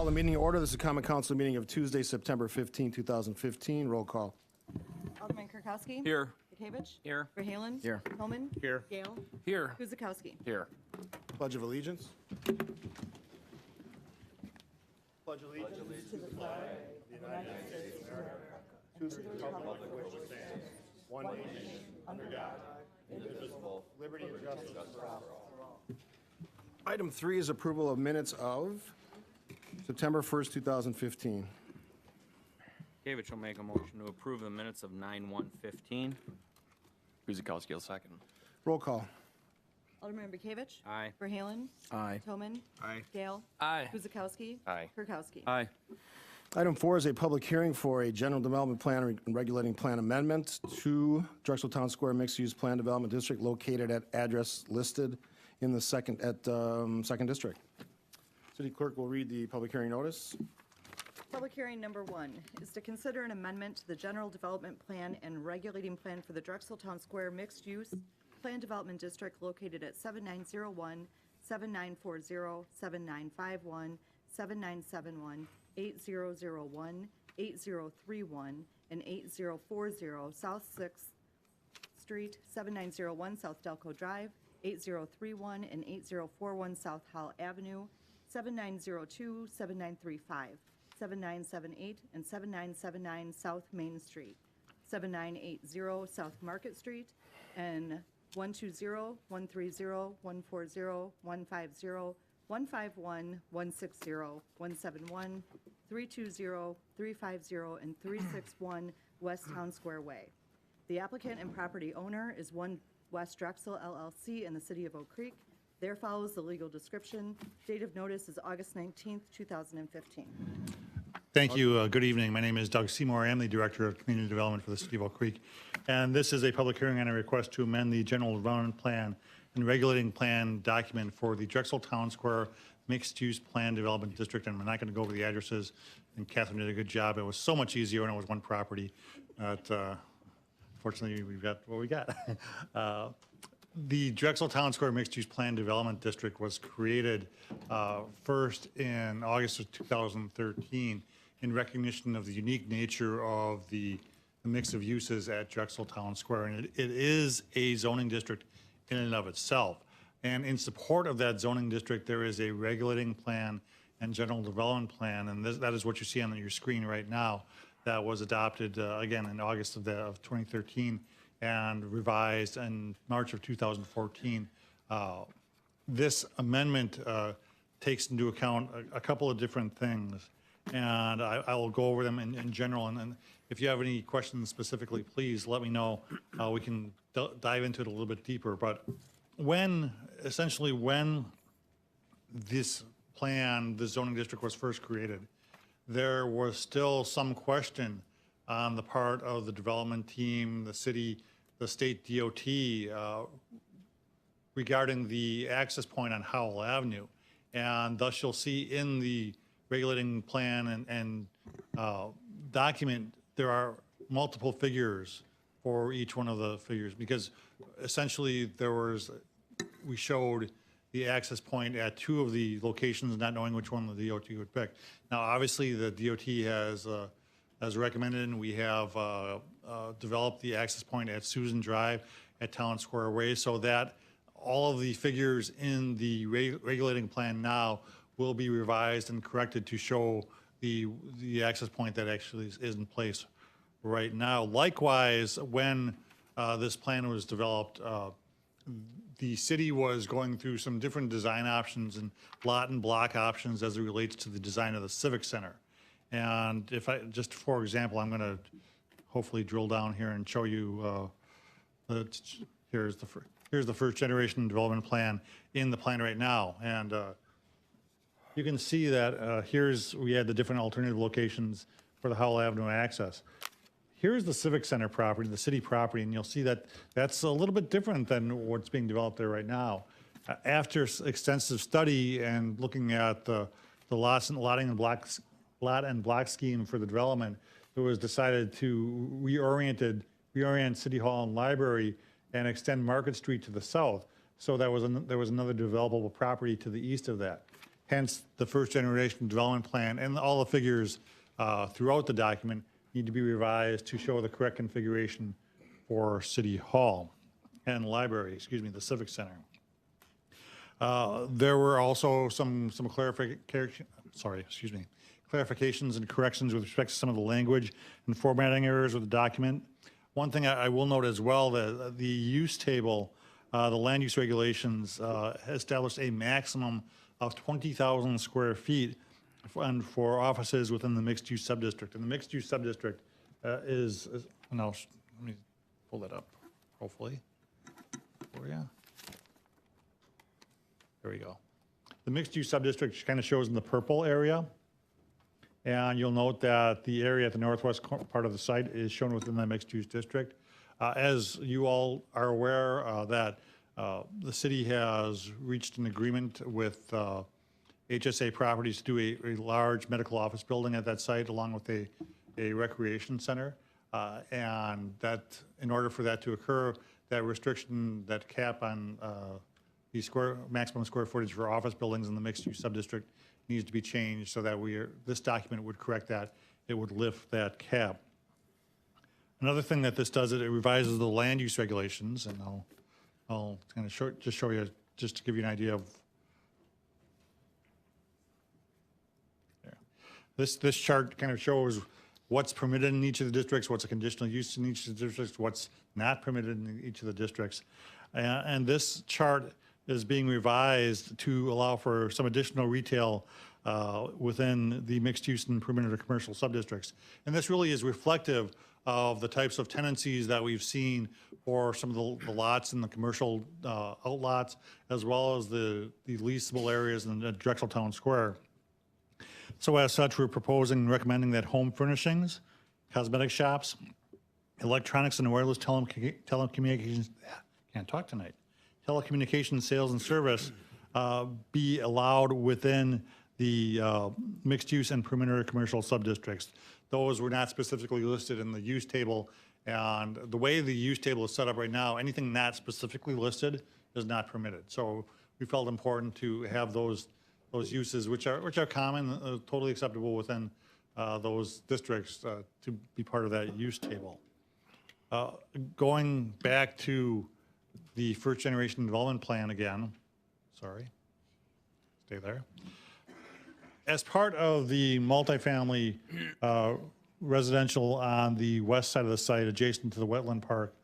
the meeting to order. This is a common council meeting of Tuesday, September 15, 2015. Roll call. Alderman Kirkowski. Here. Bekavich. Here. Verhaelen. Here. Tillman. Here. Gale. Here. Guzekowski. Here. Pledge of allegiance. Pledge allegiance to the flag of the United States of America, to the republic for which it stands, one nation, under God, indivisible, liberty and justice for all. Item 3 is approval of minutes of September 1st, 2015. Gavich will make a motion to approve the minutes of 9/1/15. Guzekowski will second. Roll call. Alderman Bekavich. Aye. Verhaelen. Aye. Tillman. Aye. Gale. Aye. Guzekowski. Aye. Kirkowski. Aye. Item 4 is a public hearing for a general development plan and regulating plan amendment to Drexel Town Square mixed-use plan development district located at address listed in the second district. City clerk will read the public hearing notice. Public hearing number 1 is to consider an amendment to the general development plan and regulating plan for the Drexel Town Square mixed-use plan development district located at 7901, 7940, 7951, 7971, 8001, 8031, and 8040 South 6th Street, 7901 South Delco Drive, 8031 and 8041 South Hall Avenue, 7902, 7935, 7978, and 7979 South Main Street, 7980 South Market Street, and 120, 130, 140, 150, 151, 160, 171, 320, 350, and 361 West Town Square Way. The applicant and property owner is One West Drexel LLC in the city of Oak Creek. There follows the legal description. Date of notice is August 19th, 2015. Thank you. Good evening. My name is Doug Seymour. I am the Director of Community Development for the City of Oak Creek. And this is a public hearing on a request to amend the General Development Plan and Regulating Plan document for the Drexel Town Square Mixed-Use Plan Development District. And I'm not going to go over the addresses. And Catherine did a good job. It was so much easier when it was one property. Fortunately, we've got what we got. The Drexel Town Square Mixed-Use Plan Development District was created first in August of 2013 in recognition of the unique nature of the mix of uses at Drexel Town Square. And it is a zoning district in and of itself. And in support of that zoning district, there is a regulating plan and general development plan. And that is what you see on your screen right now. That was adopted, again, in August of 2013 and revised in March of 2014. This amendment takes into account a couple of different things. And I will go over them in general. And if you have any questions specifically, please let me know. We can dive into it a little bit deeper. But essentially when this plan, the zoning district was first created, there was still some question on the part of the development team, the city, the state DOT, regarding the access point on Howell Avenue. And thus you'll see in the regulating plan and document, there are multiple figures for each one of the figures, because essentially we showed the access point at two of the locations, not knowing which one the DOT would pick. Now, obviously, the DOT has recommended, and we have developed the access point at Susan Drive at Town Square Way, so that all of the figures in the regulating plan now will be revised and corrected to show the access point that actually is in place right now. Likewise, when this plan was developed, the city was going through some different design options and lot and block options as it relates to the design of the Civic Center. And just for example, I'm going to hopefully drill down here and show you, here's the first generation development plan in the plan right now. And you can see that we had the different alternative locations for the Howell Avenue access. Here's the Civic Center property, the city property, and you'll see that that's a little bit different than what's being developed there right now. After extensive study and looking at the lot and block scheme for the development, it was decided to reorient City Hall and Library and extend Market Street to the south. So there was another developable property to the east of that. Hence, the first generation development plan and all the figures throughout the document need to be revised to show the correct configuration for City Hall and library, excuse me, the Civic Center. There were also some clarifications and corrections with respect to some of the language and formatting errors with the document. One thing I will note as well, that the use table, the land use regulations established a maximum of 20,000 square feet for offices within the mixed-use subdistrict. And the mixed-use subdistrict now, let me pull that up, hopefully, for you. There we go. The mixed-use subdistrict kind of shows in the purple area. And you'll note that the area at the northwest part of the site is shown within the mixed-use district. As you all are aware, that the city has reached an agreement with HSA Properties to do a large medical office building at that site, along with a recreation center. And that, in order for that to occur, that restriction, that cap on the maximum square footage for office buildings in the mixed-use subdistrict needs to be changed so that this document would correct that. It would lift that cap. Another thing that this does, it revises the land use regulations, and I'll kind of show you, just to give you an idea of. There. This chart kind of shows what's permitted in each of the districts, what's a conditional use in each of the districts, what's not permitted in each of the districts. And this chart is being revised to allow for some additional retail within the mixed use and perimeter commercial subdistricts. And this really is reflective of the types of tenancies that we've seen for some of the lots in the commercial outlots, as well as the leasable areas in the Drexel Town Square. So as such, we're proposing and recommending that home furnishings, cosmetic shops, electronics and wireless telecommunications, can't talk tonight, telecommunications, sales, and service be allowed within the mixed use and perimeter commercial subdistricts. Those were not specifically listed in the use table, and the way the use table is set up right now, anything not specifically listed is not permitted. So we felt important to have those uses, which are common, totally acceptable within those districts, to be part of that use table. Going back to the first generation development plan again, sorry, stay there. As part of the multifamily residential on the west side of the site adjacent to the wetland park,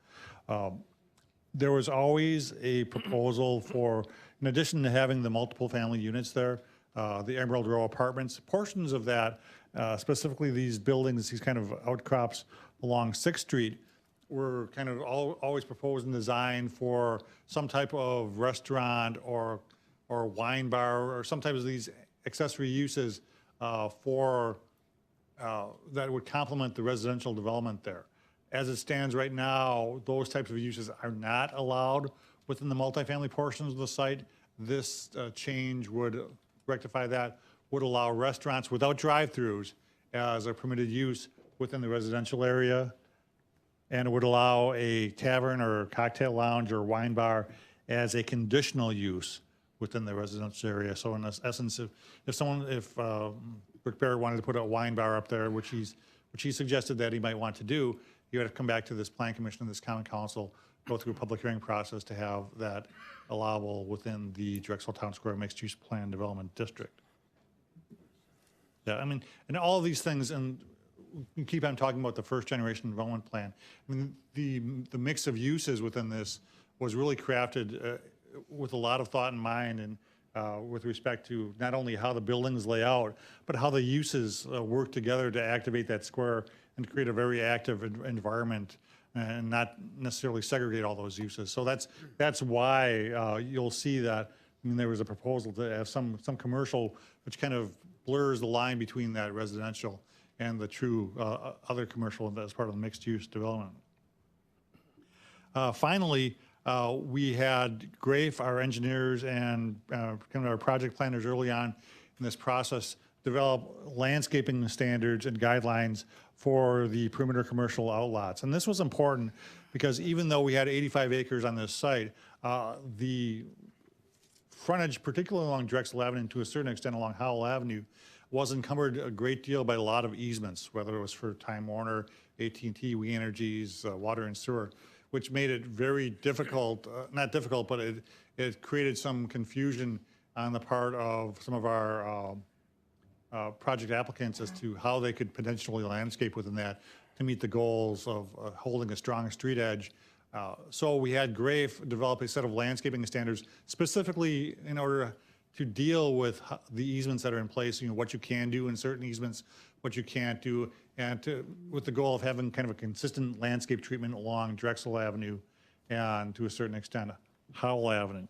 there was always a proposal for, in addition to having the multiple family units there, the Emerald Row Apartments, portions of that, specifically these buildings, these kind of outcrops along 6th Street, were kind of always proposed and designed for some type of restaurant or wine bar or some type of these accessory uses that would complement the residential development there. As it stands right now, those types of uses are not allowed within the multifamily portions of the site. This change would rectify that, would allow restaurants without drive-throughs as a permitted use within the residential area, and it would allow a tavern or cocktail lounge or wine bar as a conditional use within the residential area. So in essence, if Rick Barrett wanted to put a wine bar up there, which he suggested that he might want to do, you had to come back to this plan commission, this common council, go through a public hearing process to have that allowable within the Drexel Town Square mixed use plan development district. Yeah, I mean, and all of these things, and we keep on talking about the first generation development plan. I mean, the mix of uses within this was really crafted with a lot of thought in mind, and with respect to not only how the buildings lay out, but how the uses work together to activate that square and create a very active environment and not necessarily segregate all those uses. So that's why you'll see that, I mean, there was a proposal to have some commercial, which kind of blurs the line between that residential and the true other commercial as part of the mixed use development. Finally, we had Grafe, our engineers, and kind of our project planners early on in this process develop landscaping standards and guidelines for the perimeter commercial outlots. And this was important because even though we had 85 acres on this site, the frontage, particularly along Drexel Avenue and to a certain extent along Howell Avenue, was encumbered a great deal by a lot of easements, whether it was for Time Warner, AT&T, We Energies, water and sewer, which made it very difficult, not difficult, but it created some confusion on the part of some of our project applicants as to how they could potentially landscape within that to meet the goals of holding a strong street edge. So we had Grafe develop a set of landscaping standards specifically in order to deal with the easements that are in place, what you can do in certain easements, what you can't do, and with the goal of having kind of a consistent landscape treatment along Drexel Avenue and to a certain extent Howell Avenue.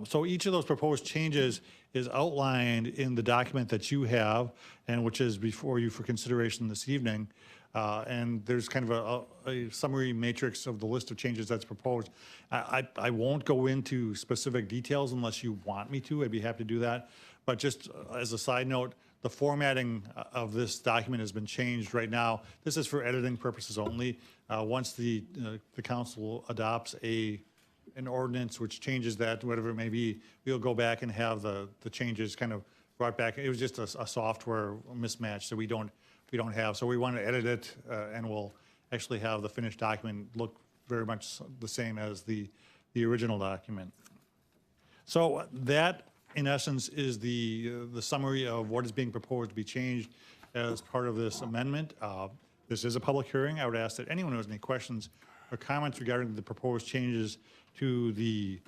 So each of those proposed changes is outlined in the document that you have and which is before you for consideration this evening. And there's kind of a summary matrix of the list of changes that's proposed. I won't go into specific details unless you want me to. I'd be happy to do that. But just as a side note, the formatting of this document has been changed right now. This is for editing purposes only. Once the council adopts an ordinance which changes that, whatever it may be, we'll go back and have the changes kind of brought back. It was just a software mismatch that we don't have. So we want to edit it and we'll actually have the finished document look very much the same as the original document. So that, in essence, is the summary of what is being proposed to be changed as part of this amendment. This is a public hearing. I would ask that anyone who has any questions or comments regarding the proposed changes to the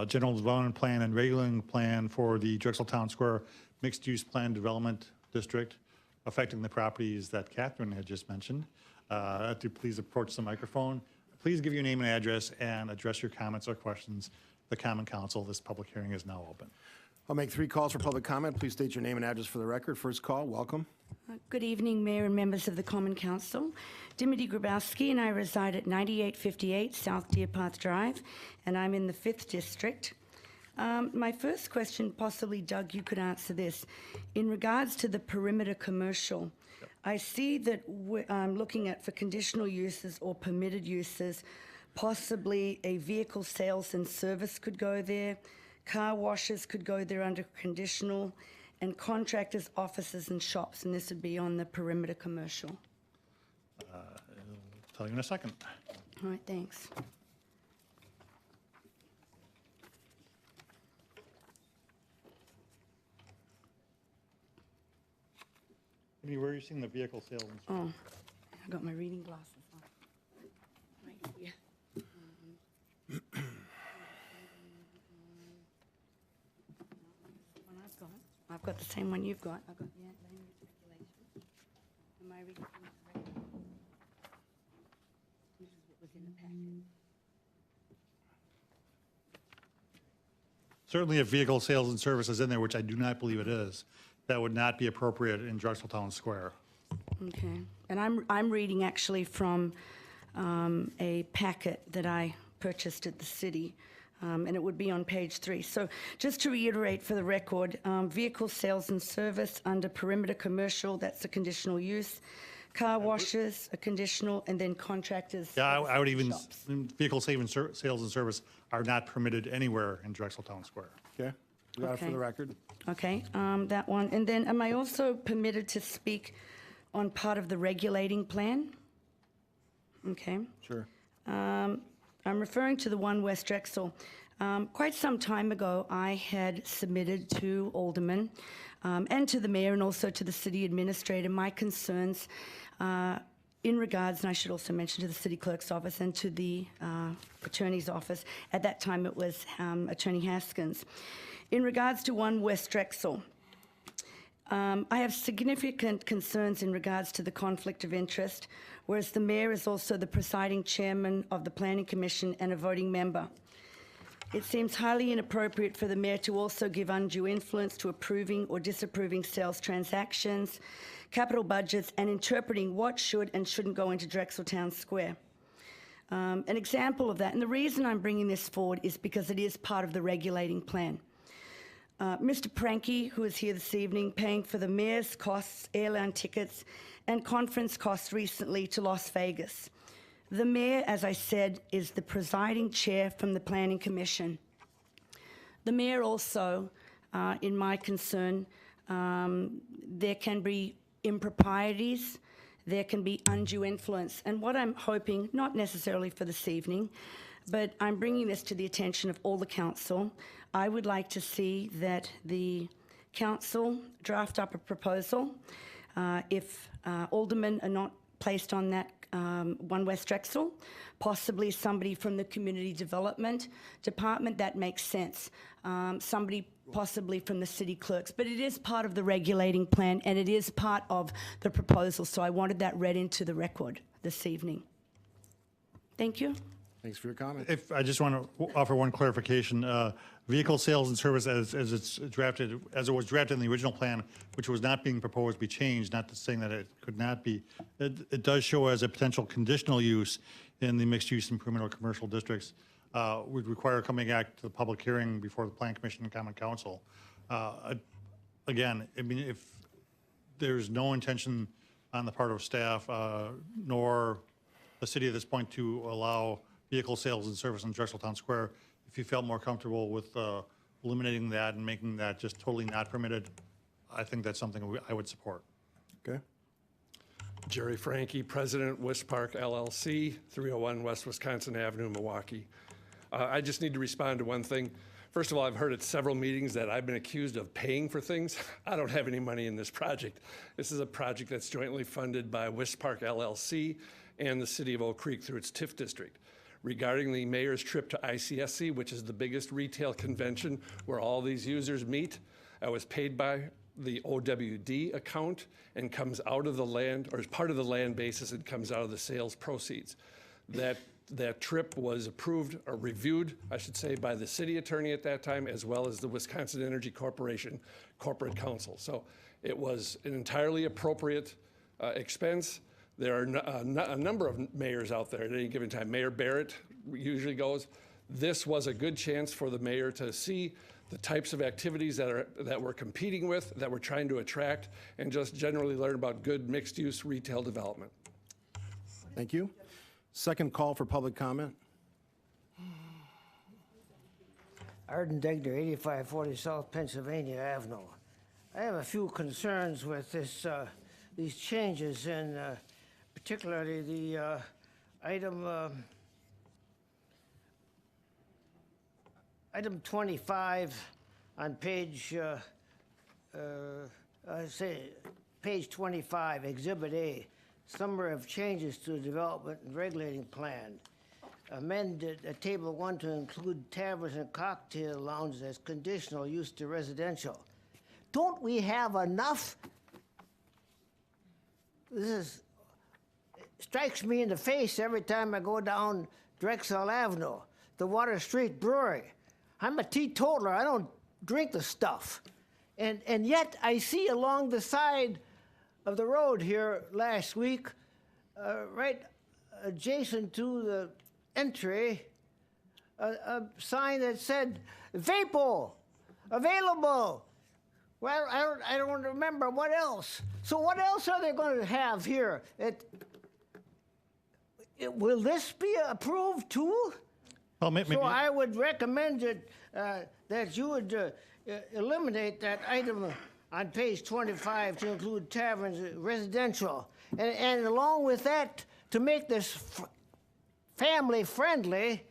general development plan and regulating plan for the Drexel Town Square mixed-use plan development district affecting the properties that Catherine had just mentioned, to please approach the microphone. Please give your name and address and address your comments or questions to the Common Council. This public hearing is now open. I'll make 3 calls for public comment. Please state your name and address for the record. First call, welcome. Good evening, Mayor and members of the Common Council. Dimity Grabowski, and I reside at 9858 South Deer Path Drive, and I'm in the 5th District. My first question, possibly, Doug, you could answer this. In regards to the perimeter commercial, I see that I'm looking at for conditional uses or permitted uses, possibly a vehicle sales and service could go there, car washes could go there under conditional, and contractors, offices, and shops, and this would be on the perimeter commercial. I'll tell you in a second. All right, thanks. Where are you seeing the vehicle sales? Oh, I got my reading glasses on. Right here. One I've got the same one you've got. I've got the land use regulations. Am I reading from it correctly? This is what was in the packet. Certainly if vehicle sales and service is in there, which I do not believe it is, that would not be appropriate in Drexel Town Square. Okay, and I'm reading actually from a packet that I purchased at the city, and it would be on page 3. So just to reiterate for the record, vehicle sales and service under perimeter commercial, that's a conditional use. Car washes, a conditional, and then contractors. Yeah, I would even, shops. vehicle sales and service are not permitted anywhere in Drexel Town Square. Okay, we got it for Okay. the record. Okay, that one. And then am I also permitted to speak on part of the regulating plan? Okay. Sure. I'm referring to the One West Drexel. Quite some time ago, I had submitted to Alderman and to the mayor and also to the city administrator my concerns in regards, and I should also mention to the city clerk's office and to the attorney's office. At that time, it was Attorney Haskins. In regards to One West Drexel, I have significant concerns in regards to the conflict of interest, whereas the mayor is also the presiding chairman of the Planning Commission and a voting member. It seems highly inappropriate for the mayor to also give undue influence to approving or disapproving sales transactions, capital budgets, and interpreting what should and shouldn't go into Drexel Town Square. An example of that, and the reason I'm bringing this forward is because it is part of the regulating plan. Mr. Pranky, who is here this evening, paying for the mayor's costs, airline tickets, and conference costs recently to Las Vegas. The mayor, as I said, is the presiding chair from the Planning Commission. The mayor also, in my concern, there can be improprieties, there can be undue influence. And what I'm hoping, not necessarily for this evening, but I'm bringing this to the attention of all the council, I would like to see that the council draft up a proposal. If aldermen are not placed on that 1 West Drexel, possibly somebody from the community development department, that makes sense. Somebody possibly from the city clerks, but it is part of the regulating plan and it is part of the proposal, so I wanted that read into the record this evening. Thank you. Thanks for your comment. If, I just want to offer one clarification. Vehicle sales and service as it's drafted, as it was drafted in the original plan, which was not being proposed, be changed, not saying that it could not be. It does show as a potential conditional use in the mixed-use improvement or commercial districts. Would require coming back to the public hearing before the Plan Commission and Common Council. Again, I mean, if there's no intention on the part of staff nor the city at this point to allow vehicle sales and service in Drexel Town Square, if you felt more comfortable with eliminating that and making that just totally not permitted, I think that's something I would support. Okay. Jerry Franke, President, West Park LLC, 301 West Wisconsin Avenue, Milwaukee. I just need to respond to one thing. First of all, I've heard at several meetings that I've been accused of paying for things. I don't have any money in this project. This is a project that's jointly funded by West Park LLC and the city of Oak Creek through its TIF district. Regarding the mayor's trip to ICSC, which is the biggest retail convention where all these users meet, I was paid by the OWD account and comes out of the land, or as part of the land basis, it comes out of the sales proceeds. That trip was approved, or reviewed, I should say, by the city attorney at that time, as well as the Wisconsin Energy Corporation Corporate Counsel. So it was an entirely appropriate expense. There are a number of mayors out there at any given time. Mayor Barrett usually goes. This was a good chance for the mayor to see the types of activities that we're competing with, that we're trying to attract, and just generally learn about good mixed-use retail development. Thank you. Second call for public comment. Arden Degner, 8540 South Pennsylvania Avenue. I have a few concerns with this, these changes, and particularly the item 25 on page, page 25, Exhibit A, summary of changes to the development and regulating plan. Amended Table 1 to include taverns and cocktail lounges as conditional use to residential. Don't we have enough? Strikes me in the face every time I go down Drexel Avenue, the Water Street Brewery. I'm a teetotaler. I don't drink the stuff. And yet I see along the side of the road here last week, right adjacent to the entry, a sign that said, "Vapo, available." Well, I don't remember what else. So what else are they going to have here? Will this be approved too? Well, maybe. So I would recommend that you would eliminate that item on page 25 to include taverns, residential. And along with that, to make this family friendly,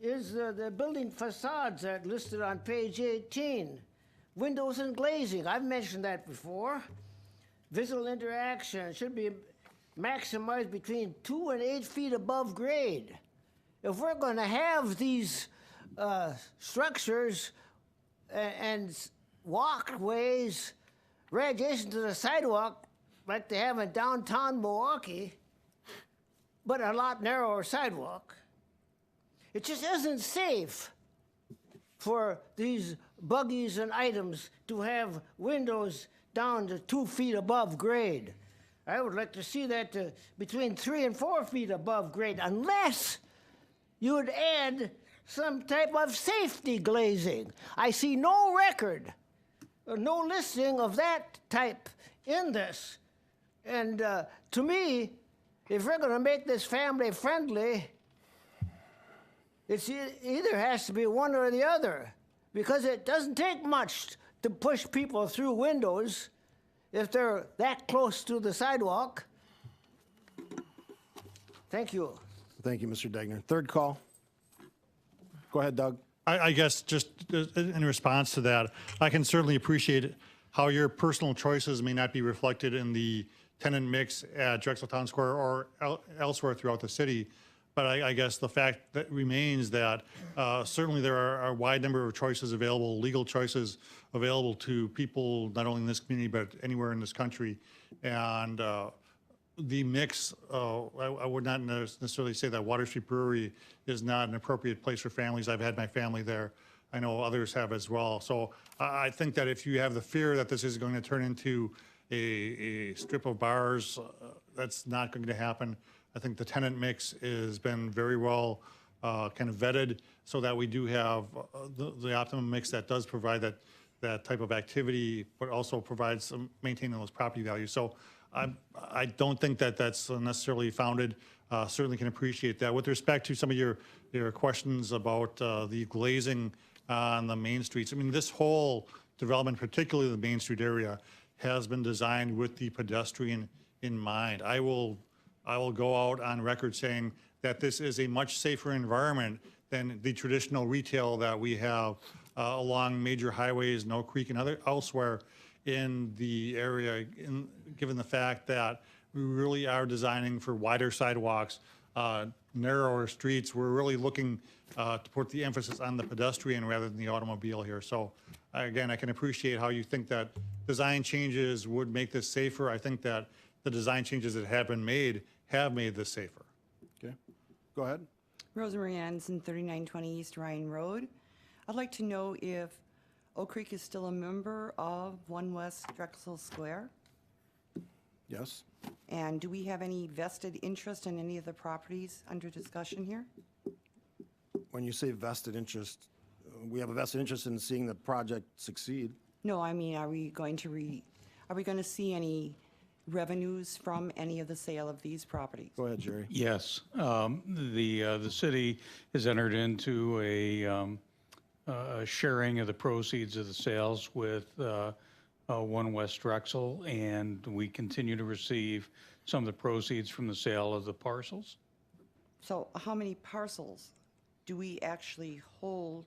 is the building facades that listed on page 18. Windows and glazing, I've mentioned that before. Visual interaction should be maximized between 2 and 8 feet above grade. If we're going to have these structures and walkways right adjacent to the sidewalk, like they have in downtown Milwaukee, but a lot narrower sidewalk, it just isn't safe for these buggies and items to have windows down to 2 feet above grade. I would like to see that between 3 and 4 feet above grade, unless you would add some type of safety glazing. I see no record, no listing of that type in this. And to me, if we're going to make this family friendly, either has to be one or the other, because it doesn't take much to push people through windows if they're that close to the sidewalk. Thank you. Thank you, Mr. Degner. Third call. Go ahead, Doug. I guess just in response to that, I can certainly appreciate how your personal choices may not be reflected in the tenant mix at Drexel Town Square or elsewhere throughout the city. But I guess the fact that remains that certainly there are a wide number of choices available, legal choices available to people not only in this community but anywhere in this country. And the mix, I would not necessarily say that Water Street Brewery is not an appropriate place for families. I've had my family there. I know others have as well. So I think that if you have the fear that this is going to turn into a strip of bars, that's not going to happen. I think the tenant mix has been very well kind of vetted so that we do have the optimum mix that does provide that type of activity, but also provides some maintaining those property values. So I don't think that that's necessarily founded. Certainly can appreciate that. With respect to some of your questions about the glazing on the main streets, I mean, this whole development, particularly the Main Street area, has been designed with the pedestrian in mind. I will go out on record saying that this is a much safer environment than the traditional retail that we have along major highways, Knoll Creek and elsewhere in the area, given the fact that we really are designing for wider sidewalks, narrower streets. We're really looking to put the emphasis on the pedestrian rather than the automobile here. So again, I can appreciate how you think that design changes would make this safer. I think that the design changes that have been made have made this safer. Okay. Go ahead. Rosemary Anderson, 3920 East Ryan Road. I'd like to know if Oak Creek is still a member of One West Drexel Square? Yes. And do we have any vested interest in any of the properties under discussion here? When you say vested interest, we have a vested interest in seeing the project succeed. No, I mean, are we going to see any revenues from any of the sale of these properties? Go ahead, Jerry. Yes. The city has entered into a sharing of the proceeds of the sales with One West Drexel, and we continue to receive some of the proceeds from the sale of the parcels. So how many parcels do we actually hold?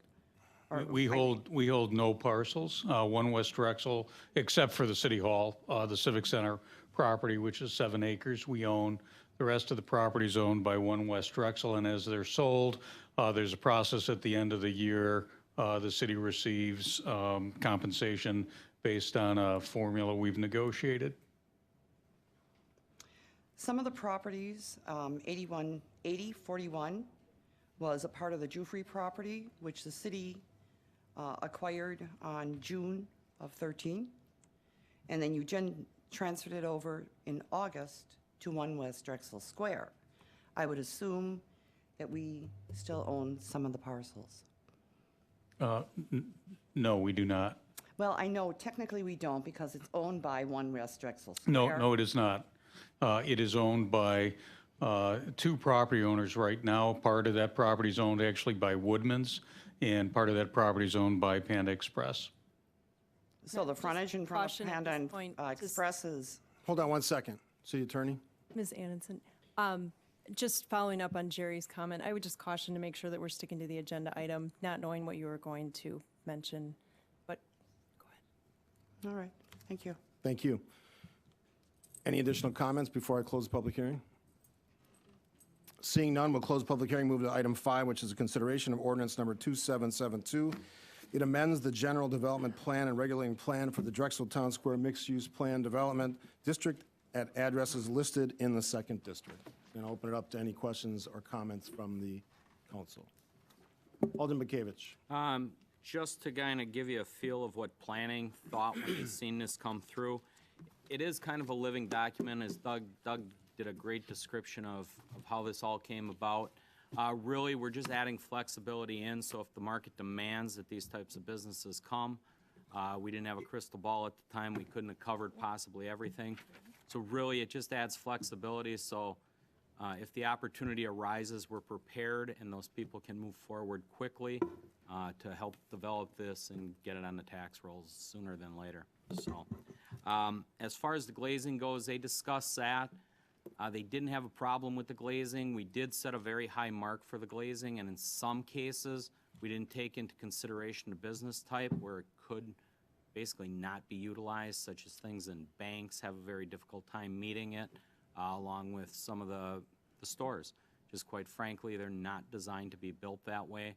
We hold no parcels. One West Drexel, except for the City Hall, the Civic Center property, which is 7 acres, we own. The rest of the property is owned by One West Drexel, and as they're sold, there's a process at the end of the year. The city receives compensation based on a formula we've negotiated. Some of the properties, 41 was a part of the Jufrey property, which the city acquired on June of 13. And then you transferred it over in August to One West Drexel Square. I would assume that we still own some of the parcels. No, we do not. Well, I know technically we don't because it's owned by One West Drexel Square. No, it is not. It is owned by 2 property owners right now. Part of that property is owned actually by Woodman's, and part of that property is owned by Panda Express. So the frontage in front of caution at Panda this and point, Express is, Hold on 1 second. City Attorney? Ms. Anderson, just following up on Jerry's comment, I would just caution to make sure that we're sticking to the agenda item, not knowing what you were going to mention, but go ahead. all right, thank you. Thank you. Any additional comments before I close the public hearing? Seeing none, we'll close the public hearing, move to item 5, which is a consideration of ordinance number 2772. It amends the general development plan and regulating plan for the Drexel Town Square Mixed-Use Plan Development District at addresses listed in the 2nd District. And I'll open it up to any questions or comments from the council. Alderman Bekavich. Just to kind of give you a feel of what planning thought when they seen this come through, it is kind of a living document, as Doug did a great description of how this all came about. Really, we're just adding flexibility in, so if the market demands that these types of businesses come, we didn't have a crystal ball at the time, we couldn't have covered possibly everything. So really, it just adds flexibility, so If the opportunity arises, we're prepared, and those people can move forward quickly to help develop this and get it on the tax rolls sooner than later. So, as far as the glazing goes, they discussed that. They didn't have a problem with the glazing. We did set a very high mark for the glazing, and in some cases, we didn't take into consideration the business type where it could basically not be utilized, such as things in banks have a very difficult time meeting it, along with some of the stores. Just quite frankly, they're not designed to be built that way.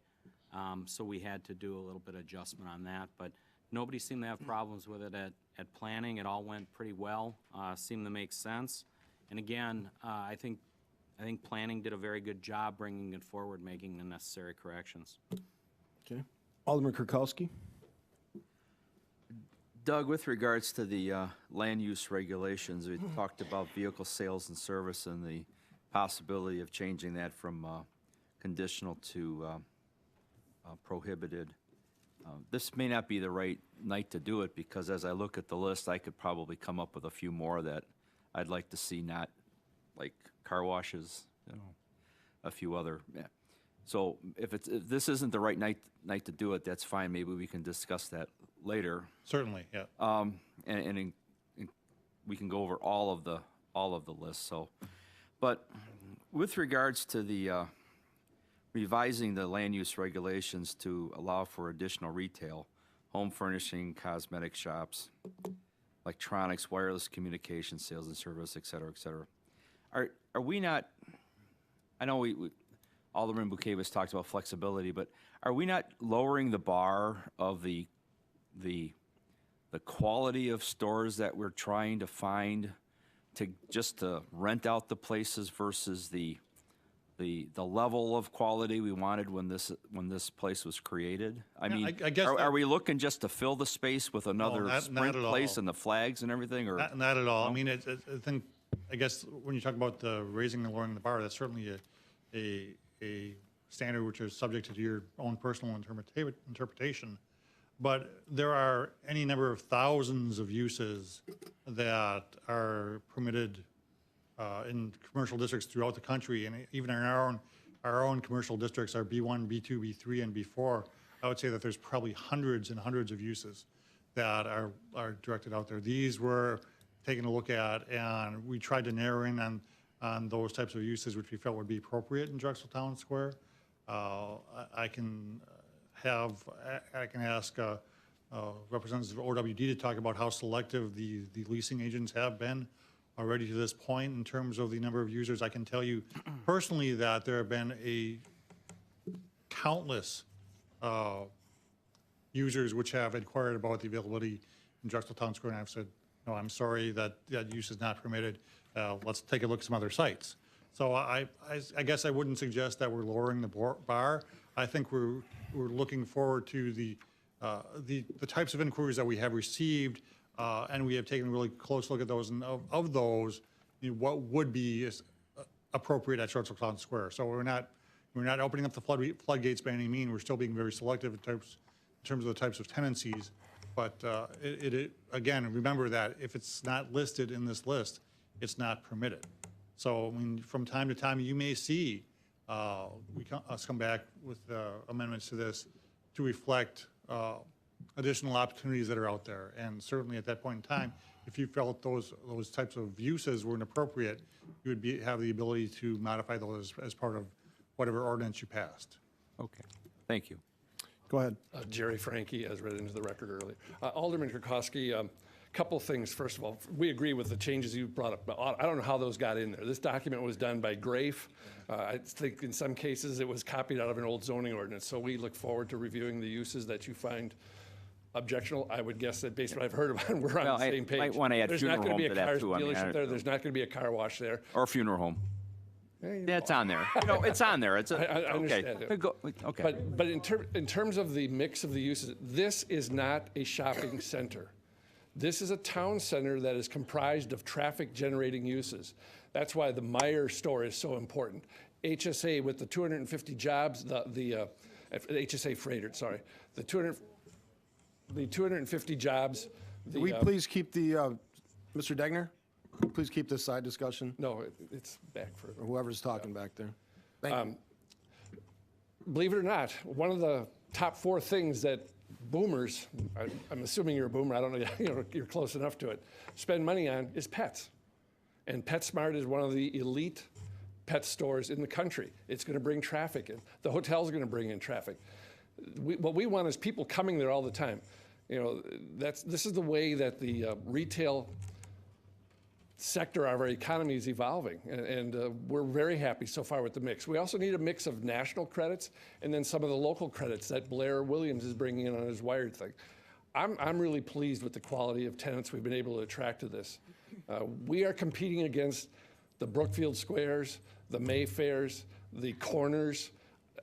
So we had to do a little bit of adjustment on that, but nobody seemed to have problems with it at planning. It all went pretty well, seemed to make sense. And again, I think planning did a very good job bringing it forward, making the necessary corrections. Okay. Alderman Kirkowski. Doug, with regards to the land use regulations, we talked about vehicle sales and service and the possibility of changing that from conditional to prohibited. This may not be the right night to do it because as I look at the list, I could probably come up with a few more that I'd like to see, not like car washes, a few other. Yeah. So if this isn't the right night to do it, that's fine. Maybe we can discuss that later. Certainly, yeah. And we can go over all of the lists. So, but with regards to the revising the land use regulations to allow for additional retail, home furnishing, cosmetic shops, electronics, wireless communication, sales and service, et cetera, et cetera. Are we not? I know Alderman Bukewicz talked about flexibility, but are we not lowering the bar of the quality of stores that we're trying to find to rent out the places versus the level of quality we wanted when this place was created? I mean, I guess are we looking just to fill the space with another not Sprint at place all. and the flags and everything, or Not at all. I mean, I guess when you talk about the raising and lowering the bar, that's certainly a standard which is subject to your own personal interpretation. But there are any number of thousands of uses that are permitted in commercial districts throughout the country, and even in our own commercial districts, our B1, B2, B3, and B4. I would say that there's probably hundreds and hundreds of uses that are directed out there. These were taken a look at, and we tried to narrow in on those types of uses which we felt would be appropriate in Drexel Town Square. I can ask representatives of OWD to talk about how selective the leasing agents have been already to this point in terms of the number of users. I can tell you personally that there have been countless users which have inquired about the availability in Drexel Town Square, and I've said, no, I'm sorry, that use is not permitted. Let's take a look at some other sites. So I guess I wouldn't suggest that we're lowering the bar. I think we're looking forward to the types of inquiries that we have received, and we have taken a really close look at those. And of those, what would be appropriate at Drexel Town Square. So we're not opening up the floodgates by any means. We're still being very selective in terms of the types of tenancies. But again, remember that if it's not listed in this list, it's not permitted. So, I mean, from time to time, you may see us come back with amendments to this to reflect additional opportunities that are out there. And certainly at that point in time, if you felt those types of uses were inappropriate, you would have the ability to modify those as part of whatever ordinance you passed. okay? Thank you. Go ahead. Jerry Frankie, as read into the record earlier. Alderman Kirkowski, couple things. First of all, we agree with the changes you brought up. I don't know how those got in there. This document was done by Grafe. I think in some cases it was copied out of an old zoning ordinance. So we look forward to reviewing the uses that you find objectionable. I would guess that based on what I've heard about it, we're on the same page. Might want to add There's funeral not going to home be to a car that too. I mean, dealership there. There's not going to be a car wash there. Or a funeral home. Yeah, it's on there. It's on there. It's I understand okay. it. Okay. But in terms of the mix of the uses, this is not a shopping center. This is a town center that is comprised of traffic-generating uses. That's why the Meijer store is so important. HSA with the 250 jobs, the HSA Freighter, sorry, the 250 jobs. Can we please keep the, Mr. Degner? Please keep this side discussion, No, it's back further. or whoever's talking back there. Thank you. Believe it or not, one of the top 4 things that boomers, I'm assuming you're a boomer, I don't know, you're close enough to it, spend money on is pets. And PetSmart is one of the elite pet stores in the country. It's going to bring traffic in. The hotel's going to bring in traffic. What we want is people coming there all the time. This is the way that the retail sector of our economy is evolving, and we're very happy so far with the mix. We also need a mix of national credits and then some of the local credits that Blair Williams is bringing in on his Wired thing. I'm really pleased with the quality of tenants we've been able to attract to this. We are competing against the Brookfield Squares, the Mayfairs, the Corners.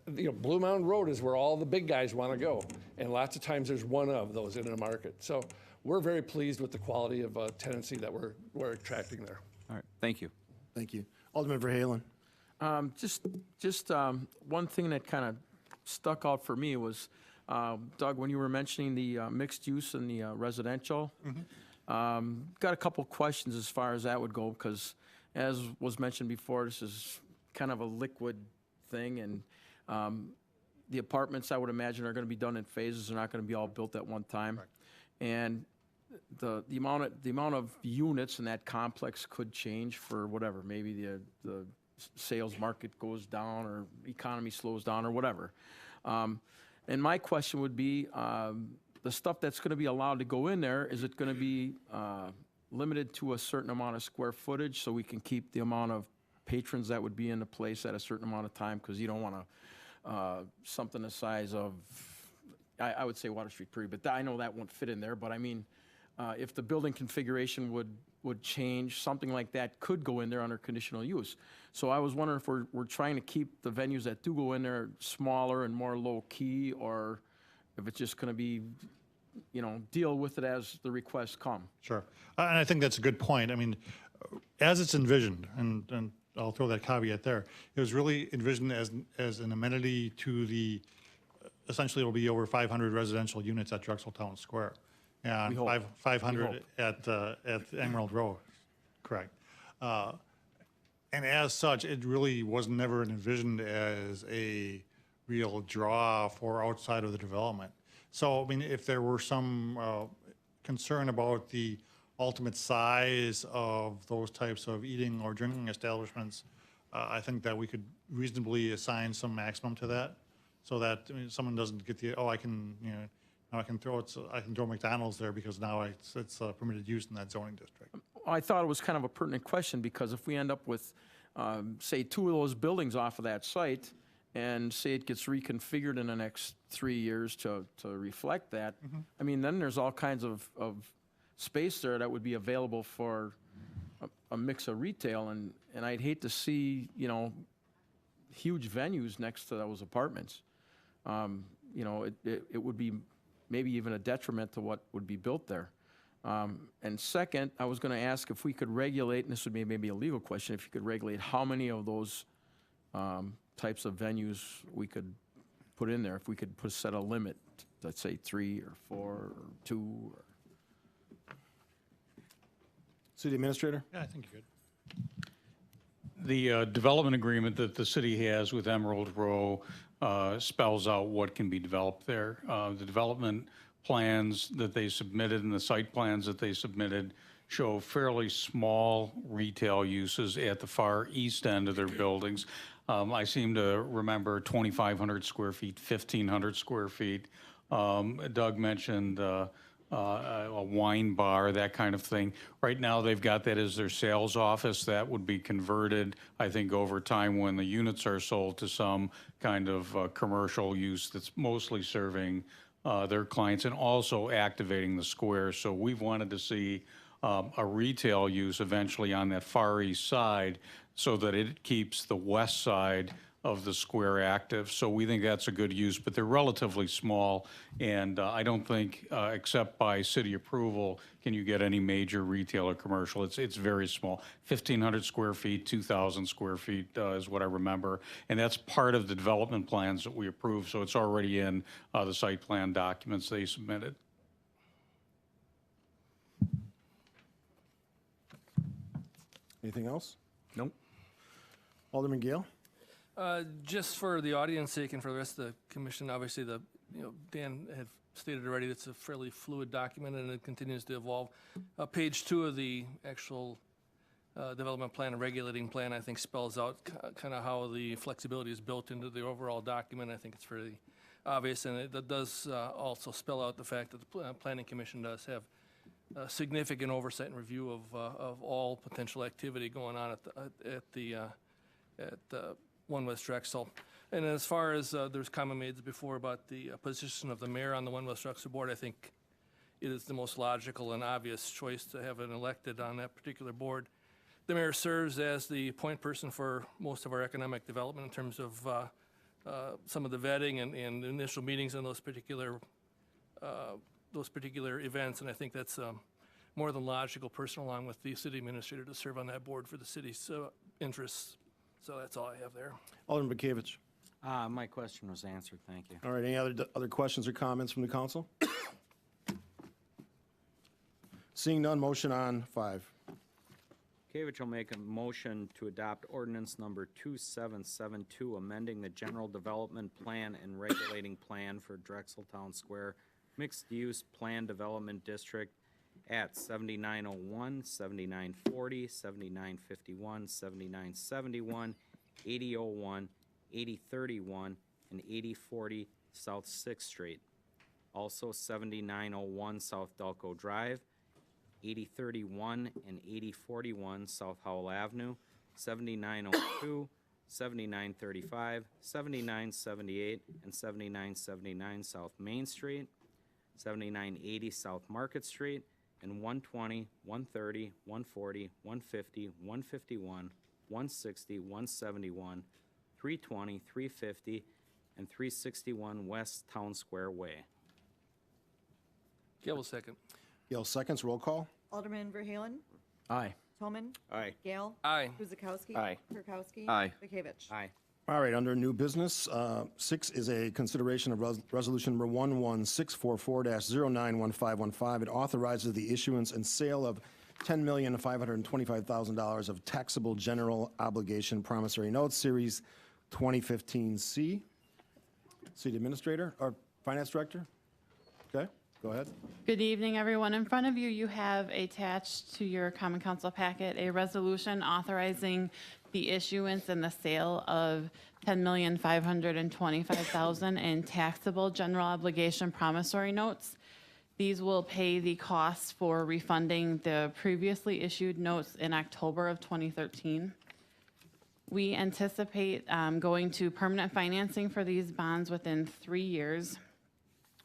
Blue Mountain Road is where all the big guys want to go, and lots of times there's one of those in a market. So we're very pleased with the quality of tenancy that we're attracting there. All right, thank you. Thank you. Alderman Verhaelen. Just one thing that kind of stuck out for me was, Doug, when you were mentioning the mixed use and the residential, got a couple questions as far as that would go, because as was mentioned before, this is kind of a liquid thing, and the apartments, I would imagine, are going to be done in phases. They're not going to be all built at one time. Right. And the amount of units in that complex could change for whatever. Maybe the sales market goes down, or economy slows down, or whatever. And my question would be, the stuff that's going to be allowed to go in there, is it going to be limited to a certain amount of square footage so we can keep the amount of patrons that would be in the place at a certain amount of time? Because you don't want to, something the size of, I would say Water Street Prairie, but I know that won't fit in there. But I mean, if the building configuration would change, something like that could go in there under conditional use. So I was wondering if we're trying to keep the venues that do go in there smaller and more low-key, or if it's just going to be, deal with it as the requests come. Sure. And I think that's a good point. I mean, as it's envisioned, and I'll throw that caveat there, it was really envisioned as an amenity to the, essentially it'll be over 500 residential units at Drexel Town Square. And 500 at Emerald Road, correct. And as such, it really was never envisioned as a real draw for outside of the development. So, I mean, if there were some concern about the ultimate size of those types of eating or drinking establishments, I think that we could reasonably assign some maximum to that, so that someone doesn't get the, I can throw McDonald's there because now it's permitted use in that zoning district. I thought it was kind of a pertinent question, because if we end up with, say, 2 of those buildings off of that site, and say it gets reconfigured in the next 3 years to reflect that, I mean, then there's all kinds of space there that would be available for a mix of retail, and I'd hate to see, huge venues next to those apartments. It would be maybe even a detriment to what would be built there. And second, I was going to ask if we could regulate, and this would be maybe a legal question, if you could regulate how many of those types of venues we could put in there, if we could set a limit, let's say 3 or 4 or 2. City Administrator? Yeah, I think you could. The development agreement that the city has with Emerald Row spells out what can be developed there. The development plans that they submitted and the site plans that they submitted show fairly small retail uses at the far east end of their buildings. I seem to remember 2,500 square feet, 1,500 square feet. Doug mentioned a wine bar, that kind of thing. Right now, they've got that as their sales office. That would be converted, I think, over time when the units are sold, to some kind of commercial use that's mostly serving their clients and also activating the square. So we've wanted to see a retail use eventually on that far east side, so that it keeps the west side of the square active. So we think that's a good use, but they're relatively small, and I don't think, except by city approval, can you get any major retail or commercial. It's very small, 1,500 square feet, 2,000 square feet is what I remember, and that's part of the development plans that we approved, so it's already in the site plan documents they submitted. Anything else? Nope. Alderman Gale? Just for the audience sake and for the rest of the commission, obviously Dan had stated already, it's a fairly fluid document and it continues to evolve. Page 2 of the actual development plan and regulating plan, I think, spells out kind of how the flexibility is built into the overall document. I think it's fairly obvious, and it does also spell out the fact that the Planning Commission does have significant oversight and review of all potential activity going on at the One West Drexel. And as far as there's comment made before about the position of the mayor on the One West Drexel board, I think it is the most logical and obvious choice to have an elected on that particular board. The mayor serves as the point person for most of our economic development in terms of some of the vetting and initial meetings on those particular events, and I think that's more than logical person along with the city administrator to serve on that board for the city's interests. So that's all I have there. Alderman Bekavich. My question was answered, thank you. All right, any other questions or comments from the council? Seeing none, motion on 5. Bekavich will make a motion to adopt ordinance number 2772, amending the general development plan and regulating plan for Drexel Town Square mixed-use plan development district at 7901, 7940, 7951, 7971, 8001, 8031, and 8040 South 6th Street. Also 7901 South Delco Drive, 8031 and 8041 South Howell Avenue, 7902, 7935, 7978, and 7979 South Main Street, 7980 South Market Street, and 120, 130, 140, 150, 151, 160, 171, 320, 350, and 361 West Town Square Way. Gale will second. Gale seconds, roll call. Alderman Verhaelen. Aye. Toman. Aye. Gale. Aye. Guzekowski. Aye. Kirkowski. Aye. Bekavich. Aye. All right, under new business, 6 is a consideration of resolution number 11644-091515. It authorizes the issuance and sale of $10,525,000 of taxable general obligation promissory notes, Series 2015C. City Administrator or Finance Director? Okay, go ahead. Good evening, everyone. In front of you, you have attached to your Common Council packet a resolution authorizing the issuance and the sale of $10,525,000 in taxable general obligation promissory notes. These will pay the costs for refunding the previously issued notes in October of 2013. We anticipate going to permanent financing for these bonds within 3 years.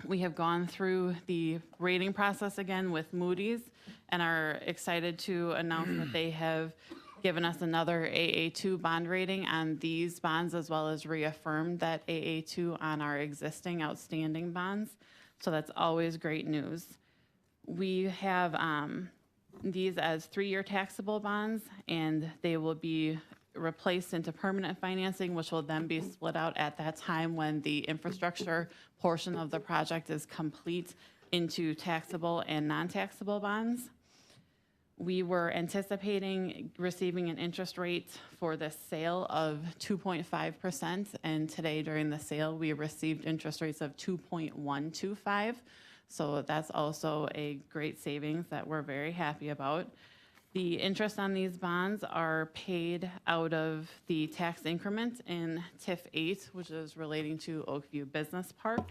We have gone through the rating process again with Moody's and are excited to announce that they have given us another AA2 bond rating on these bonds, as well as reaffirmed that AA2 on our existing outstanding bonds. So that's always great news. We have these as 3-year taxable bonds, and they will be replaced into permanent financing, which will then be split out at that time when the infrastructure portion of the project is complete into taxable and non-taxable bonds. We were anticipating receiving an interest rate for the sale of 2.5%, and today during the sale, we received interest rates of 2.125. So that's also a great savings that we're very happy about. The interest on these bonds are paid out of the tax increment in TIF 8, which is relating to Oakview Business Park.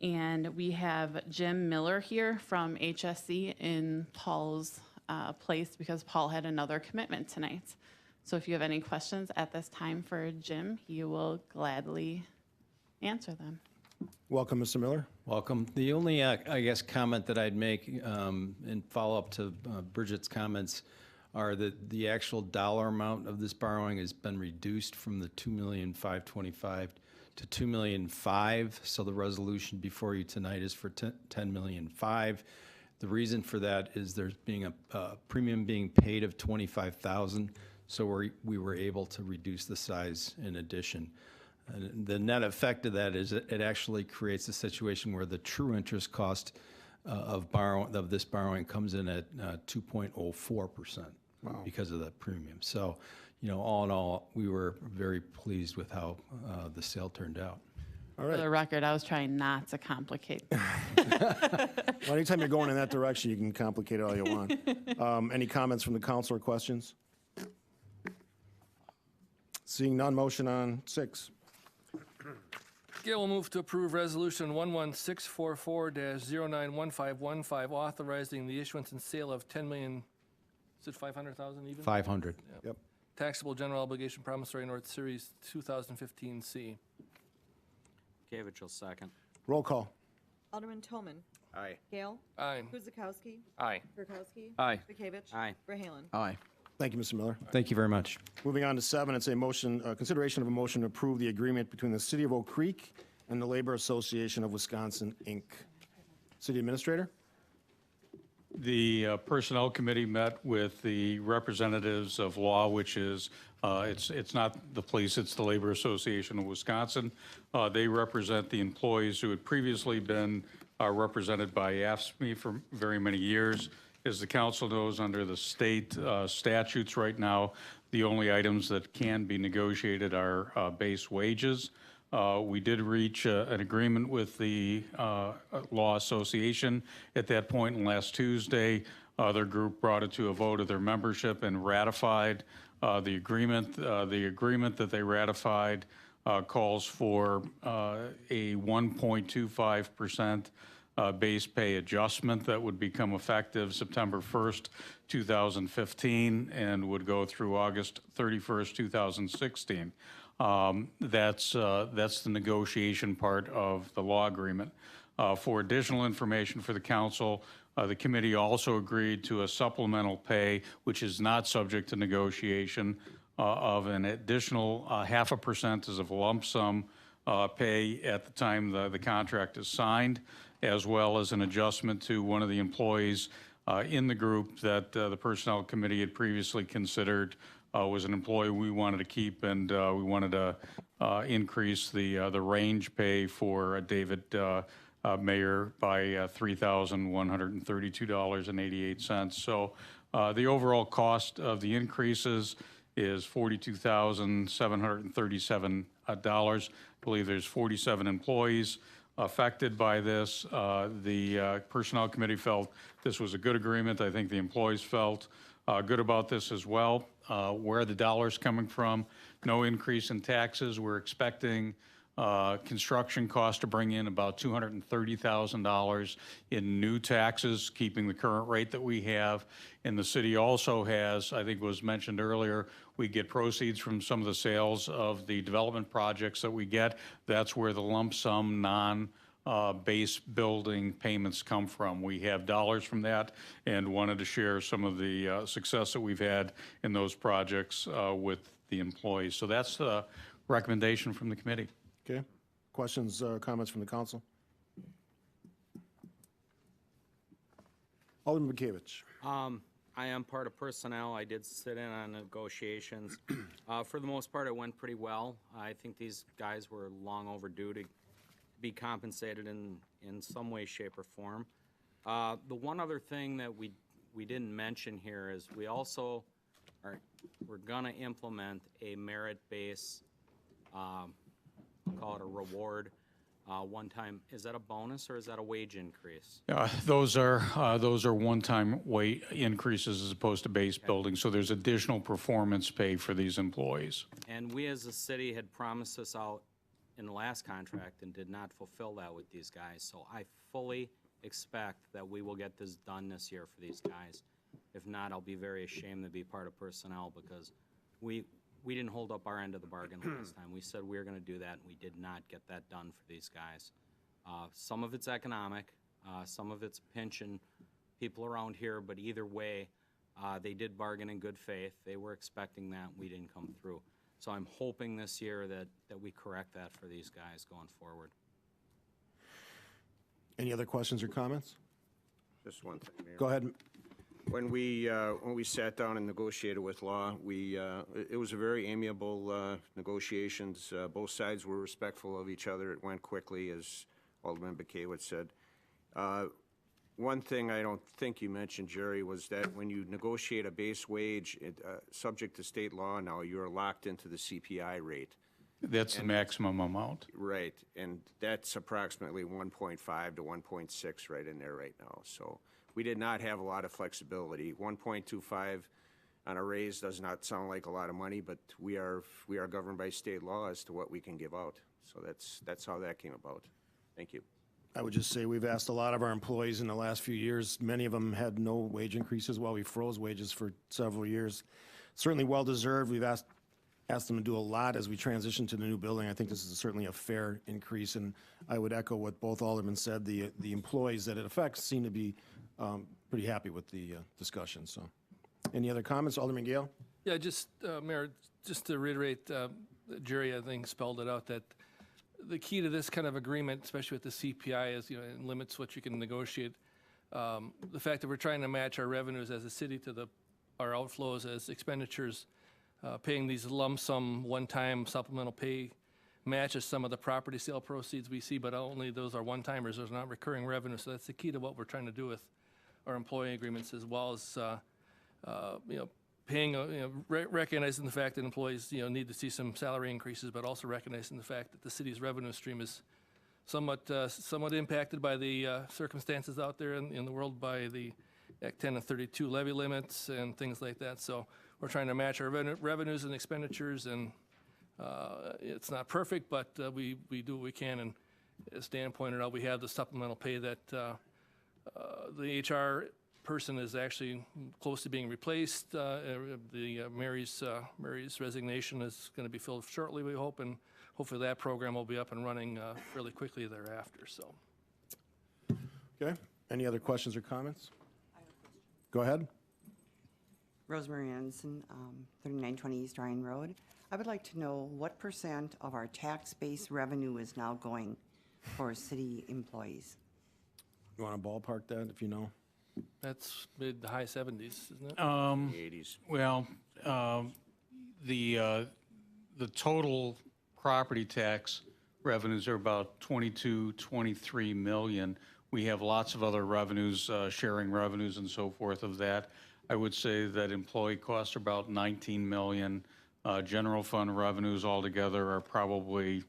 And we have Jim Miller here from HSC in Paul's place because Paul had another commitment tonight. So if you have any questions at this time for Jim, he will gladly answer them. Welcome, Mr. Miller. Welcome. The only, I guess, comment that I'd make in follow-up to Bridget's comments are that the actual dollar amount of this borrowing has been reduced from the $2,525,000 to $2,005,000. So the resolution before you tonight is for $10,005,000. The reason for that is there's being a premium being paid of $25,000. So we were able to reduce the size in addition. And the net effect of that is it actually creates a situation where the true interest cost of this borrowing comes in at 2.04%. because of that premium. So, all in all, we were very pleased with how the sale turned out. All For right. the record, I was trying not to complicate. Well, anytime you're going in that direction, you can complicate it all you want. Any comments from the council or questions? Seeing none, motion on 6. Gail will move to approve Resolution 11644-091515, authorizing the issuance and sale of 10 million, is it 500,000 even? 500. Yep. Taxable general obligation promissory note series 2015C. Gavich will second. Roll call. Alderman Toman. Aye. Gale. Aye. Guzekowski. Aye. Kirkowski. Aye. Bekavich. Aye. Verhaelen. Aye. Thank you, Mr. Miller. Thank you very much. Moving on to 7, it's a motion, consideration of a motion to approve the agreement between the City of Oak Creek and the Labor Association of Wisconsin, Inc. City Administrator? The Personnel Committee met with the representatives of law, which is, it's not the police, it's the Labor Association of Wisconsin. They represent the employees who had previously been represented by AFSCME for very many years. As the council knows, under the state statutes right now, the only items that can be negotiated are base wages. We did reach an agreement with the Law Association at that point, and last Tuesday, their group brought it to a vote of their membership and ratified the agreement. The agreement that they ratified calls for a 1.25% base pay adjustment that would become effective September 1st, 2015, and would go through August 31st, 2016. That's the negotiation part of the law agreement. For additional information for the council, the committee also agreed to a supplemental pay, which is not subject to negotiation, of an additional 0.5% as a lump sum pay at the time the contract is signed, as well as an adjustment to one of the employees in the group that the Personnel Committee had previously considered was an employee we wanted to keep, and we wanted to increase the range pay for David Mayer by $3,132.88. So the overall cost of the increases is $42,737. I believe there's 47 employees affected by this. The Personnel Committee felt this was a good agreement. I think the employees felt good about this as well. Where are the dollars coming from? No increase in taxes. We're expecting construction costs to bring in about $230,000 in new taxes, keeping the current rate that we have. And the city also has, I think was mentioned earlier, we get proceeds from some of the sales of the development projects that we get. That's where the lump sum base building payments come from. We have dollars from that and wanted to share some of the success that we've had in those projects with the employees. So that's the recommendation from the committee. Okay. Questions, comments from the council? Alderman Bekavich. I am part of personnel. I did sit in on negotiations. For the most part, it went pretty well. I think these guys were long overdue to be compensated in some way, shape, or form. The one other thing that we didn't mention here is we also we're gonna implement a merit-based, call it a reward, one time. Is that a bonus or is that a wage increase? Those are one-time wage increases as opposed to base building. So there's additional performance pay for these employees. And we as a city had promised this out in the last contract and did not fulfill that with these guys. So I fully expect that we will get this done this year for these guys. If not, I'll be very ashamed to be part of personnel because we didn't hold up our end of the bargain last time. We said we were going to do that, and we did not get that done for these guys. Some of it's economic, some of it's pinching people around here, but either way, they did bargain in good faith. They were expecting that. We didn't come through. So I'm hoping this year that we correct that for these guys going forward. Any other questions or comments? Just one thing, Mayor. Go ahead. When we sat down and negotiated with law, it was a very amiable negotiations. Both sides were respectful of each other. It went quickly, as Alderman Bekavich said. One thing I don't think you mentioned, Jerry, was that when you negotiate a base wage, subject to state law now, you're locked into the CPI rate. That's the maximum amount. Right, and that's approximately 1.5 to 1.6 right in there right now. So we did not have a lot of flexibility. 1.25 on a raise does not sound like a lot of money, but we are governed by state law as to what we can give out. So that's how that came about. Thank you. I would just say we've asked a lot of our employees in the last few years. Many of them had no wage increases while we froze wages for several years. Certainly well-deserved. We've asked them to do a lot as we transition to the new building. I think this is certainly a fair increase, and I would echo what both aldermen said. The employees that it affects seem to be pretty happy with the discussion. So, any other comments? Alderman Gale? Yeah, just, Mayor, just to reiterate, Jerry, I think, spelled it out, that the key to this kind of agreement, especially with the CPI, is, it limits what you can negotiate. The fact that we're trying to match our revenues as a city to our outflows as expenditures, paying these lump sum one-time supplemental pay matches some of the property sale proceeds we see, but only those are one-timers. Those are not recurring revenue. So that's the key to what we're trying to do with our employee agreements, as well as paying, recognizing the fact that employees, need to see some salary increases, but also recognizing the fact that the city's revenue stream is somewhat impacted by the circumstances out there in the world, by the Act 10 and 32 levy limits and things like that. So we're trying to match our revenues and expenditures, and it's not perfect, but we do what we can. And as Dan pointed out, we have the supplemental pay that the HR person is actually close to being replaced. Mary's resignation is going to be filled shortly, we hope, and hopefully that program will be up and running fairly quickly thereafter. So, Okay. Any other questions or comments? Go ahead. Rosemary Anderson, 3920 East Ryan Road. I would like to know what % of our tax-based revenue is now going for city employees? You want to ballpark that, if you know? that's mid to high 70s, isn't it? The 80s. Well, the total property tax revenues are about 23 million. We have lots of other revenues, sharing revenues and so forth of that. I would say that employee costs are about 19 million. General fund revenues altogether are probably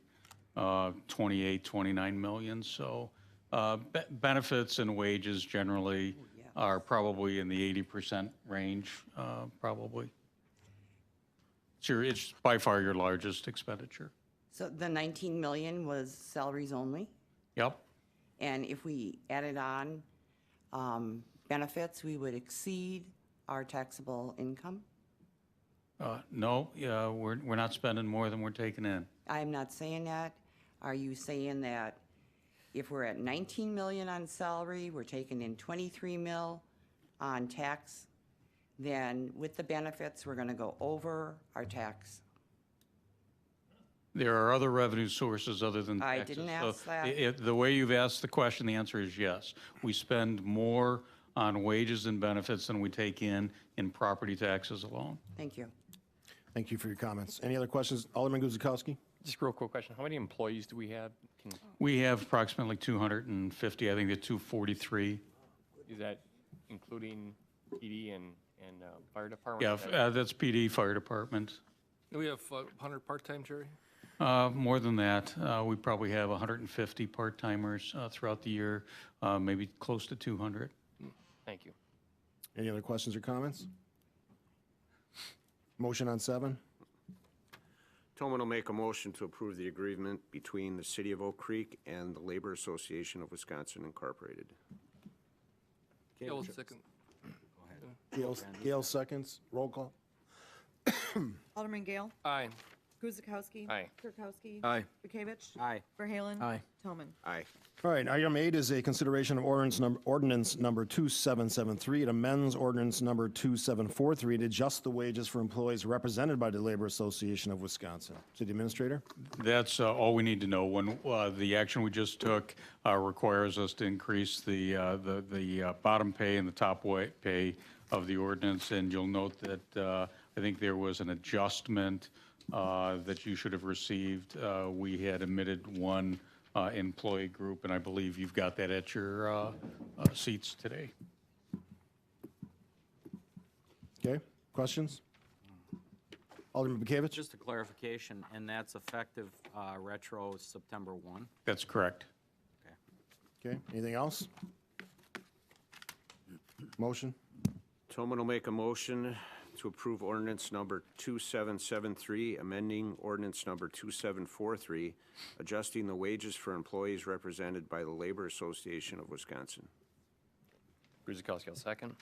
28, 29 million. So benefits and wages generally are probably in the 80% range, probably. It's by far your largest expenditure. So the 19 million was salaries only? Yep. And if we added on benefits, we would exceed our taxable income? No, we're not spending more than we're taking in. I'm not saying that. Are you saying that if we're at 19 million on salary, we're taking in 23 mil on tax, then with the benefits, we're going to go over our tax? There are other revenue sources other than I taxes. didn't So ask that. the way you've asked the question, the answer is yes. We spend more on wages and benefits than we take in property taxes alone. Thank you. Thank you for your comments. Any other questions? Alderman Guzikowski? Just a real quick question. How many employees do we have? We have approximately 250, I think it's 243. Is that including PD and fire department? Yeah, that's PD, fire department. Do we have 100 part-time, Jerry? More than that. We probably have 150 part-timers throughout the year, maybe close to 200. Thank you. Any other questions or comments? Motion on 7? Tolman will make a motion to approve the agreement between the City of Oak Creek and the Labor Association of Wisconsin Incorporated. Gale, second. Gale seconds. Roll call. Alderman Gale. Aye. Guzikowski. Aye. Kirkowski. Aye. Bekavich. Aye. Verhaelen. Aye. Toman. Aye. All right, item 8 is a consideration of ordinance number 2773. It amends ordinance number 2743 to adjust the wages for employees represented by the Labor Association of Wisconsin. City Administrator? That's all we need to know. When the action we just took requires us to increase the bottom pay and the top pay of the ordinance, and you'll note that I think there was an adjustment that you should have received. We had omitted one employee group, and I believe you've got that at your seats today. Okay, questions? Alderman Bekavich? Just a clarification, and that's effective retro September 1? That's correct. Okay, anything else? Motion? Tobin will make a motion to approve ordinance number 2773, amending ordinance number 2743, adjusting the wages for employees represented by the Labor Association of Wisconsin. Guzekowski will second.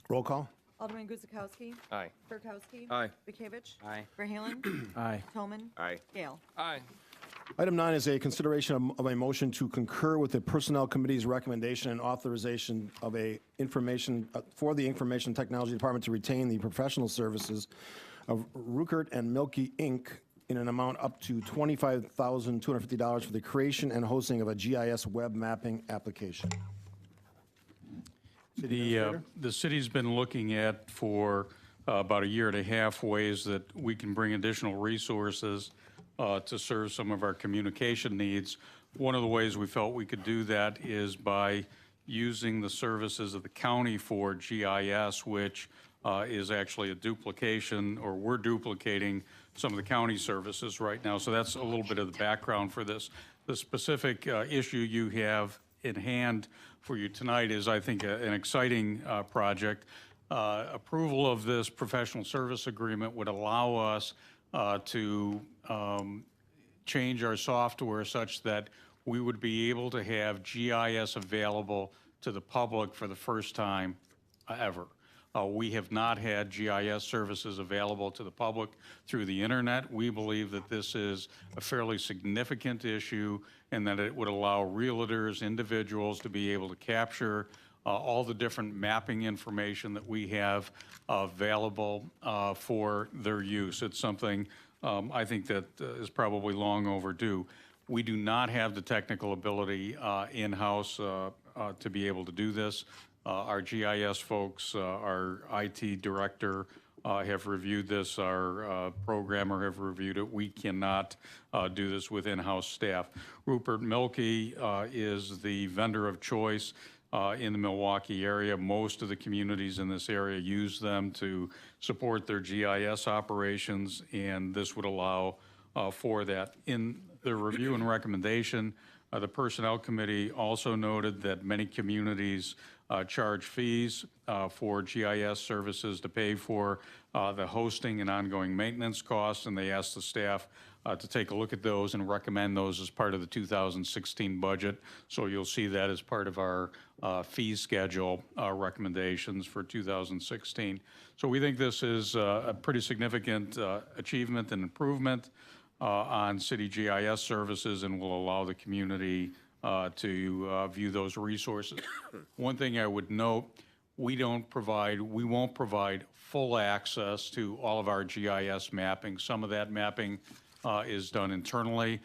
Roll call? Alderman Guzekowski. Aye. Kirkowski. Aye. Bekavich. Aye. Verhaelen. Aye. Tolman. Aye. Gale. Aye. Item 9 is a consideration of a motion to concur with the Personnel Committee's recommendation and authorization of for the Information Technology Department to retain the professional services of Ruckert and Milky, Inc. in an amount up to $25,250 for the creation and hosting of a GIS web mapping application. The city's been looking at for about a year and a half ways that we can bring additional resources to serve some of our communication needs. One of the ways we felt we could do that is by using the services of the county for GIS, which is actually a duplication, or we're duplicating some of the county services right now. So that's a little bit of the background for this. The specific issue you have in hand for you tonight is, I think, an exciting project. Approval of this professional service agreement would allow us to change our software such that we would be able to have GIS available to the public for the first time ever. We have not had GIS services available to the public through the internet. We believe that this is a fairly significant issue and that it would allow realtors, individuals to be able to capture all the different mapping information that we have available for their use. It's something I think that is probably long overdue. We do not have the technical ability in-house to be able to do this. Our GIS folks, our IT director have reviewed this, our programmer have reviewed it. We cannot do this with in-house staff. Rupert Milky is the vendor of choice in the Milwaukee area. Most of the communities in this area use them to support their GIS operations, and this would allow for that. In the review and recommendation, the Personnel Committee also noted that many communities charge fees for GIS services to pay for the hosting and ongoing maintenance costs, and they asked the staff to take a look at those and recommend those as part of the 2016 budget. So you'll see that as part of our fee schedule recommendations for 2016. So we think this is a pretty significant achievement and improvement on city GIS services, and will allow the community to view those resources. One thing I would note, we won't provide full access to all of our GIS mapping. Some of that mapping is done internally.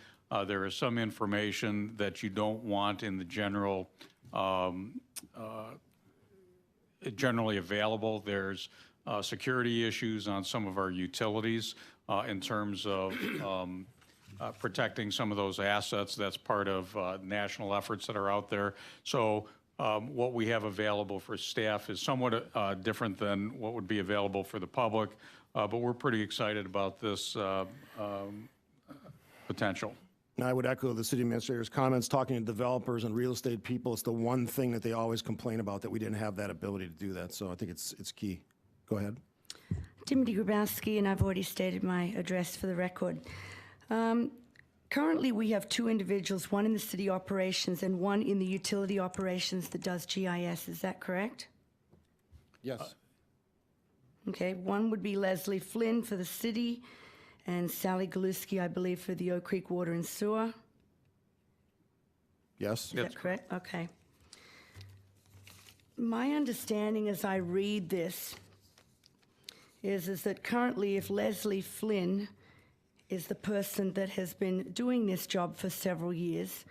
There is some information that you don't want in the generally available. There's security issues on some of our utilities in terms of protecting some of those assets. That's part of national efforts that are out there. So what we have available for staff is somewhat different than what would be available for the public, but we're pretty excited about this potential. And I would echo the city administrator's comments. Talking to developers and real estate people, it's the one thing that they always complain about, that we didn't have that ability to do that. So I think it's key. Go ahead. Timothy Grabowski, and I've already stated my address for the record. Currently, we have two individuals, one in the city operations and one in the utility operations that does GIS. Is that correct? Yes. Okay, one would be Leslie Flynn for the city and Sally Galuski, I believe, for the Oak Creek Water and Sewer. Yes. Is that correct? Okay. My understanding as I read this is that currently, if Leslie Flynn is the person that has been doing this job for several years,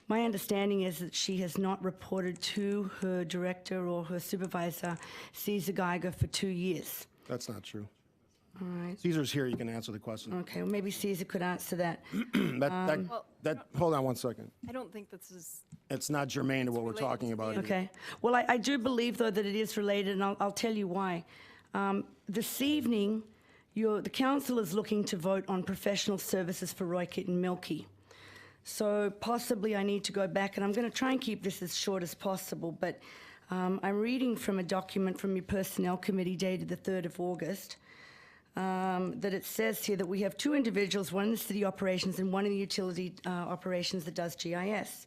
my understanding is that she has not reported to her director or her supervisor, Caesar Geiger, for 2 years. That's not true. All right. Caesar's here. You can answer the question. Okay, well, maybe Caesar could answer that. Hold on one second. I don't think this is It's not germane to what we're talking about here. Okay. Well, I do believe, though, that it is related, and I'll tell you why. This evening, the council is looking to vote on professional services for Roykit and Milky. So possibly I need to go back, and I'm going to try and keep this as short as possible, but I'm reading from a document from your Personnel Committee dated the 3rd of August, that it says here that we have 2 individuals, one in the city operations and one in the utility operations that does GIS.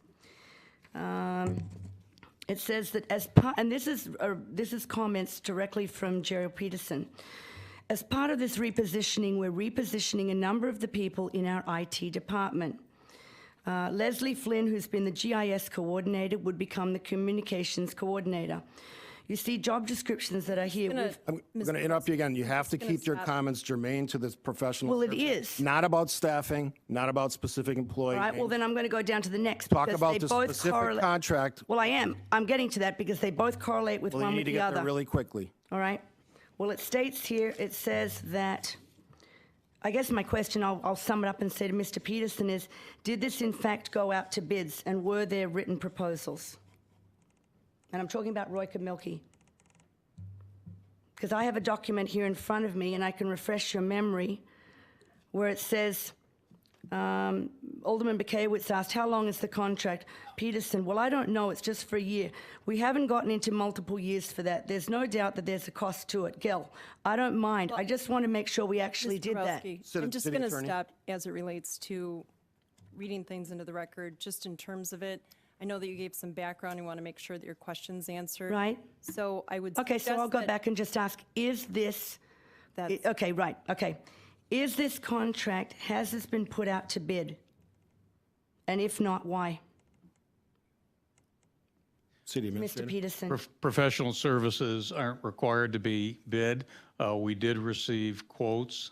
It says that as part, and this is comments directly from Jerry Peterson. As part of this repositioning, we're repositioning a number of the people in our IT department. Leslie Flynn, who's been the GIS coordinator, would become the communications coordinator. You see job descriptions that are here. I'm going to interrupt you again. You have to keep your comments germane to this professional. Well, it service. is. Not about staffing, not about specific employee. All right, well, then I'm going to go down to the next. Talk because about they the both specific correlate- contract. Well, I am. I'm getting to that because they both correlate with Well, one you with need to the get other. there really quickly. All right. Well, it states here, it says that, I guess my question, I'll sum it up and say to Mr. Peterson is, did this in fact go out to bids and were there written proposals? And I'm talking about Roykit Milky. Because I have a document here in front of me and I can refresh your memory where it says, Alderman Bakewitz asked, how long is the contract? Peterson, well, I don't know, it's just for a year. We haven't gotten into multiple years for that. There's no doubt that there's a cost to it. Gil, I don't mind. I just want to make sure we actually Mr. did that. Borowski, I'm just going to stop as it relates to reading things into the record, just in terms of it. I know that you gave some background. You want to make sure that your question's answered. Right. So I would Okay, so suggest I'll go that- back and just ask, is this, okay, right, okay. Is this contract, has this been put out to bid? And if not, why? City Mr. Administrator. Peterson. Professional services aren't required to be bid. We did receive quotes.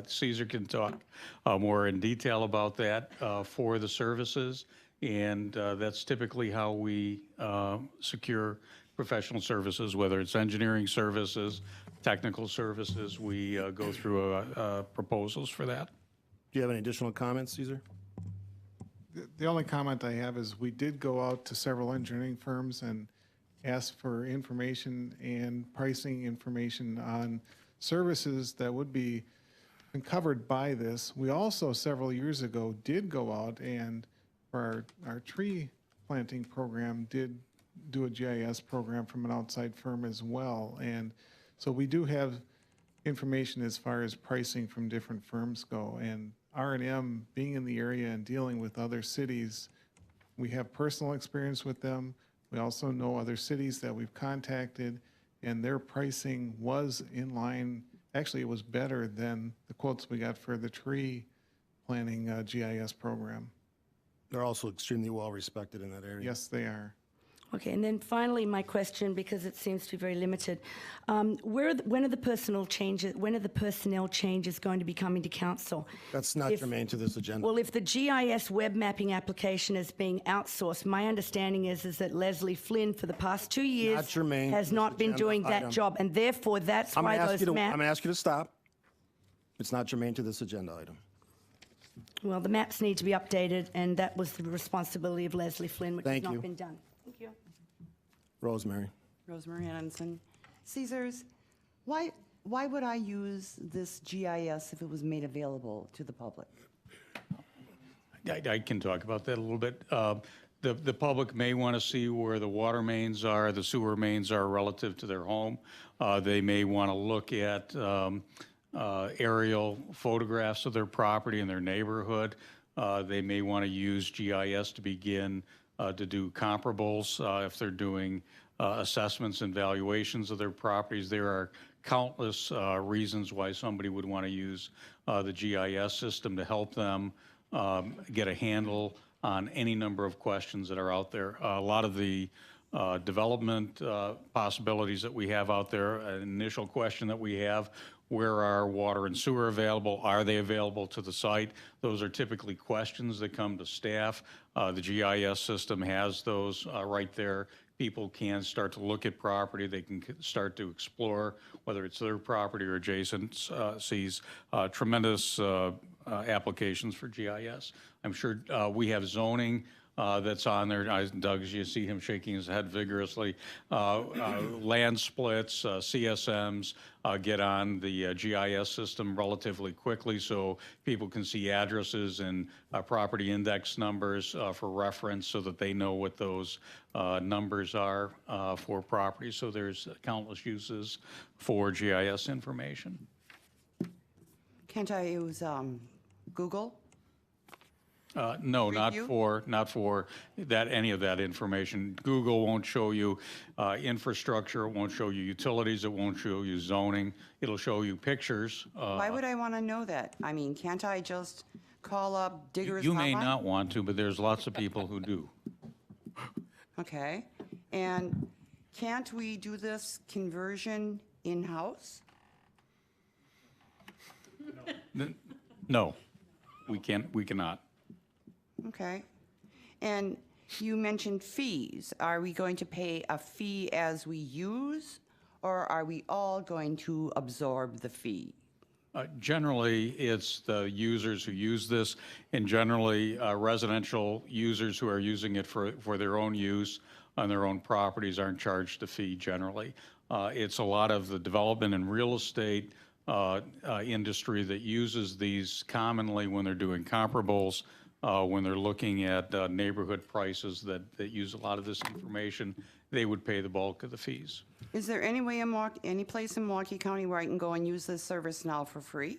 Caesar can talk more in detail about that for the services. And that's typically how we secure professional services, whether it's engineering services, technical services. We go through proposals for that. Do you have any additional comments, Caesar? The only comment I have is we did go out to several engineering firms and ask for information and pricing information on services that would be covered by this. We also, several years ago, did go out and for our tree planting program did do a GIS program from an outside firm as well. And so we do have information as far as pricing from different firms go. And R&M, being in the area and dealing with other cities, we have personal experience with them. We also know other cities that we've contacted, and their pricing was in line. Actually, it was better than the quotes we got for the tree planting GIS program. They're also extremely well respected in that area. Yes, they are. Okay, and then finally, my question, because it seems to be very limited. When are the personnel changes going to be coming to council? That's not germane to this agenda. Well, if the GIS web mapping application is being outsourced, my understanding is that Leslie Flynn, for the past 2 years, Not germane has to not this been agenda doing that item. job, and therefore, that's I'm why going those to maps... ask you to stop. It's not germane to this agenda item. Well, the maps need to be updated, and that was the responsibility of Leslie Flynn, which has Thank not you. been done. Thank you. Rosemary. Rosemary Henson. Caesars, why would I use this GIS if it was made available to the public? I can talk about that a little bit. The public may want to see where the water mains are, the sewer mains are relative to their home. They may want to look at aerial photographs of their property and their neighborhood. They may want to use GIS to begin to do comparables if they're doing assessments and valuations of their properties. There are countless reasons why somebody would want to use the GIS system to help them get a handle on any number of questions that are out there. A lot of the development possibilities that we have out there, an initial question that we have, where are water and sewer available? Are they available to the site? Those are typically questions that come to staff. The GIS system has those right there. People can start to look at property. They can start to explore whether it's their property or adjacent. Sees tremendous applications for GIS. I'm sure we have zoning that's on there. Doug, as you see him shaking his head vigorously, land splits, CSMs get on the GIS system relatively quickly so people can see addresses and property index numbers for reference so that they know what those numbers are for property. So there's countless uses for GIS information. Can't I use Google? No, not Review? not for that, any of that information. Google won't show you infrastructure, it won't show you utilities, it won't show you zoning. It'll show you pictures. Why would I want to know that? I mean, can't I just call up Diggers You may Hotline? not want to, but there's lots of people who do. Okay. And can't we do this conversion in-house? No, we cannot. Okay. And you mentioned fees. Are we going to pay a fee as we use, or are we all going to absorb the fee? Generally, it's the users who use this, and generally residential users who are using it for their own use on their own properties aren't charged a fee generally. It's a lot of the development and real estate industry that uses these commonly when they're doing comparables, when they're looking at neighborhood prices that use a lot of this information, they would pay the bulk of the fees. Is there any way any place in Milwaukee County where I can go and use this service now for free?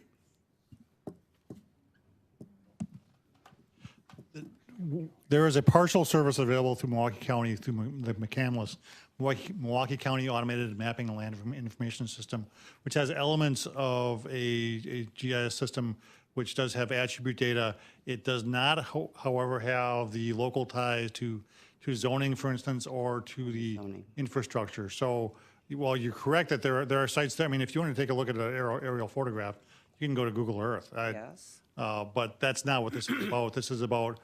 There is a partial service available through Milwaukee County through the McCandless, Milwaukee County Automated Mapping and Land Information System, which has elements of a GIS system which does have attribute data. It does not, however, have the local ties to zoning, for instance, or to the infrastructure. So while you're correct that there are sites there, I mean, if you want to take a look at an aerial photograph, you can go to Google Earth. Yes. But that's not what this is about. This is about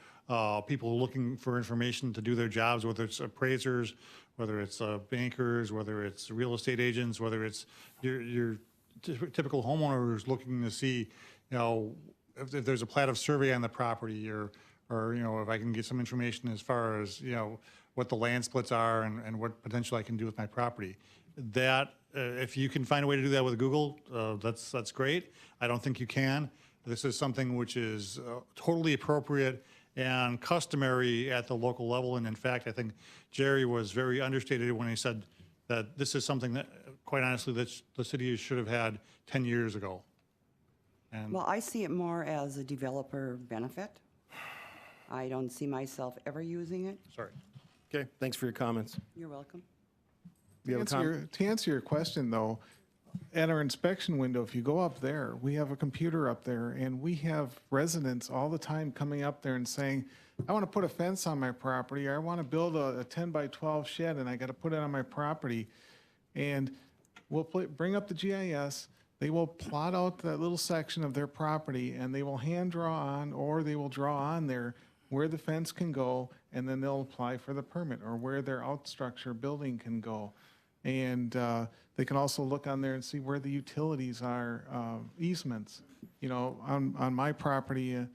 people looking for information to do their jobs, whether it's appraisers, whether it's bankers, whether it's real estate agents, whether it's your typical homeowners looking to see, you know, if there's a plat of survey on the property, or you know, if I can get some information as far as, you know, what the land splits are and what potential I can do with my property. That if you can find a way to do that with Google, that's great. I don't think you can. This is something which is totally appropriate and customary at the local level. And in fact, I think Jerry was very understated when he said that this is something that, quite honestly, that the city should have had 10 years ago. And Well, I see it more as a developer benefit. I don't see myself ever using it. Sorry. Okay, thanks for your comments. You're welcome. You have a To answer your question, though, at our inspection window, if you go up there, we have a computer up there, and we have residents all the time coming up there and saying, I want to put a fence on my property, or I want to build a 10 by 12 shed, and I got to put it on my property. And we'll bring up the GIS, they will plot out that little section of their property, and they will hand draw on, or they will draw on there where the fence can go, and then they'll apply for the permit, or where their outstructure building can go. And they can also look on there and see where the utilities are, easements. You know, on my property,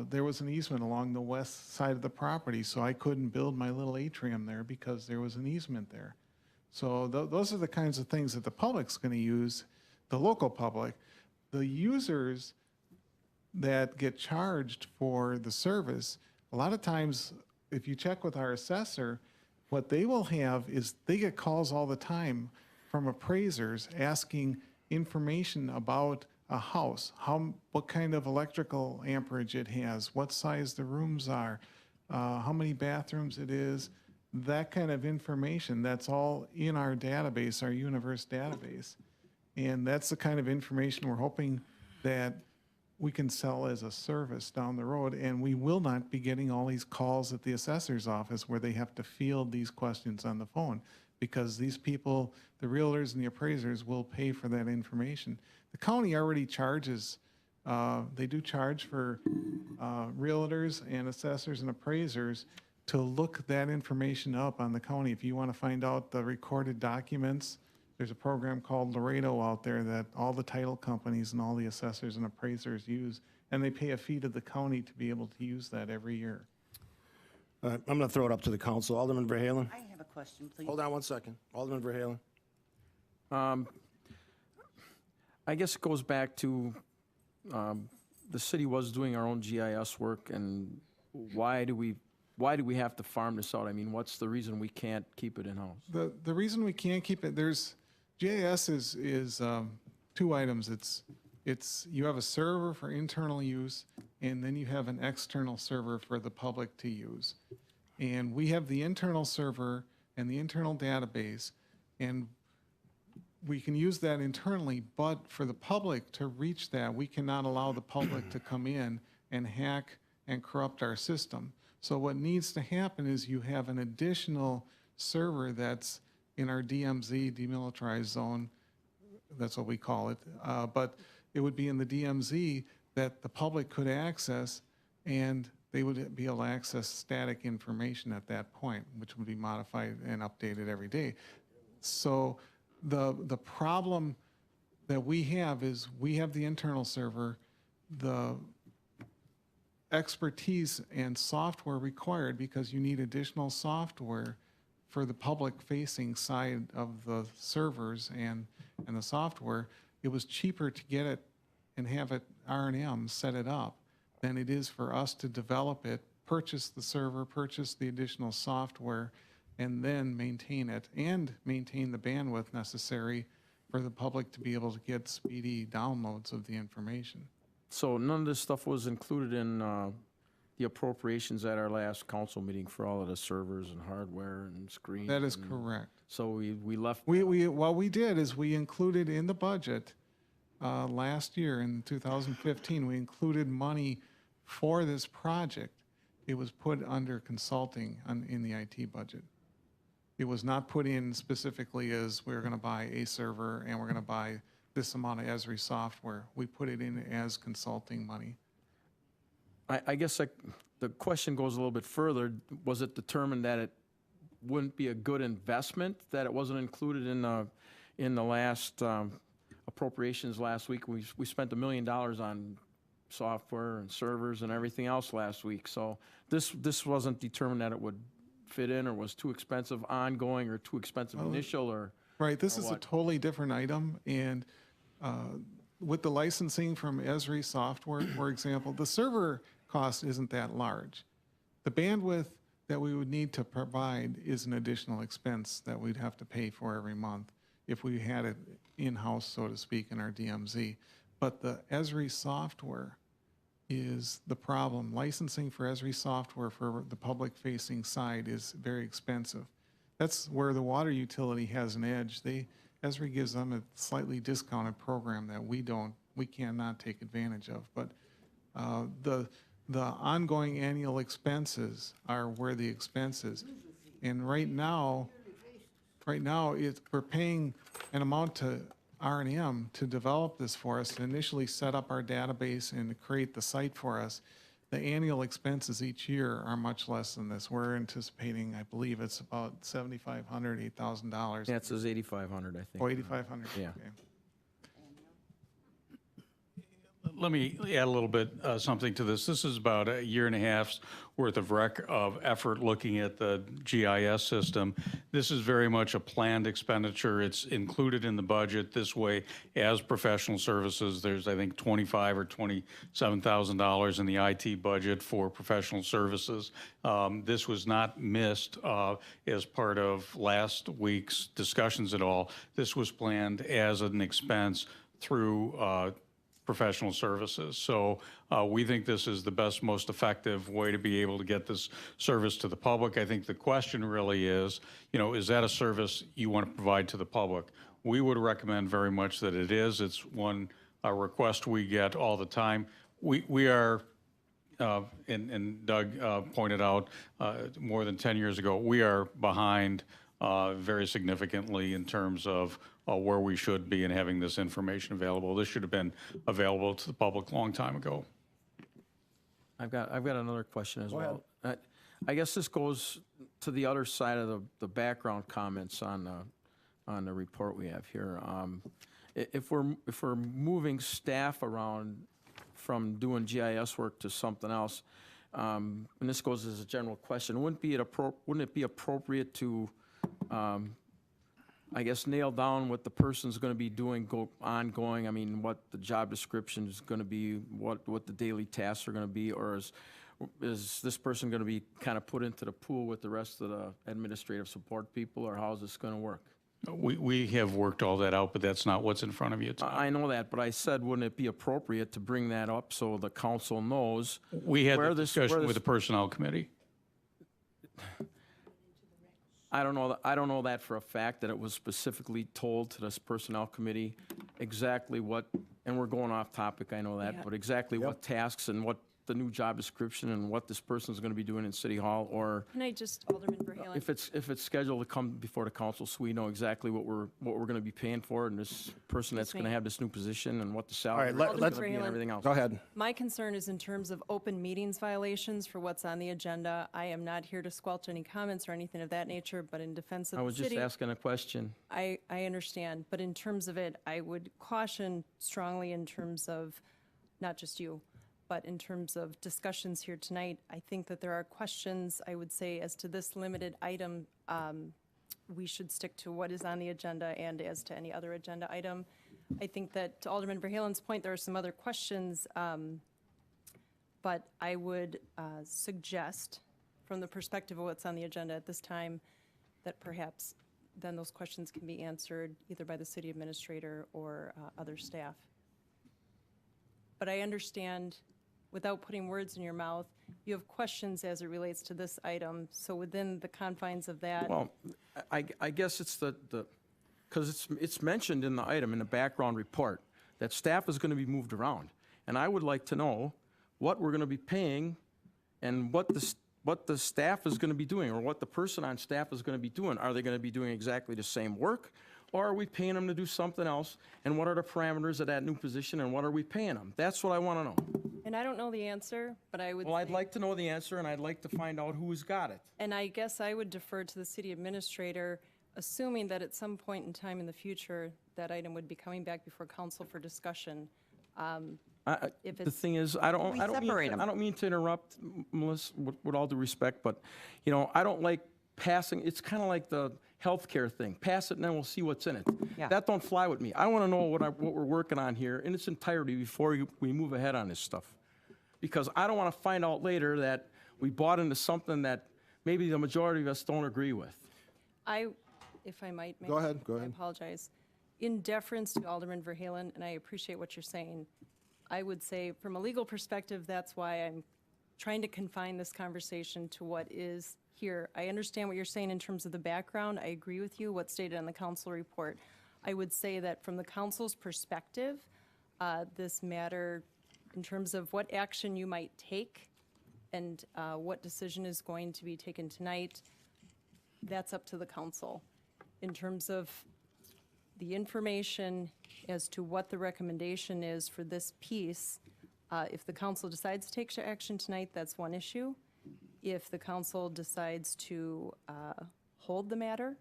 there was an easement along the west side of the property, so I couldn't build my little atrium there because there was an easement there. So those are the kinds of things that the public's going to use, the local public. The users that get charged for the service, a lot of times, if you check with our assessor, what they will have is they get calls all the time from appraisers asking information about a house, what kind of electrical amperage it has, what size the rooms are, how many bathrooms it is, that kind of information. That's all in our database, our universe database. And that's the kind of information we're hoping that we can sell as a service down the road, and we will not be getting all these calls at the assessor's office where they have to field these questions on the phone, because these people, the realtors and the appraisers, will pay for that information. The county already charges, they do charge for realtors and assessors and appraisers to look that information up on the county. If you want to find out the recorded documents, there's a program called Laredo out there that all the title companies and all the assessors and appraisers use, and they pay a fee to the county to be able to use that every year. All right, I'm going to throw it up to the council. Alderman Verhaelen? I have a question, please. Hold on one second. Alderman Verhaelen? I guess it goes back to, the city was doing our own GIS work, and why do we have to farm this out? I mean, what's the reason we can't keep it in-house? The reason we can't keep it, GIS is two items. It's you have a server for internal use, and then you have an external server for the public to use. And we have the internal server and the internal database, and we can use that internally, but for the public to reach that, we cannot allow the public to come in and hack and corrupt our system. So what needs to happen is you have an additional server that's in our DMZ, demilitarized zone, that's what we call it, but it would be in the DMZ that the public could access, and they would be able to access static information at that point, which would be modified and updated every day. So the problem that we have is we have the internal server, the expertise and software required, because you need additional software for the public-facing side of the servers and the software. It was cheaper to get it and have it R&M set it up than it is for us to develop it, purchase the server, purchase the additional software, and then maintain it and maintain the bandwidth necessary for the public to be able to get speedy downloads of the information. So none of this stuff was included in the appropriations at our last council meeting for all of the servers and hardware and screens? That is correct. So we left. What we did is we included in the budget last year in 2015, we included money for this project. It was put under consulting in the IT budget. It was not put in specifically as we're going to buy a server and we're going to buy this amount of Esri software. We put it in as consulting money. I guess the question goes a little bit further. Was it determined that it wouldn't be a good investment, that it wasn't included in the last appropriations last week? We spent $1 million on software and servers and everything else last week. So this wasn't determined that it would fit in or was too expensive ongoing or too expensive initial or right. This or is what? a totally different item, and with the licensing from Esri software, for example, the server cost isn't that large. The bandwidth that we would need to provide is an additional expense that we'd have to pay for every month if we had it in-house, so to speak, in our DMZ. But the Esri software is the problem. Licensing for Esri software for the public-facing side is very expensive. That's where the water utility has an edge. Esri gives them a slightly discounted program that we cannot take advantage of. But the ongoing annual expenses are where the expense is. And right now we're paying an amount to R&M to develop this for us, to initially set up our database and to create the site for us. The annual expenses each year are much less than this. We're anticipating, I believe it's about $7,500, $8,000. Yeah, it says 8,500, I think. Oh, 8,500. Yeah. Okay. Let me add a little bit something to this. This is about a year and a half's worth of effort looking at the GIS system. This is very much a planned expenditure. It's included in the budget this way as professional services. There's, I think, $25,000 or $27,000 in the IT budget for professional services. This was not missed as part of last week's discussions at all. This was planned as an expense through professional services. So we think this is the best, most effective way to be able to get this service to the public. I think the question really is, is that a service you want to provide to the public? We would recommend very much that it is. It's one request we get all the time. We are, and Doug pointed out more than 10 years ago, we are behind very significantly in terms of where we should be in having this information available. This should have been available to the public a long time ago. I've got another question as well. I guess this goes to the other side of the background comments on the report we have here. If we're moving staff around from doing GIS work to something else, and this goes as a general question, wouldn't it be appropriate to, I guess, nail down what the person's going to be doing ongoing? I mean, what the job description is going to be, what the daily tasks are going to be, or is this person going to be kind of put into the pool with the rest of the administrative support people, or how is this going to work? We have worked all that out, but that's not what's in front of you tonight. I know that, but I said, wouldn't it be appropriate to bring that up so the council knows? We had where the this- discussion where with this- the Personnel Committee. I don't know that for a fact, that it was specifically told to this personnel committee exactly what, and we're going off topic, I know that, Yeah. but exactly what tasks and what the new job description and what this person's going to be doing in City Hall, or Can I just, Alderman Verhaelen? if it's scheduled to come before the council, so we know exactly what we're going to be paying for, and this person that's going to have this new position, and what the salary is Alderman going to be, and Verhaelen. everything else. Go ahead. My concern is in terms of open meetings violations for what's on the agenda. I am not here to squelch any comments or anything of that nature, but in defense of I the was just city. asking a question. I understand, but in terms of it, I would caution strongly in terms of, not just you, but in terms of discussions here tonight. I think that there are questions, I would say, as to this limited item, we should stick to what is on the agenda, and as to any other agenda item. I think that to Alderman Verhaelen's point, there are some other questions, but I would suggest, from the perspective of what's on the agenda at this time, that perhaps then those questions can be answered either by the city administrator or other staff. But I understand, without putting words in your mouth, you have questions as it relates to this item. So within the confines of that. Well, I guess it's because it's mentioned in the item, in the background report, that staff is going to be moved around. And I would like to know what we're going to be paying and what the staff is going to be doing, or what the person on staff is going to be doing. Are they going to be doing exactly the same work, or are we paying them to do something else? And what are the parameters of that new position, and what are we paying them? That's what I want to know. And I don't know the answer, but I would. Well, I'd say- like to know the answer, and I'd like to find out who's got it. And I guess I would defer to the city administrator, assuming that at some point in time in the future, that item would be coming back before council for discussion. If The it's- thing is, I don't mean to interrupt, Melissa, with all due respect, but, you know, I don't like passing, it's kind of like the healthcare thing. Pass it and then we'll see what's in it. Yeah. That don't fly with me. I want to know what we're working on here in its entirety before we move ahead on this stuff. Because I don't want to find out later that we bought into something that maybe the majority of us don't agree with. If I might. Go ahead, go I ahead. apologize. In deference to Alderman Verhaelen, and I appreciate what you're saying, I would say, from a legal perspective, that's why I'm trying to confine this conversation to what is here. I understand what you're saying in terms of the background. I agree with you, what's stated on the council report. I would say that from the council's perspective, this matter, in terms of what action you might take and what decision is going to be taken tonight, that's up to the council. In terms of the information as to what the recommendation is for this piece, if the council decides to take action tonight, that's one issue. If the council decides to hold the matter,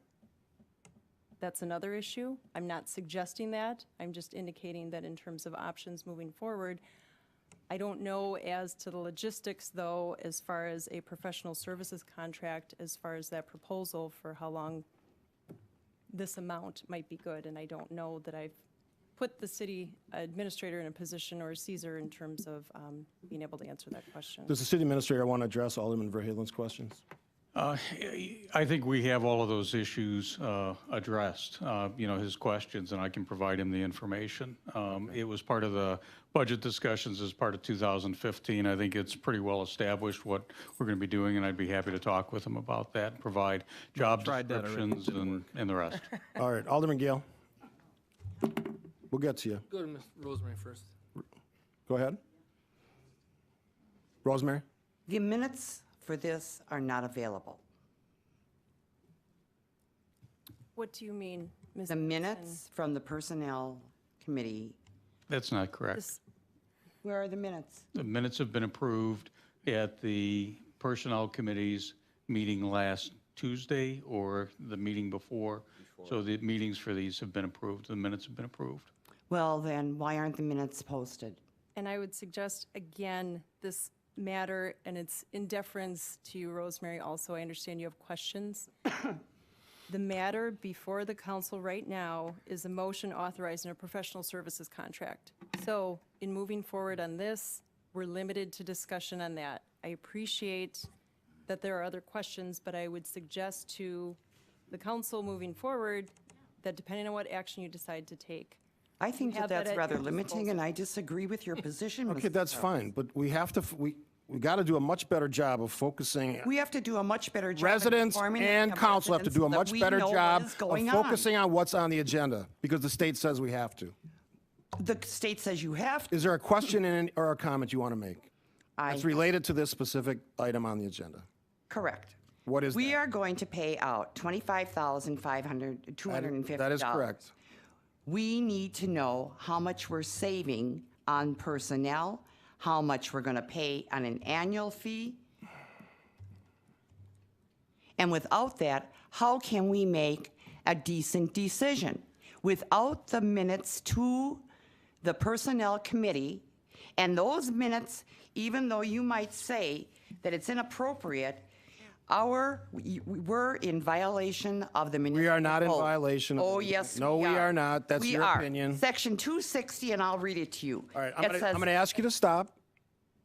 that's another issue. I'm not suggesting that. I'm just indicating that in terms of options moving forward. I don't know as to the logistics, though, as far as a professional services contract, as far as that proposal for how long this amount might be good, and I don't know that I've put the city administrator in a position, or Caesar, in terms of being able to answer that question. Does the city administrator want to address Alderman Verhaelen's questions? I think we have all of those issues addressed, you know, his questions, and I can provide him the information. It was part of the budget discussions as part of 2015. I think it's pretty well established what we're going to be doing, and I'd be happy to talk with him about that, and provide job descriptions and the rest. All right, Alderman Gale. We'll get to you. Go to Ms. Rosemary first. Go ahead. Rosemary? The minutes for this are not available. What do you mean, Ms. The Dixon? minutes from the Personnel Committee, That's not correct. This- where are the minutes? The minutes have been approved at the Personnel Committee's meeting last Tuesday or the meeting before. So the meetings for these have been approved, the minutes have been approved. Well, then, why aren't the minutes posted? And I would suggest, again, this matter, and it's in deference to you, Rosemary, also, I understand you have questions. The matter before the council right now is a motion authorizing a professional services contract. So in moving forward on this, we're limited to discussion on that. I appreciate that there are other questions, but I would suggest to the council moving forward that depending on what action you decide to take. I think have that that's at rather your limiting, disposal. and I disagree with your position. Okay, Mr. that's Charles. fine, but we have to, we got to do a much better job of focusing. We have to do a much better job. Residents informing and the council have to residents do a so that much we better know what job is of going on. focusing on what's on the agenda, because the state says we have to. The state says you have to. Is there a question or a comment you want to make? I- It's related to this specific item on the agenda. Correct. What is We are going to pay out $25,250. That is correct. We need to know how much we're saving on personnel, how much we're going to pay on an annual fee. And without that, how can we make a decent decision? Without the minutes to the Personnel Committee, and those minutes, even though you might say that it's inappropriate, we're in violation of the municipal We are not in code. violation of Oh, the- yes, No, we are not. That's We your are. opinion. Section 260, and I'll read it to you. All right, It I'm says- going to ask you to stop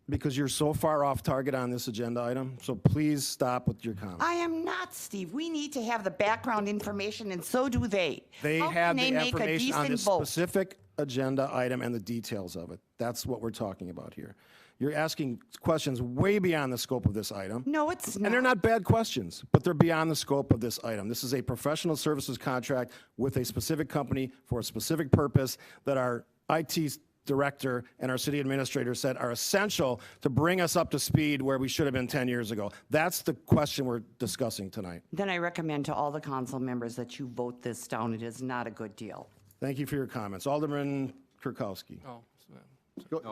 because you're so far off target on this agenda item. So please stop with your comments. I am not, Steve. We need to have the background information, and so do they. They How have can the they make a information on decent this vote? specific agenda item and the details of it. That's what we're talking about here. You're asking questions way beyond the scope of this item. No, it's not. And they're not bad questions, but they're beyond the scope of this item. This is a professional services contract with a specific company for a specific purpose that our IT director and our city administrator said are essential to bring us up to speed where we should have been 10 years ago. That's the question we're discussing tonight. Then I recommend to all the council members that you vote this down. It is not a good deal. Thank you for your comments. Alderman Kirkowski. Oh,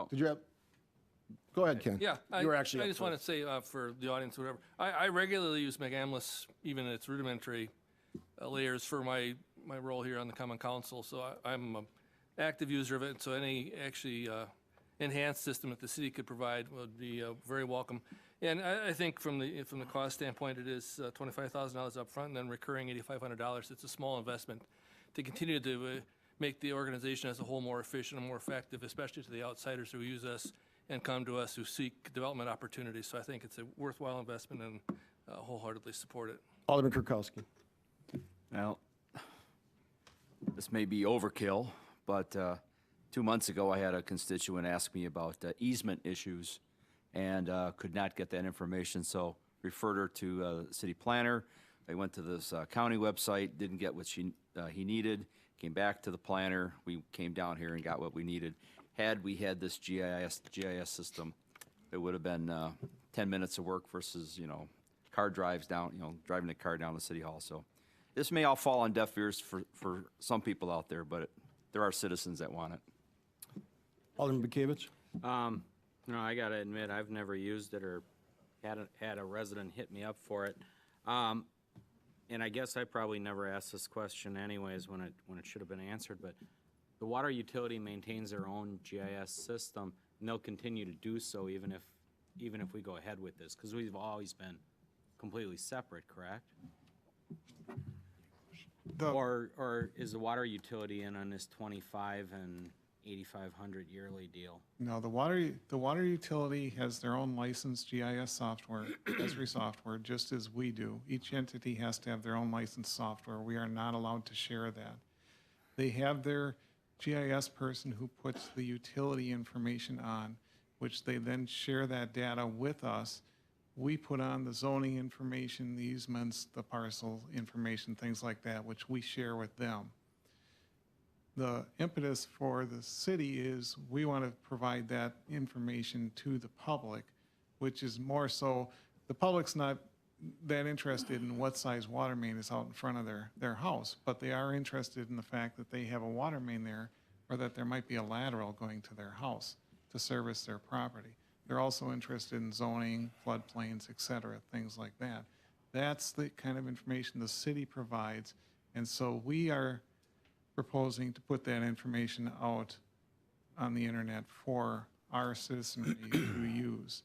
Did you have? Go ahead, Ken. Yeah, You were actually I up just want to say for the audience, whatever, I regularly use McAmlis, even in its rudimentary layers for my role here on the Common Council. So I'm an active user of it. So any actually enhanced system that the city could provide would be very welcome. And I think from the cost standpoint, it is $25,000 up front and then recurring $8,500. It's a small investment to continue to make the organization as a whole more efficient and more effective, especially to the outsiders who use us and come to us who seek development opportunities. So I think it's a worthwhile investment and wholeheartedly support it. Alderman Kirkowski. Well, this may be overkill, but 2 months ago, I had a constituent ask me about easement issues and could not get that information, so referred her to the city planner. I went to this county website, didn't get what he needed, came back to the planner. We came down here and got what we needed. Had we had this GIS system, it would have been 10 minutes of work versus, car drives down, driving the car down to City Hall. So this may all fall on deaf ears for some people out there, but there are citizens that want it. Alderman Bekavich. I gotta admit, I've never used it or had a resident hit me up for it. And I guess I probably never asked this question anyways when it should have been answered, but the water utility maintains their own GIS system, and they'll continue to do so even if we go ahead with this, because we've always been completely separate, correct? Or is the water utility in on this 25 and 8,500 yearly deal? No, the water utility has their own licensed GIS software, Esri software, just as we do. Each entity has to have their own licensed software. We are not allowed to share that. They have their GIS person who puts the utility information on, which they then share that data with us. We put on the zoning information, the easements, the parcel information, things like that, which we share with them. The impetus for the city is we want to provide that information to the public, which is more so, the public's not that interested in what size water main is out in front of their house, but they are interested in the fact that they have a water main there or that there might be a lateral going to their house to service their property. They're also interested in zoning, floodplains, et cetera, things like that. That's the kind of information the city provides, and so we are proposing to put that information out on the internet for our citizenry to use.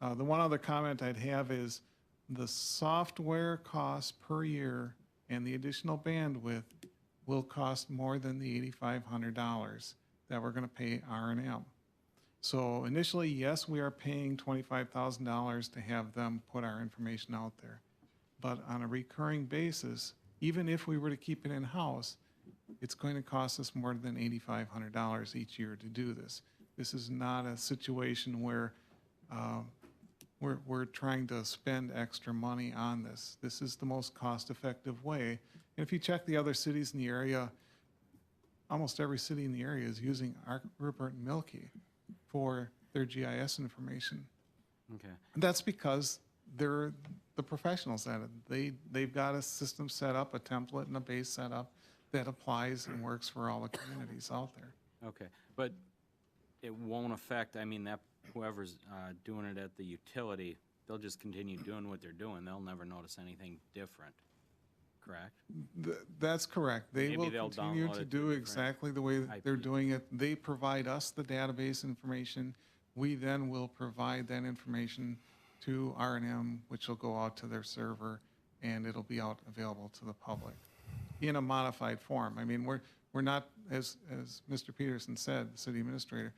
The one other comment I'd have is the software cost per year and the additional bandwidth will cost more than the $8,500 that we're going to pay R&M. So initially, yes, we are paying $25,000 to have them put our information out there. But on a recurring basis, even if we were to keep it in-house, it's going to cost us more than $8,500 each year to do this. This is not a situation where we're trying to spend extra money on this. This is the most cost-effective way. And if you check the other cities in the area, almost every city in the area is using Rupert and Milky for their GIS information. Okay. And that's because they're the professionals at it. They've got a system set up, a template and a base set up that applies and works for all the communities out there. Okay, but it won't affect, I mean, that whoever's doing it at the utility, they'll just continue doing what they're doing. They'll never notice anything different, correct? That's correct. They Maybe will they'll continue download to it do to exactly the way that they're doing it. They provide us the database information. We then will provide that information to R&M, which will go out to their server, and it'll be out available to the public in a modified form. I mean, we're not, as Mr. Peterson said, the city administrator,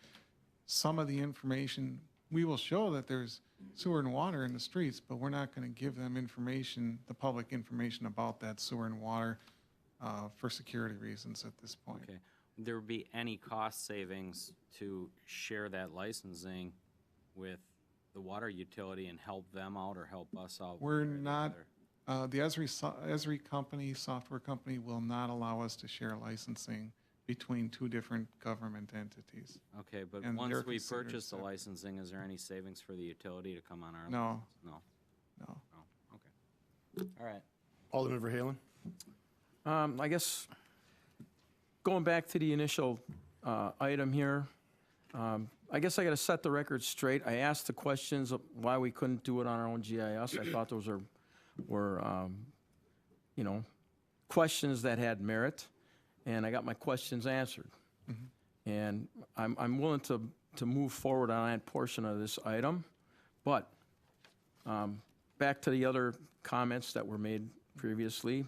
some of the information, we will show that there's sewer and water in the streets, but we're not going to give them information, the public information about that sewer and water for security reasons at this point. Okay. Would there be any cost savings to share that licensing with the water utility and help them out or help us out? We're not, the Esri company, software company, will not allow us to share licensing between two different government entities. Okay, but And once they're we considered purchase the separate. licensing, is there any savings for the utility to come on our? No. license? No. No. Oh, okay. All right. Alderman Verhaelen? I guess, going back to the initial item here, I guess I got to set the record straight. I asked the questions of why we couldn't do it on our own GIS. I thought those were you know, questions that had merit, and I got my questions answered. And I'm willing to move forward on that portion of this item, but back to the other comments that were made previously.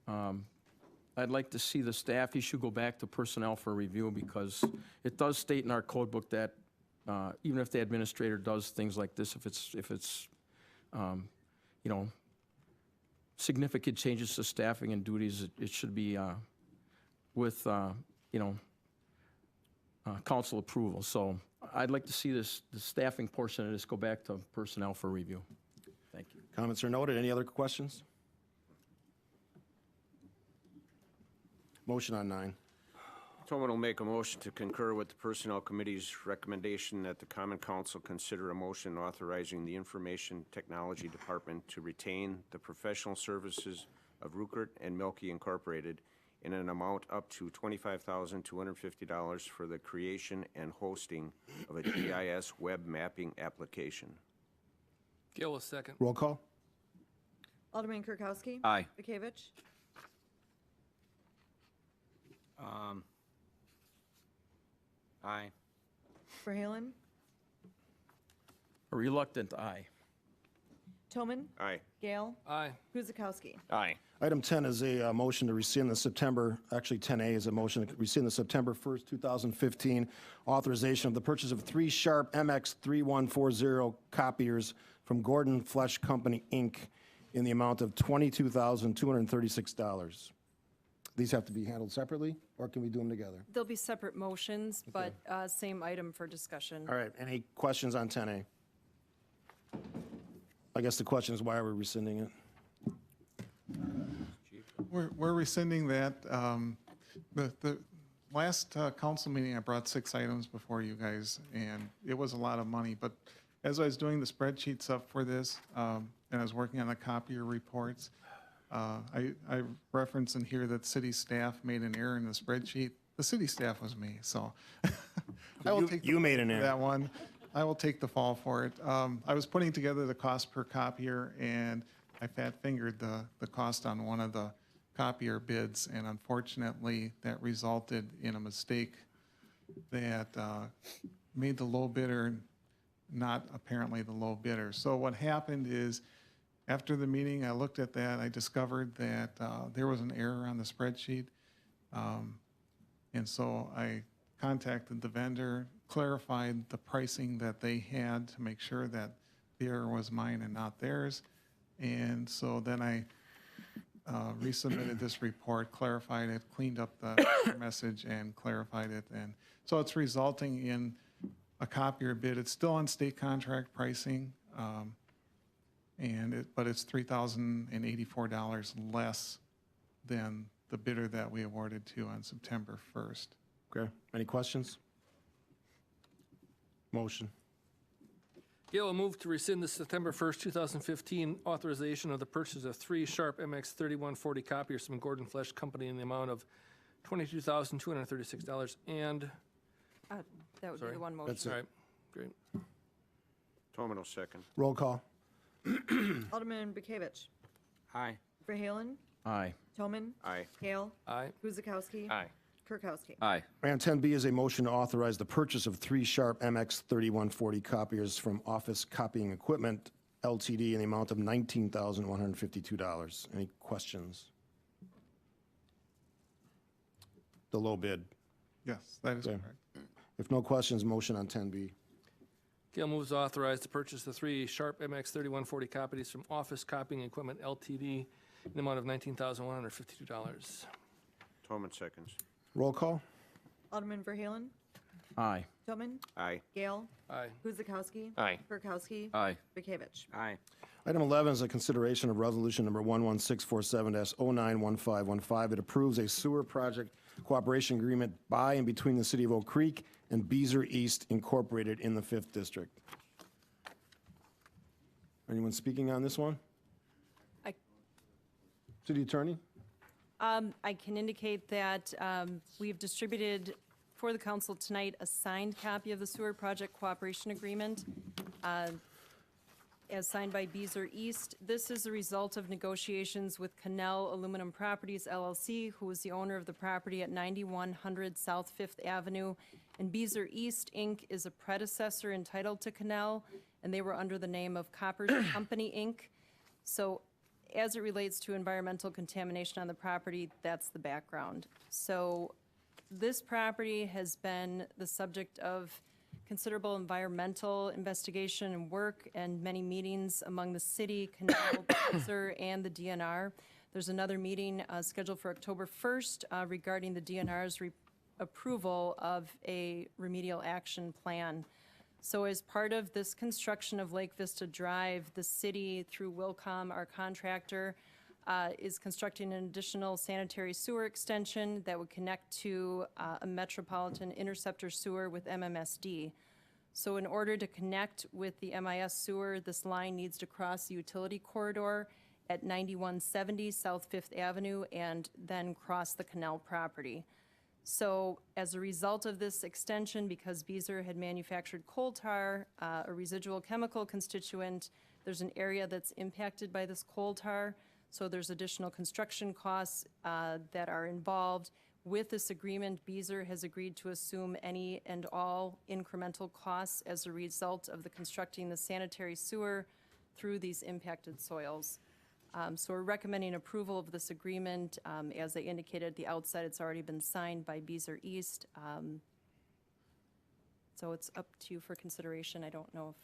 I'd like to see the staff issue go back to personnel for review, because it does state in our code book that even if the administrator does things like this, if it's you know, significant changes to staffing and duties, it should be with you know, council approval. So I'd like to see the staffing portion of this go back to personnel for review. Thank you. Comments are noted. Any other questions? Motion on 9. Tobin will make a motion to concur with the Personnel Committee's recommendation that the Common Council consider a motion authorizing the Information Technology Department to retain the professional services of Rupert and Milky Incorporated in an amount up to $25,250 for the creation and hosting of a GIS web mapping application. Gail will second. Roll call? Alderman Kirkowski. Aye. Bekavich. Aye. Verhaelen. A reluctant aye. Toman. Aye. Gale. Aye. Guzekowski. Aye. Item 10 is a motion to rescind the September, actually 10A is a motion to rescind the September 1st, 2015 authorization of the purchase of 3 Sharp MX3140 copiers from Gordon Flesh Company, Inc. in the amount of $22,236. These have to be handled separately, or can we do them together? There'll be separate motions, but same item for discussion. All right, any questions on 10A? I guess the question is, why are we rescinding it? We're rescinding that. The last council meeting, I brought 6 items before you guys, and it was a lot of money. But as I was doing the spreadsheets up for this, and I was working on the copier reports, I reference in here that city staff made an error in the spreadsheet. The city staff was me, so I will take you made an for error. that one. I will take the fall for it. I was putting together the cost per copier, and I fat-fingered the cost on one of the copier bids, and unfortunately, that resulted in a mistake that made the low bidder not apparently the low bidder. So what happened is, after the meeting, I looked at that, I discovered that there was an error on the spreadsheet. And so I contacted the vendor, clarified the pricing that they had to make sure that the error was mine and not theirs. And so then I resubmitted this report, clarified it, cleaned up the message and clarified it. And so it's resulting in a copier bid. It's still on state contract pricing, but it's $3,084 less than the bidder that we awarded to on September 1st. Okay, any questions? Motion. Gail will move to rescind the September 1st, 2015 authorization of the purchase of 3 Sharp MX 3140 copiers from Gordon Flesch Company in the amount of $22,236 and... That would be Sorry. the one motion. That's it. All right, great. Tolman will second. Roll call. Alderman Bekavich. Aye. Verhaelen. Aye. Toman. Aye. Gale. Aye. Guzekowski. Aye. Kirkowski. Aye. Item 10B is a motion to authorize the purchase of 3 Sharp MX 3140 copiers from Office Copying Equipment LTD in the amount of $19,152. Any questions? The low bid. Yes, that is Okay. correct. If no questions, motion on 10B. Gail moves to authorize to purchase the 3 Sharp MX 3140 copies from Office Copying Equipment LTD in the amount of $19,152. Tolman seconds. Roll call. Alderman Verhaelen. Aye. Toman. Aye. Gale. Aye. Guzekowski. Aye. Kirkowski. Aye. Bekavich. Aye. Item 11 is a consideration of resolution number 11647-091515. It approves a sewer project cooperation agreement by and between the City of Oak Creek and Beazer East Incorporated in the 5th District. Anyone speaking on this one? I- City Attorney? I can indicate that we've distributed for the council tonight a signed copy of the sewer project cooperation agreement as signed by Beazer East. This is a result of negotiations with Cannell Aluminum Properties LLC, who is the owner of the property at 9100 South Fifth Avenue. And Beazer East, Inc. is a predecessor entitled to Cannell, and they were under the name of Coppers Company, Inc. So as it relates to environmental contamination on the property, that's the background. So this property has been the subject of considerable environmental investigation and work and many meetings among the city, Cannell, Beazer, and the DNR. There's another meeting scheduled for October 1st regarding the DNR's approval of a remedial action plan. So as part of this construction of Lake Vista Drive, the city, through Wilcom, our contractor, is constructing an additional sanitary sewer extension that would connect to a metropolitan interceptor sewer with MMSD. So in order to connect with the MIS sewer, this line needs to cross the utility corridor at 9170 South Fifth Avenue and then cross the Cannell property. So as a result of this extension, because Beazer had manufactured coal tar, a residual chemical constituent, there's an area that's impacted by this coal tar. So there's additional construction costs that are involved. With this agreement, Beazer has agreed to assume any and all incremental costs as a result of the constructing the sanitary sewer through these impacted soils. So we're recommending approval of this agreement. As I indicated at the outset, it's already been signed by Beazer East. So it's up to you for consideration. I don't know if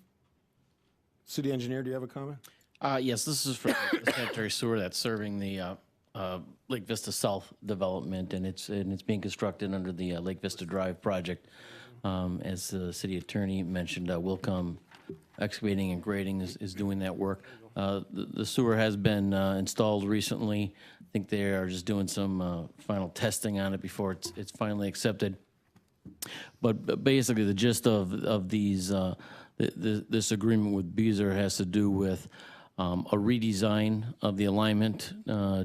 City Engineer, do you have a comment? Yes, this is for the sanitary sewer that's serving the Lake Vista South development, and it's being constructed under the Lake Vista Drive project. As the city attorney mentioned, Wilcom Excavating and Grading is doing that work. The sewer has been installed recently. I think they are just doing some final testing on it before it's finally accepted. But basically, the gist of these this agreement with Beazer has to do with a redesign of the alignment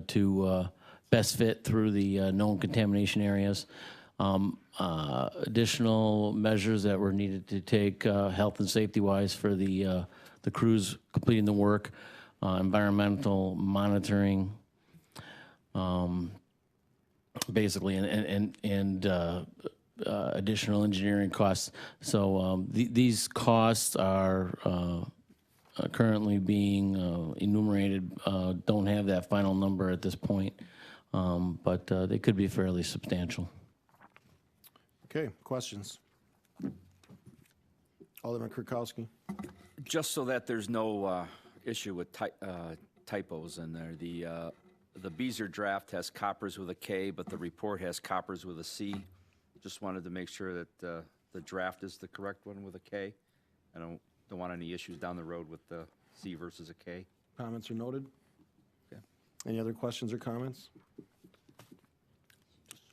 to best fit through the known contamination areas. Additional measures that were needed to take health and safety-wise for the crews completing the work, environmental monitoring, basically, and additional engineering costs. So these costs are currently being enumerated. Don't have that final number at this point, but they could be fairly substantial. Okay, questions? Alderman Kirkowski. Just so that there's no issue with typos in there, the Beazer draft has Coppers with a K, but the report has Coppers with a C. Just wanted to make sure that the draft is the correct one with a K. I don't want any issues down the road with the C versus a K. Comments are noted. Okay. Any other questions or comments?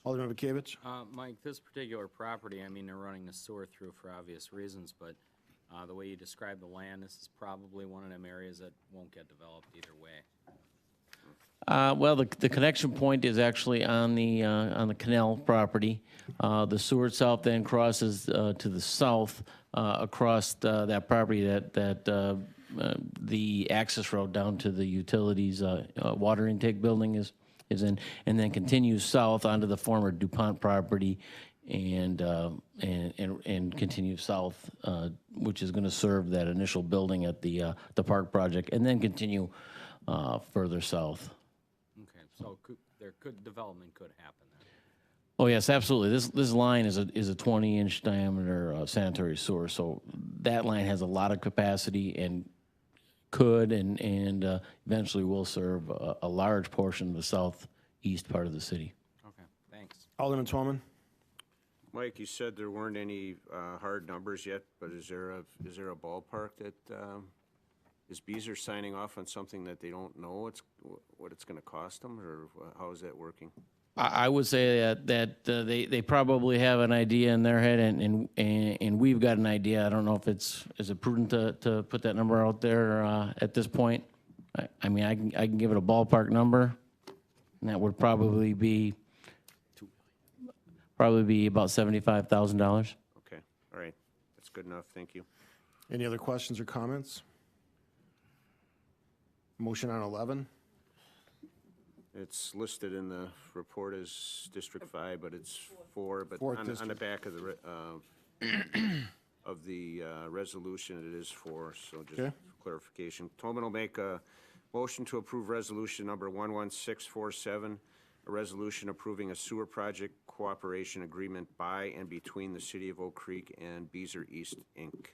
Alderman Bekavich. Mike, this particular property, I mean, they're running a sewer through for obvious reasons, but the way you describe the land, this is probably one of them areas that won't get developed either way. Well, the connection point is actually on the canal property. The sewer itself then crosses to the south across that property that the access road down to the utilities water intake building is in, and then continues south onto the former DuPont property and continues south, which is going to serve that initial building at the park project, and then continue further south. Okay, so development could happen then. Oh yes, absolutely. This line is a 20-inch diameter sanitary sewer, so that line has a lot of capacity and could and eventually will serve a large portion of the southeast part of the city. Okay, thanks. Alderman Twellman. Mike, you said there weren't any hard numbers yet, but is there a ballpark that is Beazer signing off on something that they don't know what it's going to cost them, or how is that working? I would say that they probably have an idea in their head, and we've got an idea. I don't know if is it prudent to put that number out there at this point. I mean, I can give it a ballpark number, and that would probably be about $75,000. Okay, all right, that's good enough. Thank you. Any other questions or comments? Motion on 11. It's listed in the report as District 5, but it's 4. But Fourth on the district. back of the resolution, it is 4. So just Okay. for clarification, Tolman will make a motion to approve resolution number 11647, a resolution approving a sewer project cooperation agreement by and between the City of Oak Creek and Beazer East, Inc.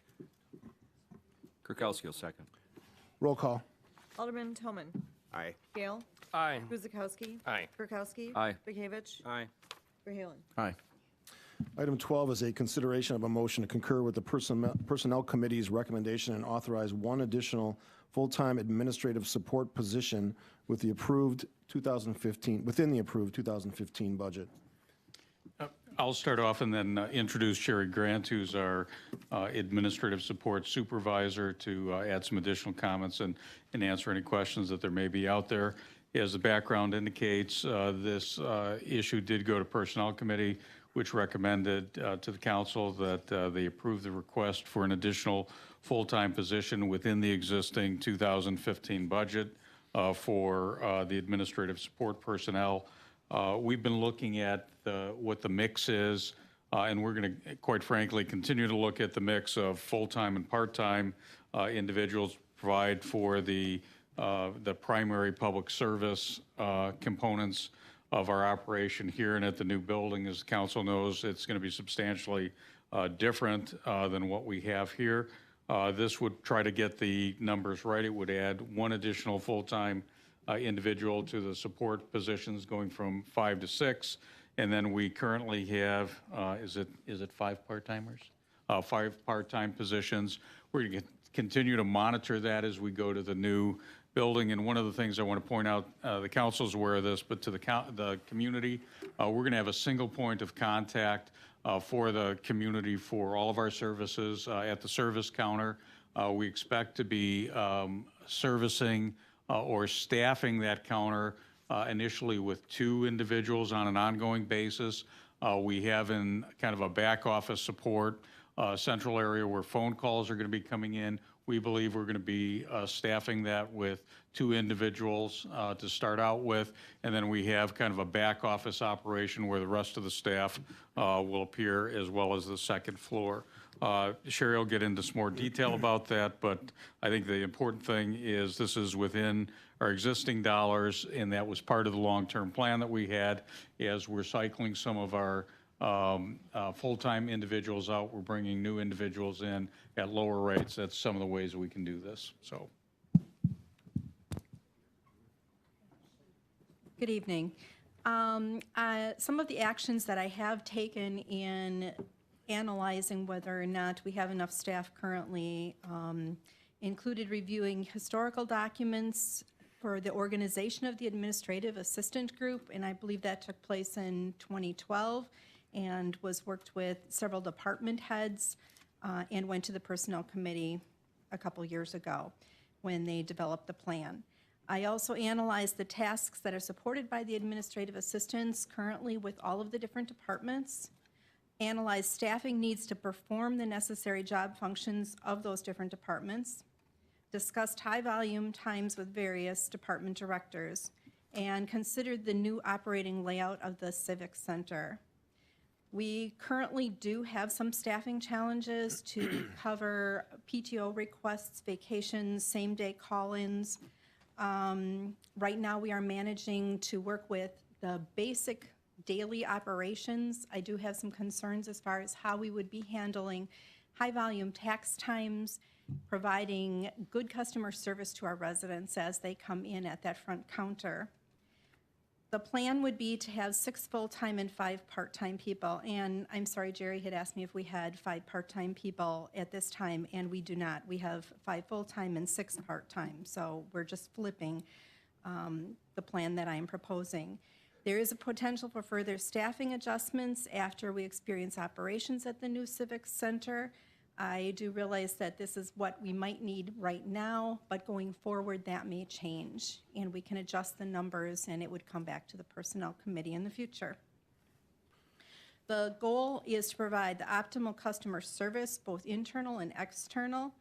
Kirkowski will second. Roll call. Alderman Toman. Aye. Gale. Aye. Guzekowski. Aye. Kirkowski. Aye. Bekavich. Aye. Verhaelen. Aye. Item 12 is a consideration of a motion to concur with the Personnel Committee's recommendation and authorize one additional full-time administrative support position with the approved 2015, within the approved 2015 budget. I'll start off and then introduce Sherry Grant, who's our administrative support supervisor, to add some additional comments and answer any questions that there may be out there. As the background indicates, this issue did go to Personnel Committee, which recommended to the council that they approve the request for an additional full-time position within the existing 2015 budget for the administrative support personnel. We've been looking at what the mix is, and we're going to, quite frankly, continue to look at the mix of full-time and part-time individuals, provide for the primary public service components of our operation here and at the new building. As the council knows, it's going to be substantially different than what we have here. This would try to get the numbers right. It would add one additional full-time individual to the support positions, going from 5 to 6. And then we currently have, is it 5 part-timers? 5 part-time positions. We're going to continue to monitor that as we go to the new building. And one of the things I want to point out, the council's aware of this, but to the community, we're going to have a single point of contact for the community for all of our services at the service counter. We expect to be servicing or staffing that counter initially with 2 individuals on an ongoing basis. We have in kind of a back office support central area where phone calls are going to be coming in. We believe we're going to be staffing that with 2 individuals to start out with, and then we have kind of a back office operation where the rest of the staff will appear, as well as the second floor. Sherry will get into some more detail about that, but I think the important thing is this is within our existing dollars, and that was part of the long-term plan that we had. As we're cycling some of our full-time individuals out, we're bringing new individuals in at lower rates. That's some of the ways we can do this, so. Good evening. Some of the actions that I have taken in analyzing whether or not we have enough staff currently included reviewing historical documents for the organization of the administrative assistant group, and I believe that took place in 2012 and was worked with several department heads and went to the personnel committee a couple years ago when they developed the plan. I also analyzed the tasks that are supported by the administrative assistants currently with all of the different departments, analyzed staffing needs to perform the necessary job functions of those different departments, discussed high volume times with various department directors, and considered the new operating layout of the Civic Center. We currently do have some staffing challenges to cover PTO requests, vacations, same-day call-ins. Right now, we are managing to work with the basic daily operations. I do have some concerns as far as how we would be handling high-volume tax times, providing good customer service to our residents as they come in at that front counter. The plan would be to have 6 full-time and 5 part-time people. And I'm sorry, Jerry had asked me if we had 5 part-time people at this time, and we do not. We have 5 full-time and 6 part-time. So we're just flipping the plan that I'm proposing. There is a potential for further staffing adjustments after we experience operations at the new Civic Center. I do realize that this is what we might need right now, but going forward, that may change, and we can adjust the numbers, and it would come back to the Personnel Committee in the future. The goal is to provide the optimal customer service, both internal and external,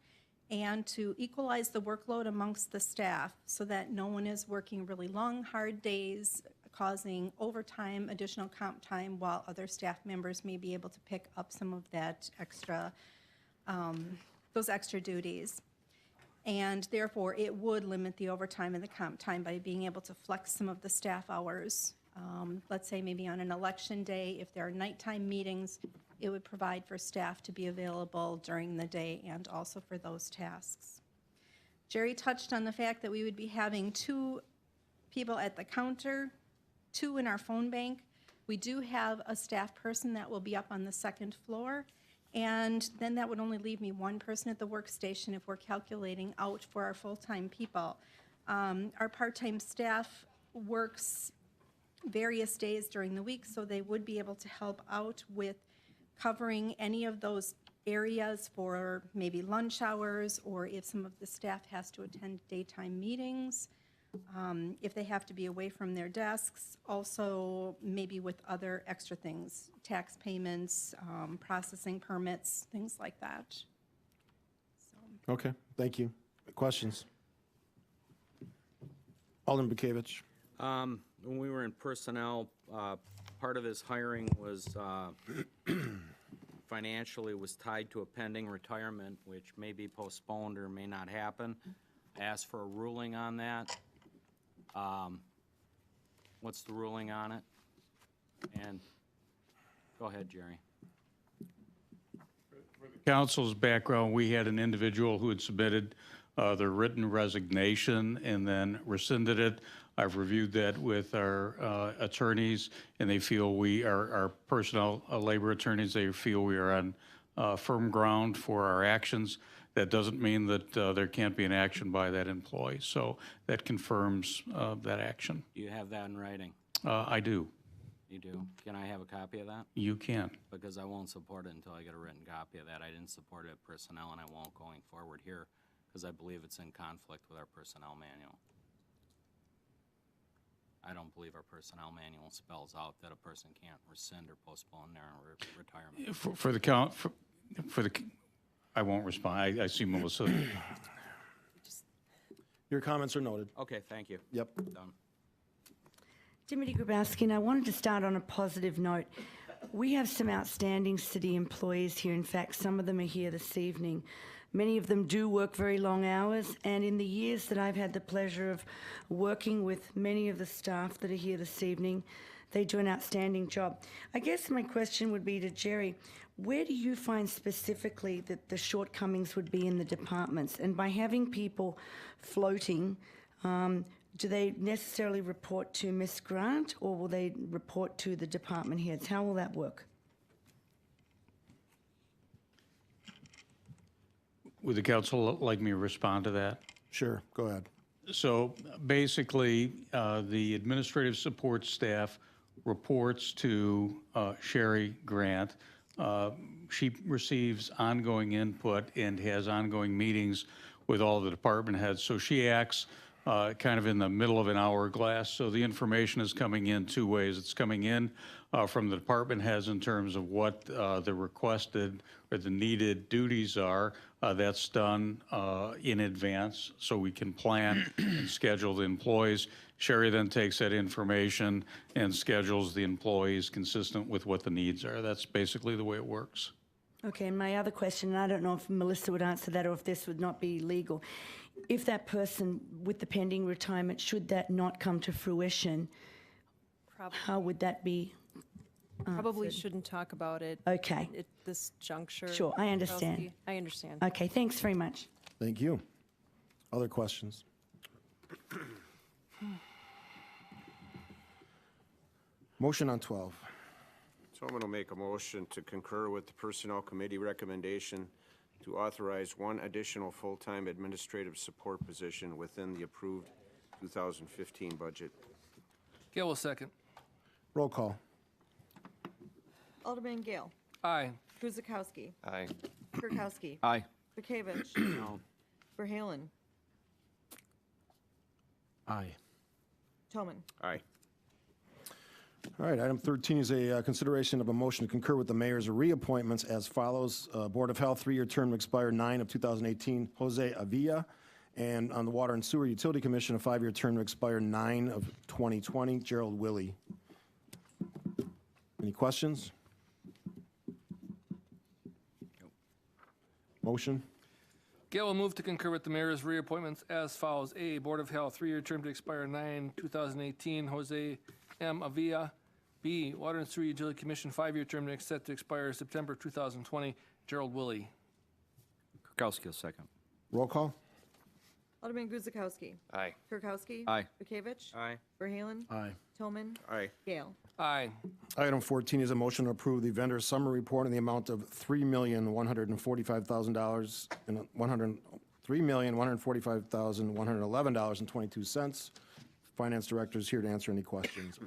and to equalize the workload amongst the staff so that no one is working really long, hard days, causing overtime, additional comp time, while other staff members may be able to pick up some of that extra those extra duties. And therefore, it would limit the overtime and the comp time by being able to flex some of the staff hours. Let's say maybe on an election day, if there are nighttime meetings, it would provide for staff to be available during the day and also for those tasks. Jerry touched on the fact that we would be having 2 people at the counter, 2 in our phone bank. We do have a staff person that will be up on the 2nd floor. And then that would only leave me 1 person at the workstation if we're calculating out for our full-time people. Our part-time staff works various days during the week, so they would be able to help out with covering any of those areas for maybe lunch hours, or if some of the staff has to attend daytime meetings, if they have to be away from their desks, also maybe with other extra things, tax payments, processing permits, things like that. Okay, thank you. Questions? Alderman Bekavich. When we were in personnel, part of his hiring was financially was tied to a pending retirement, which may be postponed or may not happen. I asked for a ruling on that. What's the ruling on it? And go ahead, Jerry. Council's background, we had an individual who had submitted their written resignation and then rescinded it. I've reviewed that with our attorneys, and they feel our personnel labor attorneys, they feel we are on firm ground for our actions. That doesn't mean that there can't be an action by that employee. So that confirms that action. Do you have that in writing? I do. You do? Can I have a copy of that? You can. Because I won't support it until I get a written copy of that. I didn't support it at personnel, and I won't going forward here because I believe it's in conflict with our personnel manual. I don't believe our personnel manual spells out that a person can't rescind or postpone their retirement. I won't respond. I see Melissa. Your comments are noted. Okay, thank you. Yep. Done. Dimity Grabowski, and I wanted to start on a positive note. We have some outstanding city employees here. In fact, some of them are here this evening. Many of them do work very long hours, and in the years that I've had the pleasure of working with many of the staff that are here this evening, they do an outstanding job. I guess my question would be to Jerry, where do you find specifically that the shortcomings would be in the departments? And by having people floating, do they necessarily report to Ms. Grant, or will they report to the department heads? How will that work? Would the council like me to respond to that? Sure, go ahead. So basically, the administrative support staff reports to Sherry Grant. She receives ongoing input and has ongoing meetings with all the department heads. So she acts kind of in the middle of an hourglass. So the information is coming in two ways. It's coming in from the department heads in terms of what the requested or the needed duties are. That's done in advance so we can plan and schedule the employees. Sherry then takes that information and schedules the employees consistent with what the needs are. That's basically the way it works. Okay, and my other question, and I don't know if Melissa would answer that or if this would not be legal. If that person with the pending retirement, should that not come to fruition, how would that be? Probably shouldn't talk about it. Okay. At this juncture. Sure, I understand. Kowski. I understand. Okay, thanks very much. Thank you. Other questions? Motion on 12. So I'm going to make a motion to concur with the Personnel Committee recommendation to authorize one additional full-time administrative support position within the approved 2015 budget. Gale will second. Roll call. Alderman Gale. Aye. Guzekowski. Aye. Kirkowski. Aye. Bekavich. No. Verhaelen. Aye. Toman. Aye. All right, item 13 is a consideration of a motion to concur with the mayor's reappointments as follows. Board of Health, 3-year term to expire 9/2018, Jose Avila. And on the Water and Sewer Utility Commission, a 5-year term to expire 9/2020, Gerald Willie. Any questions? Motion? Gale will move to concur with the mayor's reappointments as follows. A, Board of Health, 3-year term to expire 9/2018, Jose M. Avila. B, Water and Sewer Utility Commission, 5-year term set to expire September 2020, Gerald Willie. Kirkowski will second. Roll call? Alderman Guzekowski. Aye. Kirkowski. Aye. Bekavich. Aye. Verhaelen. Aye. Toman. Aye. Gale. Aye. Item 14 is a motion to approve the vendor summary report in the amount of $3,145,000 and $3,145,111.22. Finance Director is here to answer any questions.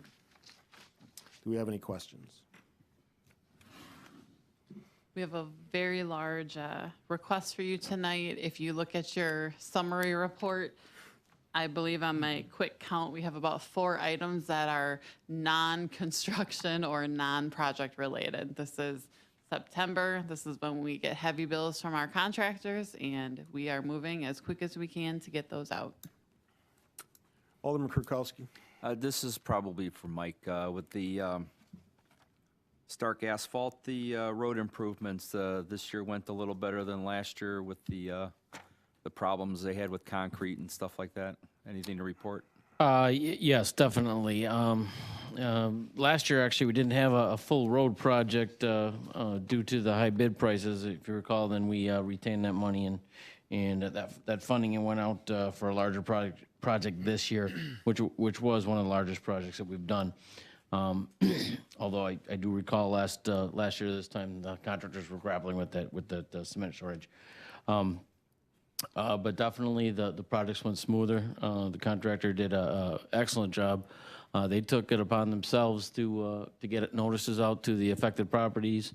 Do we have any questions? We have a very large request for you tonight. If you look at your summary report, I believe on my quick count, we have about 4 items that are non-construction or non-project related. This is September. This is when we get heavy bills from our contractors, and we are moving as quick as we can to get those out. Alderman Kirkowski. This is probably for Mike. With the Stark Asphalt, the road improvements this year went a little better than last year with the problems they had with concrete and stuff like that. Anything to report? Yes, definitely. Last year, actually, we didn't have a full road project due to the high bid prices. If you recall, then we retained that money and that funding went out for a larger project this year, which was one of the largest projects that we've done. Although I do recall last year this time the contractors were grappling with the cement shortage. But definitely the projects went smoother. The contractor did an excellent job. They took it upon themselves to get notices out to the affected properties,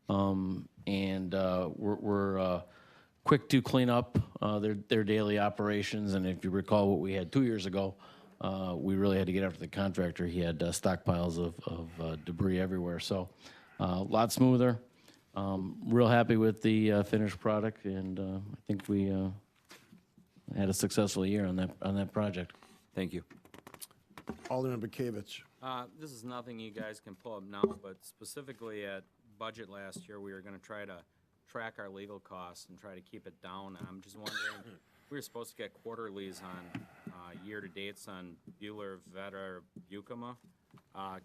and we're quick to clean up their daily operations. And if you recall what we had 2 years ago, we really had to get after the contractor. He had stockpiles of debris everywhere. So a lot smoother. Real happy with the finished product, and I think we had a successful year on that project. Thank you. Alderman Bekavich. This is nothing you guys can pull up now, but specifically at budget last year, we were gonna try to track our legal costs and try to keep it down. And I'm just wondering, we were supposed to get quarterlies on year-to-dates on Bueller, Vetter, Bucama.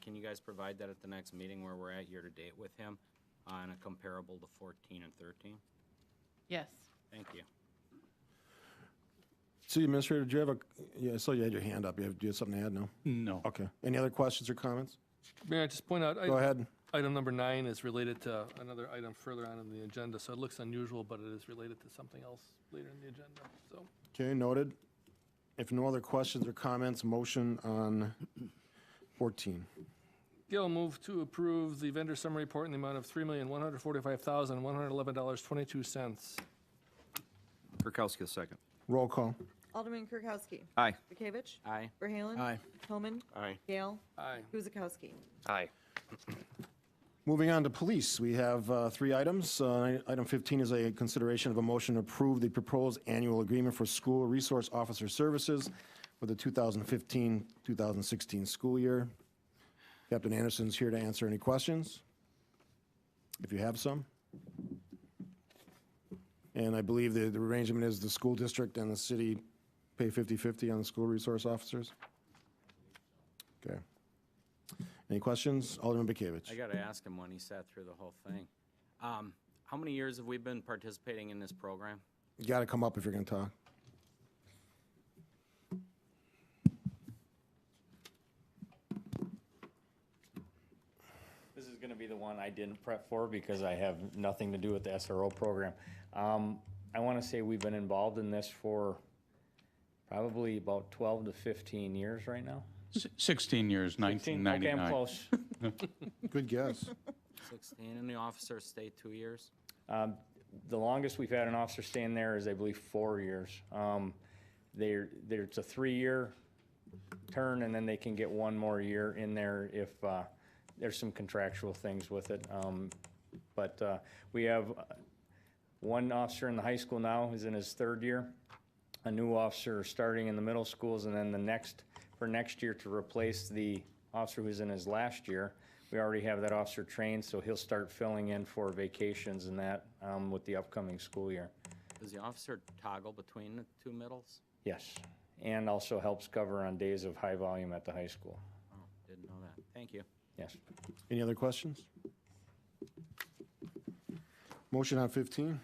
Can you guys provide that at the next meeting where we're at year-to-date with him on a comparable to 14 and 13? Yes. Thank you. City Administrator, do you have yeah, I saw you had your hand up. Do you have something to add? No? No. Okay. Any other questions or comments? Mayor, I just point out. Go ahead. Item number 9 is related to another item further on in the agenda, so it looks unusual, but it is related to something else later in the agenda, so. Okay, noted. If no other questions or comments, motion on 14. Gail, move to approve the vendor summary report in the amount of $3,145,111.22. Kirkowski will second. Roll call. Alderman Kirkowski. Aye. Bekavich. Aye. Verhaelen. Aye. Tolman. Aye. Gale. Aye. Guzekowski. Aye. Moving on to police, we have 3 items. Item 15 is a consideration of a motion to approve the proposed annual agreement for school resource officer services for the 2015-2016 school year. Captain Anderson's here to answer any questions, if you have some. And I believe the arrangement is the school district and the city pay 50/50 on the school resource officers. Okay. Any questions? Alderman Bekavich. I gotta ask him when he sat through the whole thing. How many years have we been participating in this program? You got to come up if you're going to talk. This is going to be the one I didn't prep for because I have nothing to do with the SRO program. I want to say we've been involved in this for probably about 12 to 15 years right now. 16 years, 1999. Okay, I'm close. Good guess. 16, and the officers stayed 2 years? The longest we've had an officer staying there is, I believe, 4 years. It's a 3-year turn, and then they can get 1 more year in there if there's some contractual things with it. But we have 1 officer in the high school now who's in his 3rd year, a new officer starting in the middle schools, and then for next year to replace the officer who's in his last year. We already have that officer trained, so he'll start filling in for vacations and that with the upcoming school year. Does the officer toggle between the 2 middles? Yes, and also helps cover on days of high volume at the high school. Oh, didn't know that. Thank you. Yes. Any other questions? Motion on 15.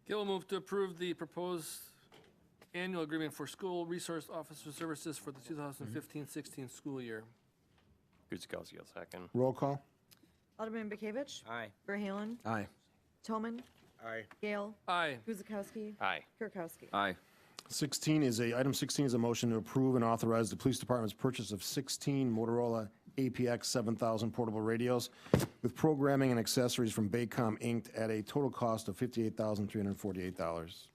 Gail will move to approve the proposed annual agreement for school resource officer services for the 2015-16 school year. Guzekowski will second. Roll call. Alderman Bekavich. Aye. Verhaelen. Aye. Tolman. Aye. Gale. Aye. Guzekowski. Aye. Kirkowski. Aye. Item 16 is a motion to approve and authorize the police department's purchase of 16 Motorola APX 7000 portable radios with programming and accessories from Baycom Inc. at a total cost of $58,348.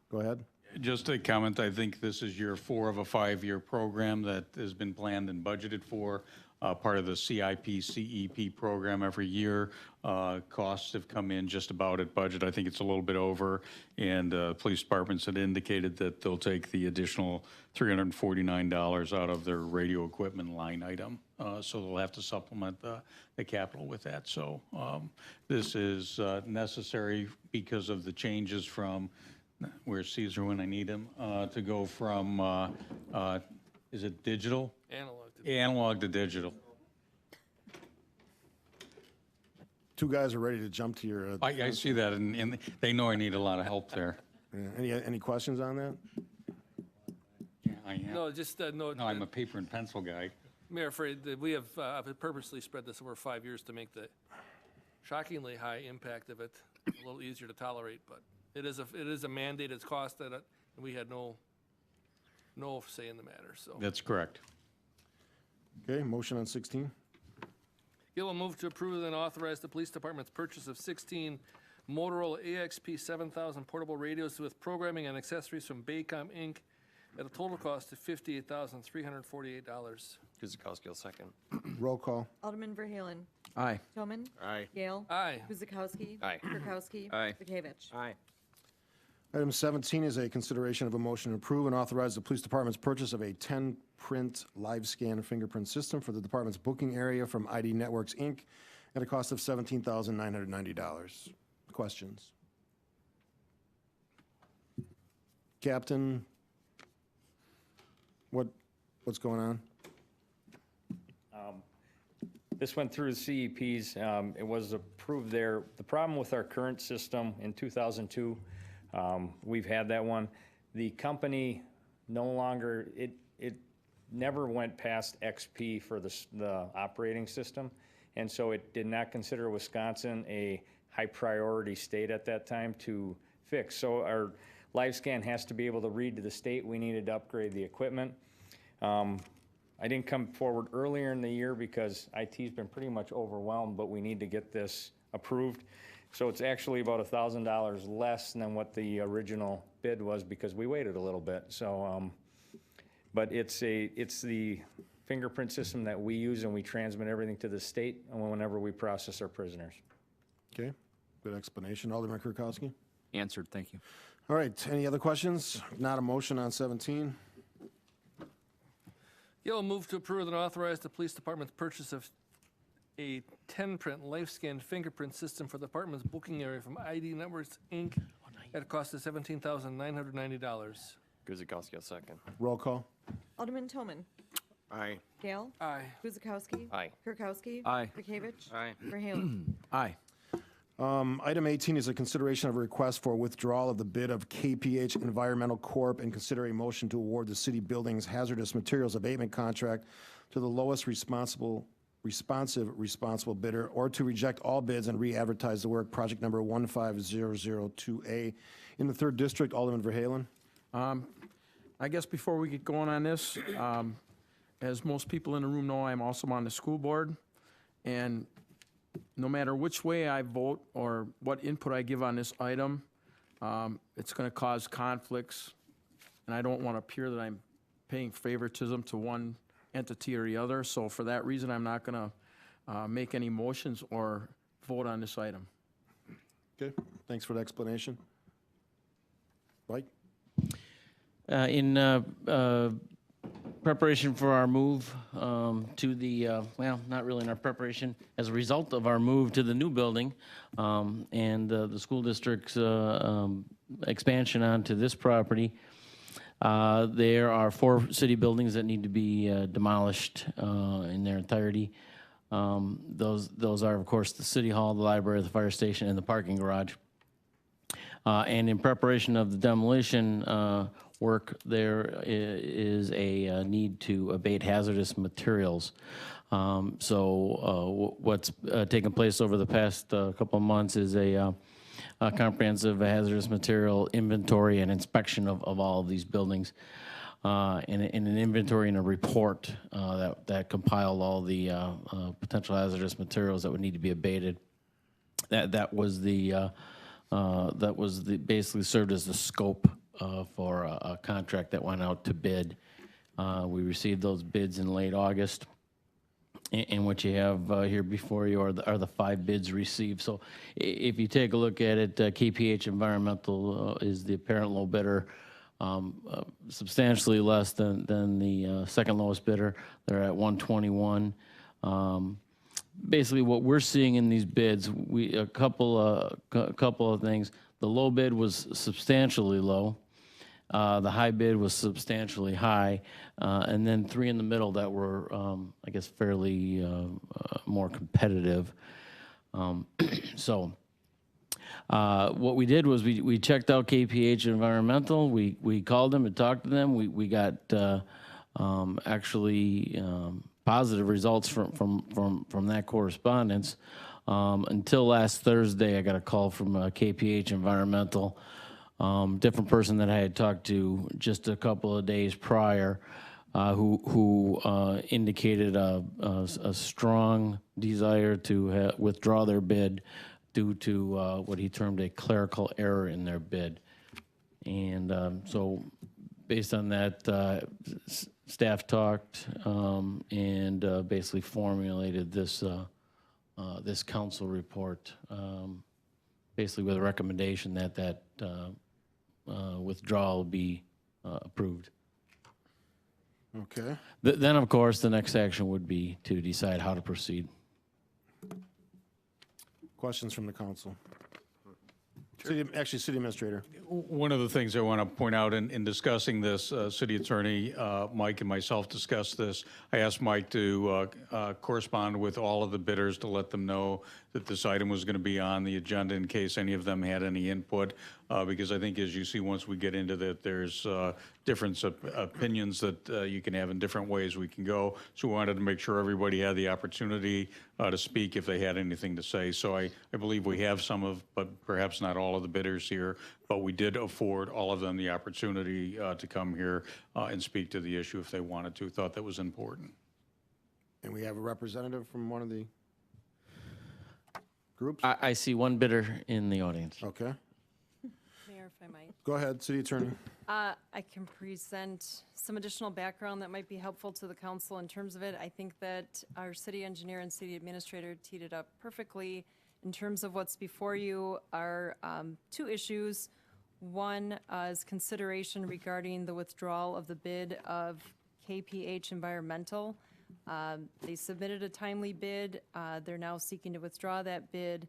Go ahead. Just a comment, I think this is year 4 of a 5-year program that has been planned and budgeted for, part of the CIP, CEP program every year. Costs have come in just about at budget. I think it's a little bit over, and police departments had indicated that they'll take the additional $349 out of their radio equipment line item. So they'll have to supplement the capital with that. So this is necessary because of the changes from, where's Caesar when I need him, to go from, is it digital? Analog to digital. 2 guys are ready to jump to your. I see that, and they know I need a lot of help there. Yeah. Any questions on that? Yeah, I am. No, just no. No, I'm a paper and pencil guy. Mayor, afraid that we have purposely spread this over 5 years to make the shockingly high impact of it a little easier to tolerate, but it is a mandated cost that we had no say in the matter. So That's correct. Okay, motion on 16. Gail will move to approve and authorize the police department's purchase of 16 Motorola AXP 7000 portable radios with programming and accessories from Baycom Inc. at a total cost of $58,348. Guzekowski will second. Roll call. Alderman Verhaelen. Aye. Toman. Aye. Gale. Aye. Guzekowski. Aye. Kirkowski. Aye. Bekavich. Aye. Item 17 is a consideration of a motion to approve and authorize the police department's purchase of a 10-print live scan fingerprint system for the department's booking area from ID Networks, Inc. at a cost of $17,990. Questions? Captain, what's going on? This went through the CEPs. It was approved there. The problem with our current system in 2002, we've had that one. The company no longer, it never went past XP for the operating system. And so it did not consider Wisconsin a high priority state at that time to fix. So our live scan has to be able to read to the state. We needed to upgrade the equipment. I didn't come forward earlier in the year because IT's been pretty much overwhelmed, but we need to get this approved. So it's actually about $1,000 less than what the original bid was because we waited a little bit. So, but it's the fingerprint system that we use, and we transmit everything to the state whenever we process our prisoners. Okay, good explanation. Alderman Kirkowski? Answered, thank you. All right, any other questions? Not a motion on 17? Gail move to approve and authorize the police department's purchase of a 10-print live scan fingerprint system for the department's booking area from ID Networks, Inc. at a cost of $17,990. Guzekowski, a second. Roll call. Alderman Toman. Aye. Gale. Aye. Guzekowski. Aye. Kirkowski. Aye. Bekavich. Aye. Verhaelen. Aye. Item 18 is a consideration of a request for withdrawal of the bid of KPH Environmental Corp. and consider a motion to award the city building's hazardous materials abatement contract to the lowest responsive bidder, or to reject all bids and re-advertise the work, project number 15002A. In the 3rd District, Alderman Verhaelen. I guess before we get going on this, as most people in the room know, I'm also on the school board. And no matter which way I vote or what input I give on this item, it's going to cause conflicts. And I don't want to appear that I'm paying favoritism to one entity or the other. So for that reason, I'm not going to make any motions or vote on this item. Okay, thanks for the explanation. Mike? In preparation for our move to the, well, not really in our preparation, as a result of our move to the new building and the school district's expansion onto this property, there are 4 city buildings that need to be demolished in their entirety. Those are, of course, the city hall, the library, the fire station, and the parking garage. And in preparation of the demolition work, there is a need to abate hazardous materials. So what's taken place over the past couple of months is a comprehensive hazardous material inventory and inspection of all of these buildings, and an inventory and a report that compiled all the potential hazardous materials that would need to be abated. That was basically served as the scope for a contract that went out to bid. We received those bids in late August. And what you have here before you are the 5 bids received. So if you take a look at it, KPH Environmental is the apparent low bidder, substantially less than the second lowest bidder. They're at 121. Basically, what we're seeing in these bids, a couple of things. The low bid was substantially low. The high bid was substantially high, and then 3 in the middle that were, I guess, fairly more competitive. So what we did was we checked out KPH Environmental. We called them and talked to them. We got actually positive results from that correspondence. Until last Thursday, I got a call from KPH Environmental. Different person that I had talked to just a couple of days prior, who indicated a strong desire to withdraw their bid due to what he termed a clerical error in their bid. And so based on that, staff talked and basically formulated this this council report, basically with a recommendation that withdrawal be approved. Okay. Then, of course, the next action would be to decide how to proceed. Questions from the council? City Administrator. One of the things I want to point out in discussing this, City Attorney Mike and myself discussed this. I asked Mike to correspond with all of the bidders to let them know that this item was going to be on the agenda in case any of them had any input, because I think, as you see, once we get into that, there's different opinions that you can have in different ways we can go. So we wanted to make sure everybody had the opportunity to speak if they had anything to say. So I believe we have some of, but perhaps not all of the bidders here, but we did afford all of them the opportunity to come here and speak to the issue if they wanted to. Thought that was important. And we have a representative from one of the groups? I see one bidder in the audience. Okay. Mayor, if I might. Go ahead, City Attorney. I can present some additional background that might be helpful to the council in terms of it. I think that our city engineer and city administrator teed it up perfectly. In terms of what's before you are two issues. One is consideration regarding the withdrawal of the bid of KPH Environmental. They submitted a timely bid. They're now seeking to withdraw that bid.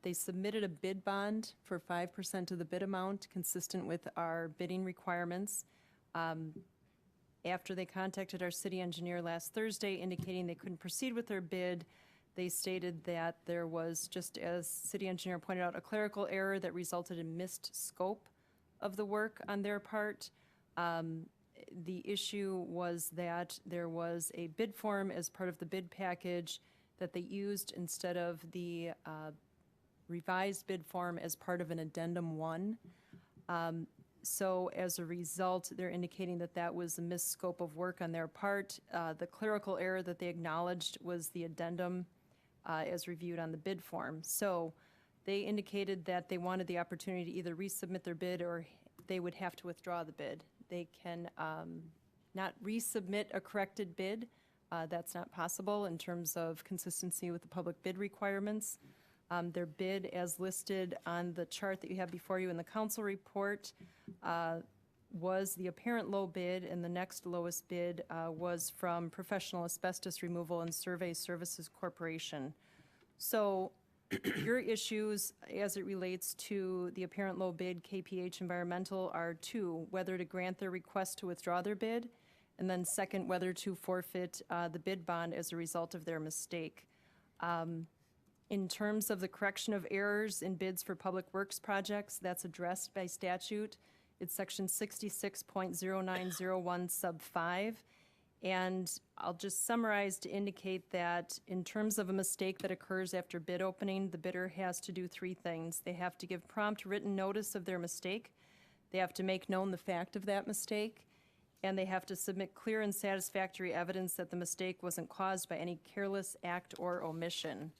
They submitted a bid bond for 5% of the bid amount, consistent with our bidding requirements. After they contacted our city engineer last Thursday indicating they couldn't proceed with their bid, they stated that there was, just as city engineer pointed out, a clerical error that resulted in missed scope of the work on their part. The issue was that there was a bid form as part of the bid package that they used instead of the revised bid form as part of an addendum 1. So as a result, they're indicating that that was a missed scope of work on their part. The clerical error that they acknowledged was the addendum as reviewed on the bid form. So they indicated that they wanted the opportunity to either resubmit their bid or they would have to withdraw the bid. They can not resubmit a corrected bid. That's not possible in terms of consistency with the public bid requirements. Their bid, as listed on the chart that you have before you in the council report, was the apparent low bid, and the next lowest bid was from Professional Asbestos Removal and Survey Services Corporation. So your issues as it relates to the apparent low bid, KPH Environmental, are two: whether to grant their request to withdraw their bid, and then second, whether to forfeit the bid bond as a result of their mistake. In terms of the correction of errors in bids for public works projects, that's addressed by statute. It's section 66.0901 sub 5. And I'll just summarize to indicate that in terms of a mistake that occurs after bid opening, the bidder has to do three things. They have to give prompt written notice of their mistake. They have to make known the fact of that mistake. And they have to submit clear and satisfactory evidence that the mistake wasn't caused by any careless act or omission.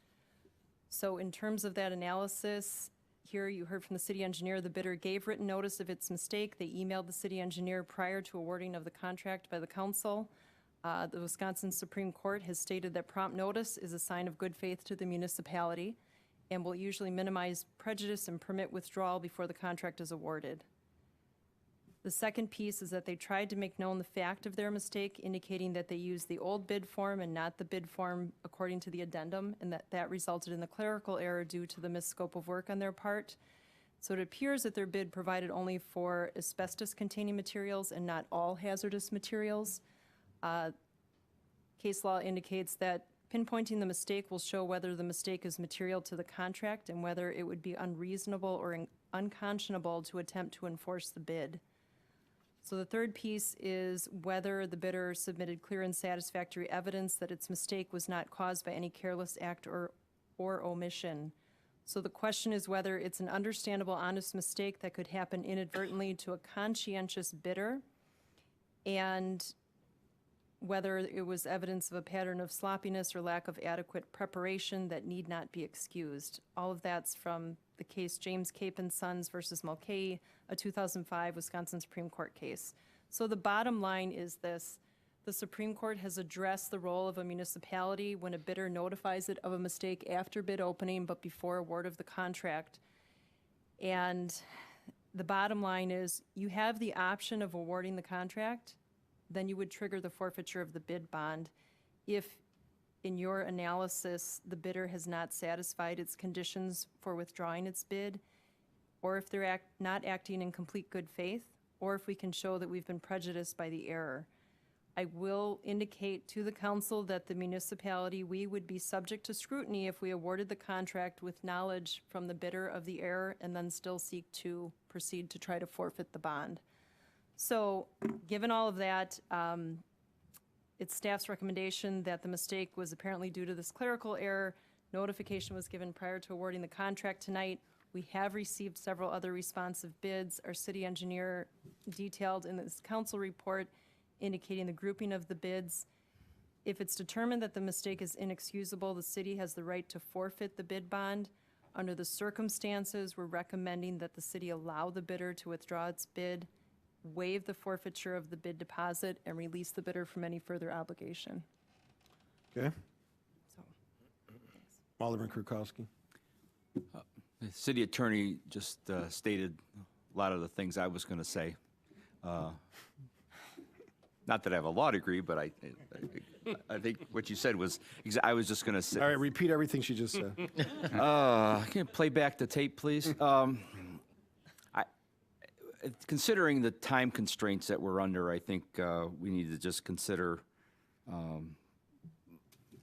So in terms of that analysis, here you heard from the city engineer, the bidder gave written notice of its mistake. They emailed the city engineer prior to awarding of the contract by the council. The Wisconsin Supreme Court has stated that prompt notice is a sign of good faith to the municipality and will usually minimize prejudice and permit withdrawal before the contract is awarded. The second piece is that they tried to make known the fact of their mistake, indicating that they used the old bid form and not the bid form according to the addendum, and that resulted in the clerical error due to the missed scope of work on their part. So it appears that their bid provided only for asbestos-containing materials and not all hazardous materials. Case law indicates that pinpointing the mistake will show whether the mistake is material to the contract and whether it would be unreasonable or unconscionable to attempt to enforce the bid. So the third piece is whether the bidder submitted clear and satisfactory evidence that its mistake was not caused by any careless act or omission. So the question is whether it's an understandable, honest mistake that could happen inadvertently to a conscientious bidder, and whether it was evidence of a pattern of sloppiness or lack of adequate preparation that need not be excused. All of that's from the case James Cape and Sons versus Mulcahy, a 2005 Wisconsin Supreme Court case. So the bottom line is this: The Supreme Court has addressed the role of a municipality when a bidder notifies it of a mistake after bid opening but before award of the contract. And the bottom line is, you have the option of awarding the contract, then you would trigger the forfeiture of the bid bond. If, in your analysis, the bidder has not satisfied its conditions for withdrawing its bid, or if they're not acting in complete good faith, or if we can show that we've been prejudiced by the error. I will indicate to the council that the municipality, we would be subject to scrutiny if we awarded the contract with knowledge from the bidder of the error and then still seek to proceed to try to forfeit the bond. So, given all of that, it's staff's recommendation that the mistake was apparently due to this clerical error. Notification was given prior to awarding the contract tonight. We have received several other responsive bids. Our city engineer detailed in this council report indicating the grouping of the bids. If it's determined that the mistake is inexcusable, the city has the right to forfeit the bid bond. Under the circumstances, we're recommending that the city allow the bidder to withdraw its bid, waive the forfeiture of the bid deposit, and release the bidder from any further obligation. Okay. Alderman Kirkowski. The city attorney just stated a lot of the things I was going to say. Not that I have a law degree, but I think what you said was, I was just going to say. All right, repeat everything she just said. Can you play back the tape, please? Considering the time constraints that we're under, I think we need to just consider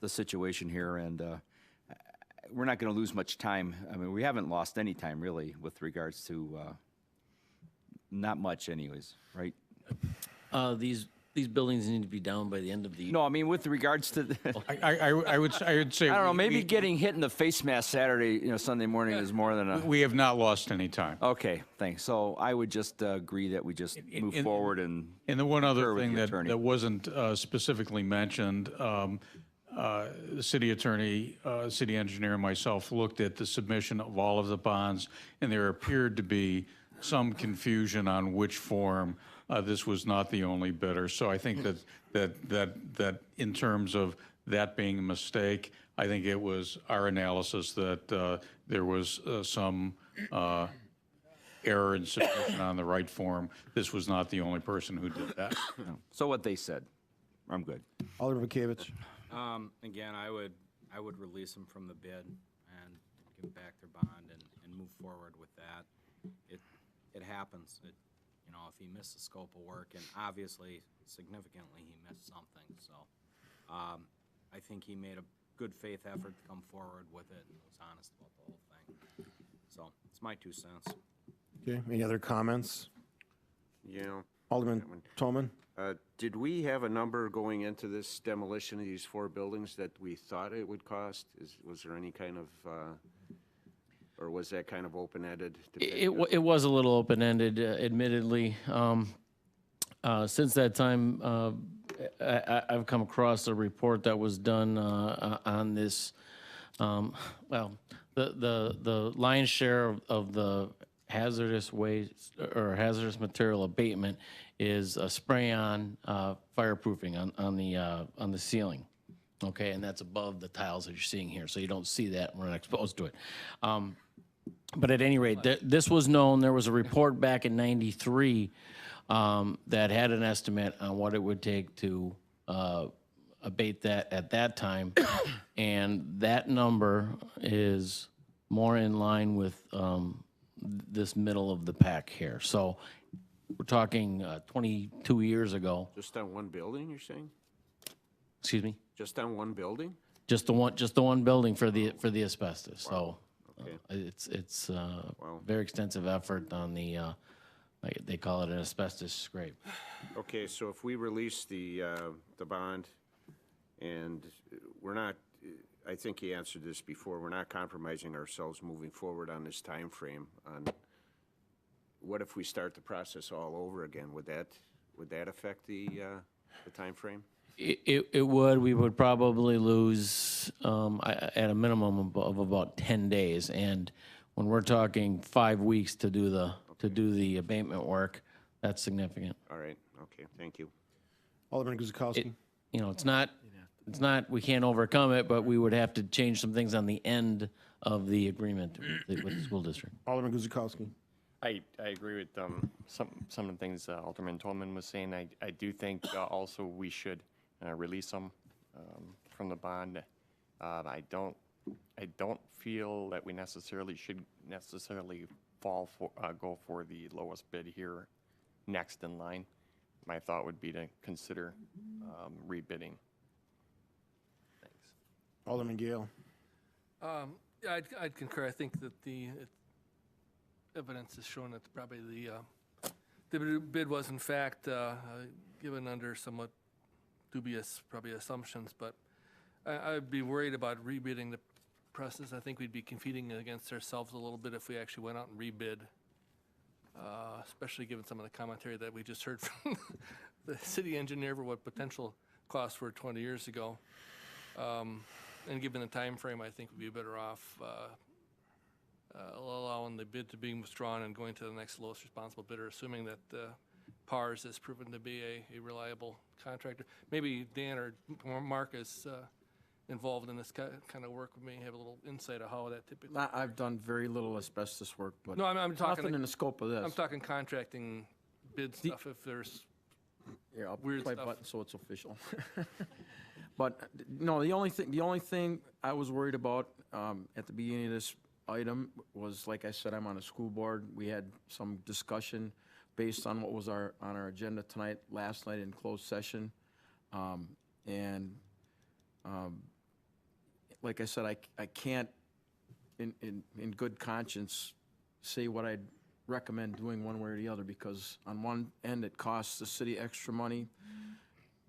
the situation here, and we're not going to lose much time. I mean, we haven't lost any time, really, with regards to, not much anyways, right? These buildings need to be down by the end of the. No, I mean, with regards to. I would say. I don't know, maybe getting hit in the face mask Saturday, Sunday morning is more than a. We have not lost any time. Okay, thanks. So I would just agree that we just move forward and. And the one other confer with thing the that attorney. wasn't specifically mentioned, the city attorney, city engineer, and myself looked at the submission of all of the bonds, and there appeared to be some confusion on which form. This was not the only bidder. So I think that in terms of that being a mistake, I think it was our analysis that there was some error in submission on the right form. This was not the only person who did that. So what they said, I'm good. Alderman Vakievich. Again, I would release them from the bid and give back their bond and move forward with that. It happens. If he missed the scope of work, and obviously, significantly, he missed something, so I think he made a good faith effort to come forward with it and was honest about the whole thing. So, it's my 2 cents. Okay, any other comments? Yeah. Alderman Toman? Did we have a number going into this demolition of these 4 buildings that we thought it would cost? Was there any kind of, or was that kind of open-ended? It was a little open-ended, admittedly. Since that time, I've come across a report that was done on this. Well, the lion's share of the hazardous waste or hazardous material abatement is a spray-on fireproofing on the ceiling. Okay, and that's above the tiles that you're seeing here, so you don't see that when we're not exposed to it. But at any rate, this was known. There was a report back in '93 that had an estimate on what it would take to abate that at that time, and that number is more in line with this middle of the pack here. So we're talking 22 years ago. Just on one building, you're saying? Excuse me? Just on one building? Just the one building for the asbestos. Wow. So Okay. it's very extensive effort on the like they call it an asbestos scrape. Okay, so if we release the bond, and we're not, I think you answered this before, we're not compromising ourselves moving forward on this time frame. What if we start the process all over again? Would that affect the time frame? It would. We would probably lose at a minimum of about 10 days. And when we're talking 5 weeks to do the abatement work, that's significant. All right. Okay. Thank you. Alderman Guzekowski. You know, it's not, we can't overcome it, but we would have to change some things on the end of the agreement with the school district. Alderman Guzekowski. I agree with some of the things Alderman Tolman was saying. I do think also we should release them from the bond. I don't feel that we necessarily should go for the lowest bid here next in line. My thought would be to consider rebidding. Thanks. Alderman Gale. Yeah, I'd concur. I think that the evidence has shown that probably the bid was in fact given under somewhat dubious probably assumptions, but I'd be worried about rebidding the process. I think we'd be competing against ourselves a little bit if we actually went out and rebid, especially given some of the commentary that we just heard from the city engineer for what potential costs were 20 years ago. And given the time frame, I think we'd be better off allowing the bid to be withdrawn and going to the next lowest responsible bidder, assuming that PARS has proven to be a reliable contractor. Maybe Dan or Mark is involved in this kind of work with me, have a little insight of how that typically. I've done very little asbestos work, but No, I'm talking nothing in the scope of this. I'm talking contracting bid stuff. If there's Yeah, I'll weird play stuff. button so it's official. But no, the only thing I was worried about at the beginning of this item was, like I said, I'm on a school board. We had some discussion based on what was on our agenda tonight, last night in closed session, and like I said, I can't, in good conscience, say what I'd recommend doing one way or the other, because on one end, it costs the city extra money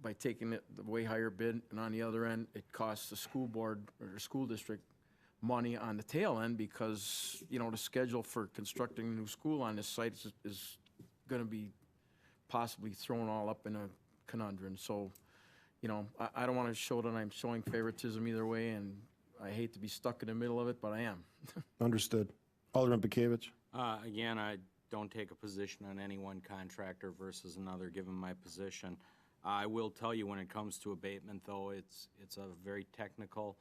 by taking it the way higher bid, and on the other end, it costs the school board or the school district money on the tail end, because, you know, the schedule for constructing a new school on this site is gonna be possibly thrown all up in a conundrum. So, you know, I don't wanna show that I'm showing favoritism either way, and I hate to be stuck in the middle of it, but I am. Understood. Alderman Bekavich. Again, I don't take a position on any one contractor versus another, given my position. I will tell you, when it comes to abatement, though, it's a very technical,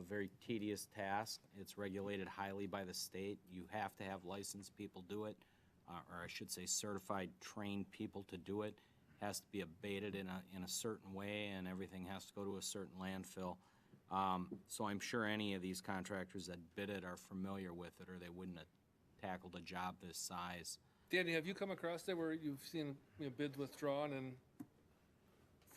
very tedious task. It's regulated highly by the state. You have to have licensed people do it, or I should say certified, trained people to do it. Has to be abated in a certain way, and everything has to go to a certain landfill. So I'm sure any of these contractors that bid it are familiar with it, or they wouldn't have tackled a job this size. Danny, have you come across that where you've seen bids withdrawn and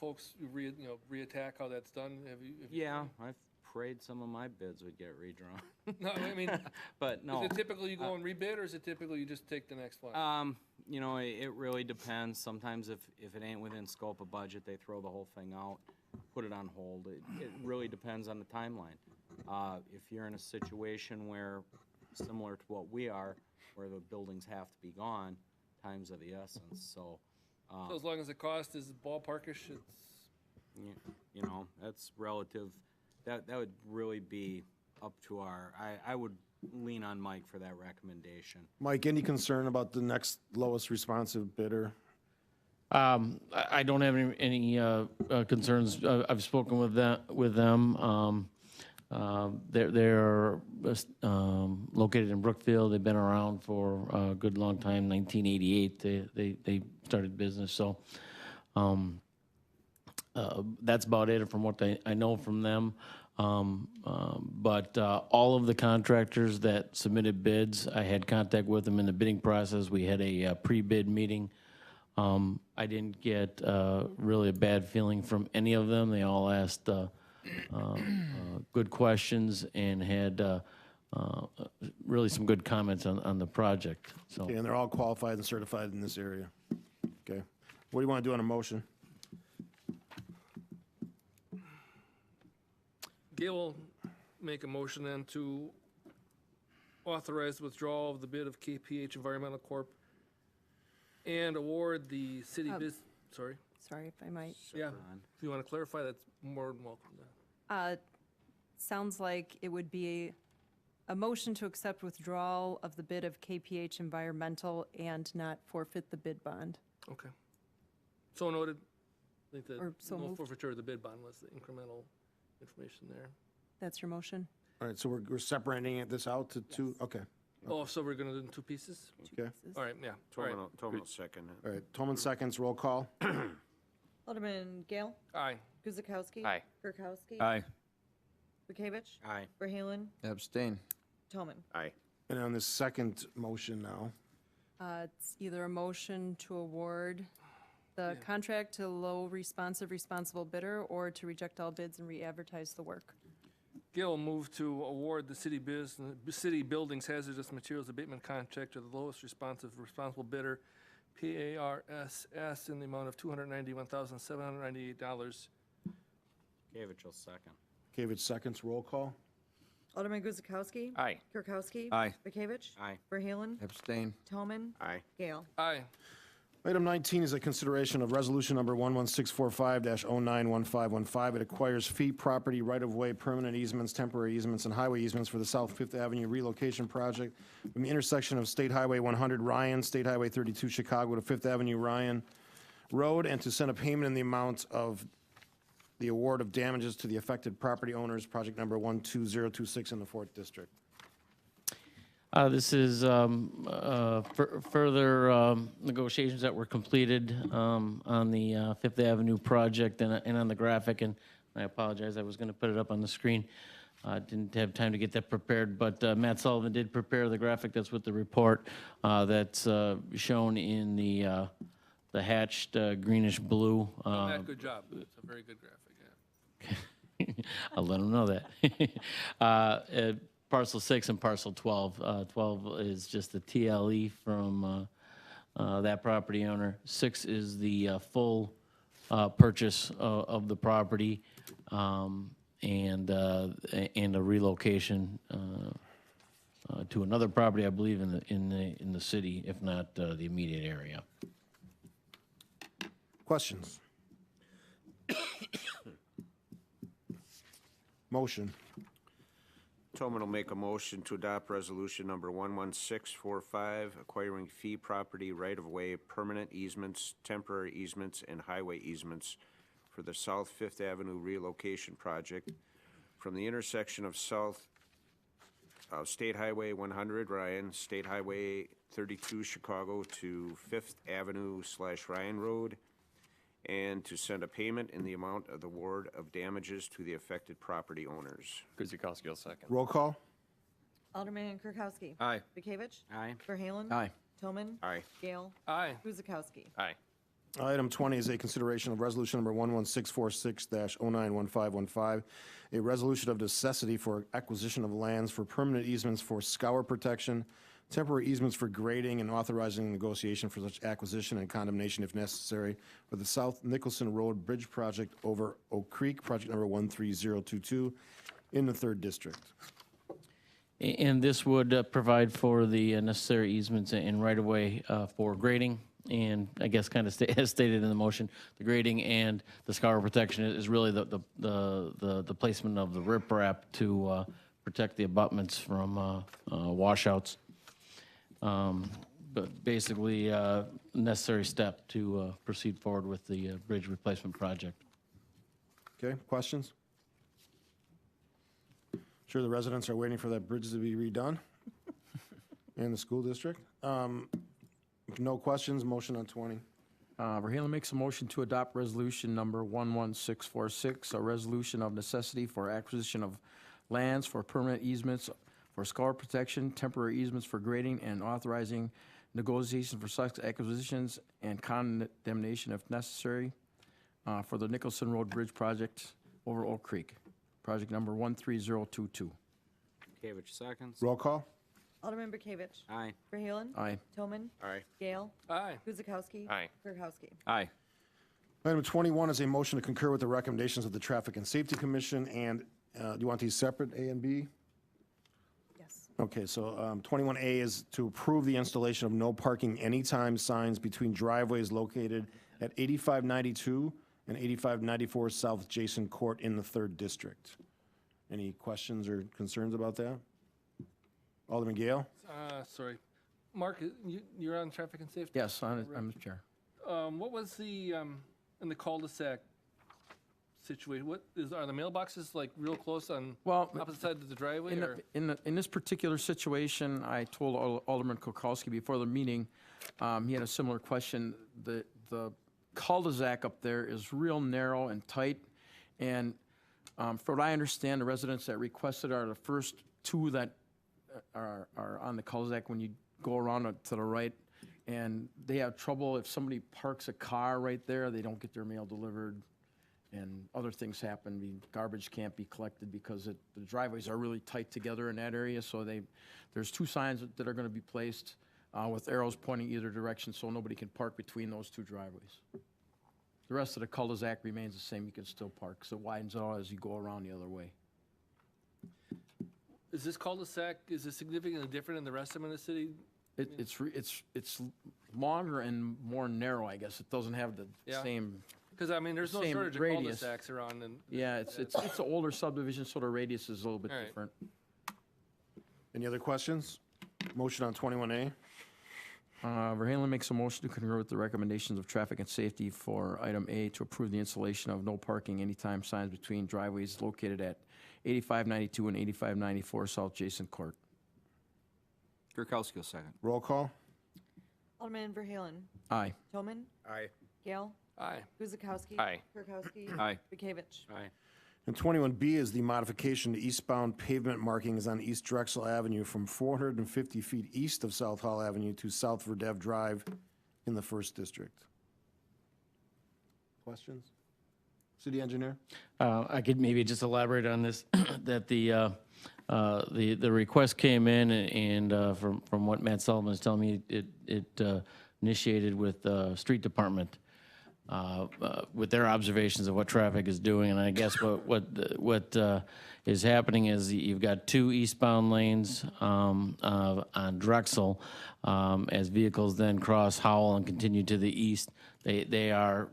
folks reattack how that's done? Have you Yeah, I've prayed some of my bids would get redrawn. No, I mean, but no. Is it typically you go and rebid, or is it typically you just take the next one? You know, it really depends. Sometimes if it ain't within scope of budget, they throw the whole thing out, put it on hold. It really depends on the timeline. If you're in a situation where, similar to what we are, where the buildings have to be gone, time's of the essence. So So as long as the cost is ballparkish, it's. you know, that's relative. That would really be up to I would lean on Mike for that recommendation. Mike, any concern about the next lowest responsive bidder? I don't have any concerns. I've spoken with them. They're located in Brookfield. They've been around for a good long time. 1988, they started business. So that's about it from what I know from them. But all of the contractors that submitted bids, I had contact with them in the bidding process. We had a pre-bid meeting. I didn't get really a bad feeling from any of them. They all asked good questions and had really some good comments on the project. So. Okay, and they're all qualified and certified in this area. Okay. What do you want to do on a motion? Gail will make a motion then to authorize the withdrawal of the bid of KPH Environmental Corp. and award the city sorry? Sorry, if I might. Yeah, if you want to clarify, that's more than welcome. Sounds like it would be a motion to accept withdrawal of the bid of KPH Environmental and not forfeit the bid bond. Okay. So noted. I think the Or so no moved. forfeiture of the bid bond was the incremental information there. That's your motion? All right, so we're separating this out to two, okay. Oh, so we're going to do it in two pieces? Okay. All right, yeah. All right. Tolman second. All right, Tolman seconds, roll call. Alderman Gale. Aye. Guzekowski. Aye. Kirkowski. Aye. Bekavich. Aye. Verhaelen. Abstain. Tolman. Aye. And on this second motion now, It's either a motion to award the contract to low responsive responsible bidder or to reject all bids and re-advertise the work. Gail will move to award the city buildings hazardous materials abatement contract to the lowest responsible bidder, PARSS, in the amount of $291,798. Gavich will second. Bekavich seconds, roll call. Alderman Guzekowski. Aye. Kirkowski. Aye. Bekavich. Aye. Verhaelen. Abstain. Tolman. Aye. Gale. Aye. Item 19 is a consideration of resolution number 11645-091515. It acquires fee property, right-of-way, permanent easements, temporary easements, and highway easements for the South Fifth Avenue relocation project from the intersection of State Highway 100 Ryan, State Highway 32 Chicago to Fifth Avenue Ryan Road, and to send a payment in the amount of the award of damages to the affected property owners, project number 12026 in the 4th District. This is further negotiations that were completed on the Fifth Avenue project and on the graphic, and I apologize, I was going to put it up on the screen. Didn't have time to get that prepared, but Matt Sullivan did prepare the graphic that's with the report that's shown in the hatched greenish blue. Matt, good job. It's a very good graphic, yeah. I'll let him know that. Parcel 6 and parcel 12. 12 is just the TLE from that property owner. 6 is the full purchase of the property and a relocation to another property, I believe, in the city, if not the immediate area. Questions? Motion. Tolman will make a motion to adopt resolution number 11645, acquiring fee property, right-of-way, permanent easements, temporary easements, and highway easements for the South Fifth Avenue relocation project from the intersection of State Highway 100 Ryan, State Highway 32 Chicago to Fifth Avenue/Ryan Road, and to send a payment in the amount of the award of damages to the affected property owners. Guzekowski will second. Roll call. Alderman Kirkowski. Aye. Bekavich. Aye. Verhaelen. Aye. Tolman. Aye. Gale. Aye. Guzekowski. Aye. Item 20 is a consideration of resolution number 11646-091515, a resolution of necessity for acquisition of lands for permanent easements for scour protection, temporary easements for grading, and authorizing negotiation for such acquisition and condemnation if necessary for the South Nicholson Road Bridge Project over Oak Creek, project number 13022 in the 3rd District. And this would provide for the necessary easements and right-of-way for grading, and I guess kind of as stated in the motion, the grading and the scour protection is really the placement of the riprap to protect the abutments from washouts. But basically, necessary step to proceed forward with the bridge replacement project. Okay, questions? Sure the residents are waiting for that bridge to be redone in the school district. No questions, motion on 20. Verhaelen makes a motion to adopt resolution number 11646, a resolution of necessity for acquisition of lands for permanent easements for scour protection, temporary easements for grading, and authorizing negotiation for such acquisitions and condemnation if necessary for the Nicholson Road Bridge Project over Oak Creek, project number 13022. Gavich seconds. Roll call. Alderman Bekavich. Aye. Verhaelen. Aye. Tolman. Aye. Gale. Aye. Guzekowski. Aye. Kirkowski. Aye. Item 21 is a motion to concur with the recommendations of the Traffic and Safety Commission, and do you want these separate, A and B? Yes. Okay, so 21A is to approve the installation of no parking anytime signs between driveways located at 8592 and 8594 South Jason Court in the 3rd District. Any questions or concerns about that? Alderman Gale? Sorry. Mark, you're on traffic and safety? Yes, I'm the chair. What was the in the cul-de-sac situation, are the mailboxes like real close on Well, opposite side of the driveway? Or? In this particular situation, I told Alderman Kukowski before the meeting, he had a similar question. The cul-de-sac up there is real narrow and tight, and from what I understand, the residents that requested are the first two that are on the cul-de-sac when you go around to the right, and they have trouble if somebody parks a car right there, they don't get their mail delivered, and other things happen. Garbage can't be collected because the driveways are really tight together in that area, so there's two signs that are going to be placed with arrows pointing either direction so nobody can park between those two driveways. The rest of the cul-de-sac remains the same. You can still park, so it widens out as you go around the other way. Is this cul-de-sac, is it significantly different than the rest of them in the city? It's longer and more narrow, I guess. It doesn't have the Yeah. same. Because, I mean, there's no same shortage of radius. cul-de-sacs around. And Yeah, it's an older subdivision, so the radius is a little bit All right. different. Any other questions? Motion on 21A. Verhaelen makes a motion to concur with the recommendations of traffic and safety for item A to approve the installation of no parking anytime signs between driveways located at 8592 and 8594 South Jason Court. Kirkowski will second. Roll call. Alderman Verhaelen. Aye. Tolman. Aye. Gale. Aye. Guzekowski. Aye. Kirkowski. Aye. Bekavich. Aye. And 21B is the modification to eastbound pavement markings on East Drexel Avenue from 450 feet east of South Hall Avenue to South Verdev Drive in the First District. Questions? City Engineer? I could maybe just elaborate on this, that the request came in, and from what Matt Sullivan is telling me, it initiated with Street Department with their observations of what traffic is doing, and I guess what is happening is you've got two eastbound lanes on Drexel as vehicles then cross Howell and continue to the east. They are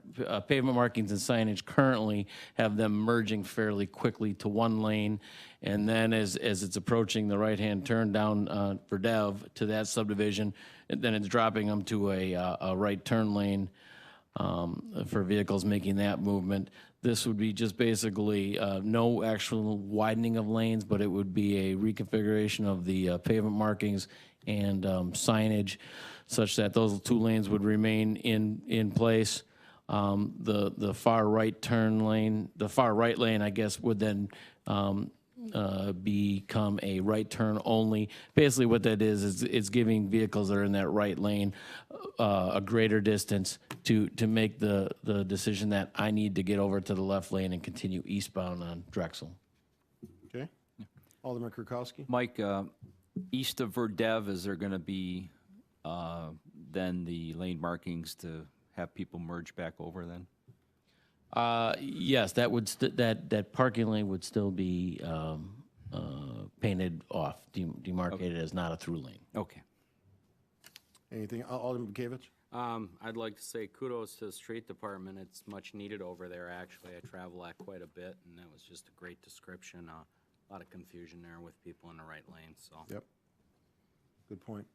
pavement markings and signage currently have them merging fairly quickly to one lane, and then as it's approaching the right-hand turn down Verdev to that subdivision, then it's dropping them to a right turn lane for vehicles making that movement. This would be just basically no actual widening of lanes, but it would be a reconfiguration of the pavement markings and signage such that those two lanes would remain in place. The far right turn lane, the far right lane, I guess, would then become a right turn only. Basically what that is it's giving vehicles that are in that right lane a greater distance to make the decision that I need to get over to the left lane and continue eastbound on Drexel. Okay. Alderman Kirkowski? Mike, east of Verdev, is there going to be then the lane markings to have people merge back over then? Yes, that would that parking lane would still be painted off, demarcated as not a through lane. Okay. Anything? Alderman Bekavich? I'd like to say kudos to the street department. It's much needed over there, actually. I travel that quite a bit, and that was just a great description. A lot of confusion there with people in the right lane, so. Yep. Good point.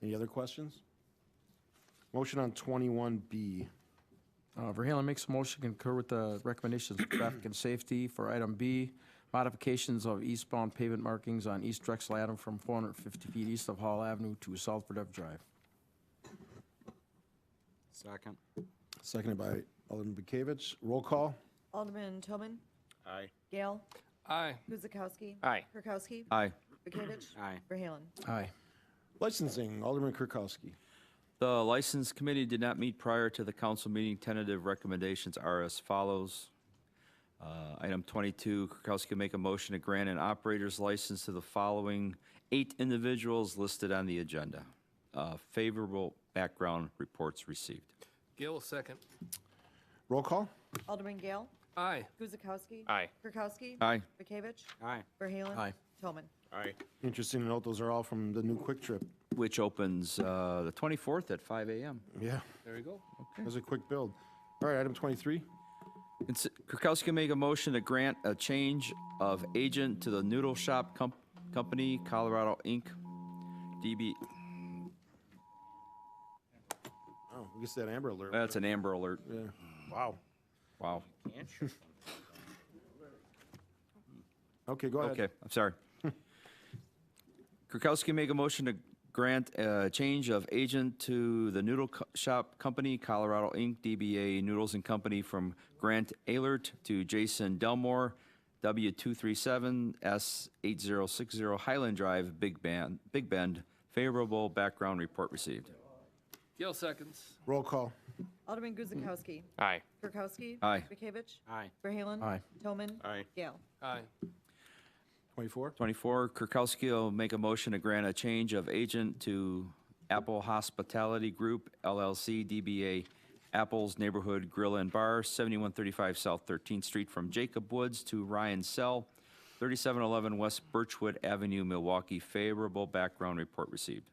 Any other questions? Motion on 21B. Verhaelen makes a motion to concur with the recommendations of traffic and safety for item B, modifications of eastbound pavement markings on East Drexel Avenue from 450 feet east of Hall Avenue to South Verdev Drive. Second. Seconded by Alderman Bekavich. Roll call. Alderman Tolman. Aye. Gale. Aye. Guzekowski. Aye. Kirkowski. Aye. Bekavich. Aye. Verhaelen. Aye. Licensing, Alderman Kirkowski. The License Committee did not meet prior to the council meeting. Tentative recommendations are as follows. Item 22, Kirkowski will make a motion to grant an operator's license to the following 8 individuals listed on the agenda. Favorable background reports received. Gale will second. Roll call. Alderman Gale. Aye. Guzekowski. Aye. Kirkowski. Aye. Bekavich. Aye. Verhaelen. Aye. Tolman. Aye. Interesting to note, those are all from the new Quick Trip. Which opens the 24th at 5 a.m. Yeah, There you go. that was a quick build. All right, item 23. Kirkowski make a motion to grant a change of agent to the Noodle Shop Company, Colorado, Inc., DB. Oh, we guess that Amber Alert. That's an Amber Alert. Yeah. Wow. Wow. Okay, go ahead. Okay, I'm sorry. Kirkowski make a motion to grant a change of agent to the Noodle Shop Company, Colorado Inc., DBA Noodles and Company, from Grant Ehlert to Jason Delmore, W237S8060 Highland Drive, Big Bend. Favorable background report received. Gale seconds. Roll call. Alderman Guzekowski. Aye. Kirkowski. Aye. Bekavich. Aye. Verhaelen. Aye. Tillman. Aye. Gale. Aye. 24. 24, Kirkowski will make a motion to grant a change of agent to Apple Hospitality Group, LLC, DBA Apple's Neighborhood Grill and Bar, 7135 South 13th Street, from Jacob Woods to Ryan Sell, 3711 West Birchwood Avenue, Milwaukee. Favorable background report received.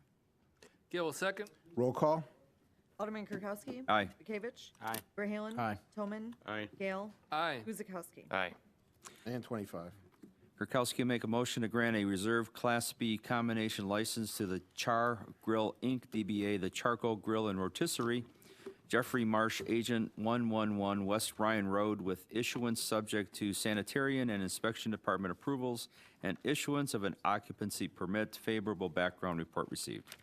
Gale will second. Roll call. Alderman Kirkowski. Aye. Bekavich. Aye. Verhaelen. Aye. Tillman. Aye. Gale. Aye. Guzekowski. Aye. And 25. Kirkowski will make a motion to grant a reserved Class B combination license to the Char Grill, Inc., DBA The Charcoal Grill and Rotisserie, Jeffrey Marsh, Agent, 111 West Ryan Road, with issuance subject to sanitarian and inspection department approvals and issuance of an occupancy permit. Favorable background report received.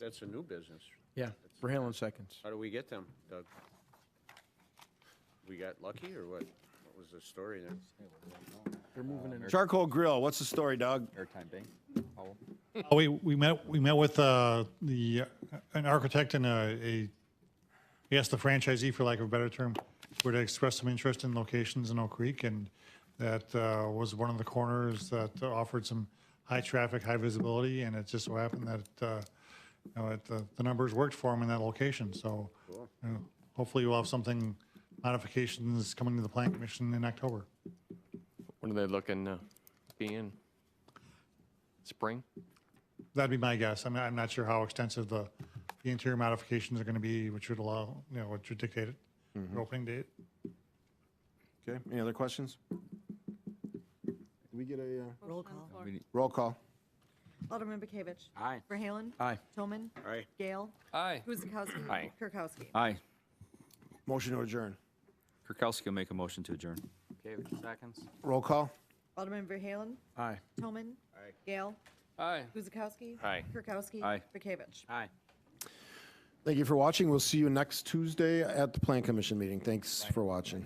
That's a new business. Yeah, Verhaelen seconds. How do we get them, Doug? We got lucky, or what? What was the story there? They're moving in. Charcoal Grill, what's the story, Doug? Airtime bank. We met with an architect and I guess the franchisee, for lack of a better term, were to express some interest in locations in Oak Creek, and that was one of the corners that offered some high traffic, high visibility, and it just so happened that the numbers worked for them in that location. So hopefully we'll have something, modifications coming to the Plan Commission in October. When are they looking to be in? Spring? That'd be my guess. I'm not sure how extensive the interior modifications are going to be, which would allow, which would dictate it, the opening date. Okay, any other questions? Did we get a Roll call. roll call? Alderman Bekavich. Aye. Verhaelen. Aye. Tillman. Aye. Gale. Aye. Guzekowski. Aye. Kirkowski. Aye. Motion to adjourn. Kirkowski will make a motion to adjourn. Okay, seconds. Roll call? Alderman Verhaelen. Aye. Tillman. Aye. Gale. Aye. Guzekowski. Aye. Kirkowski. Aye. Bekavich. Aye. Thank you for watching. We'll see you next Tuesday at the Plan Commission meeting. Thanks for watching.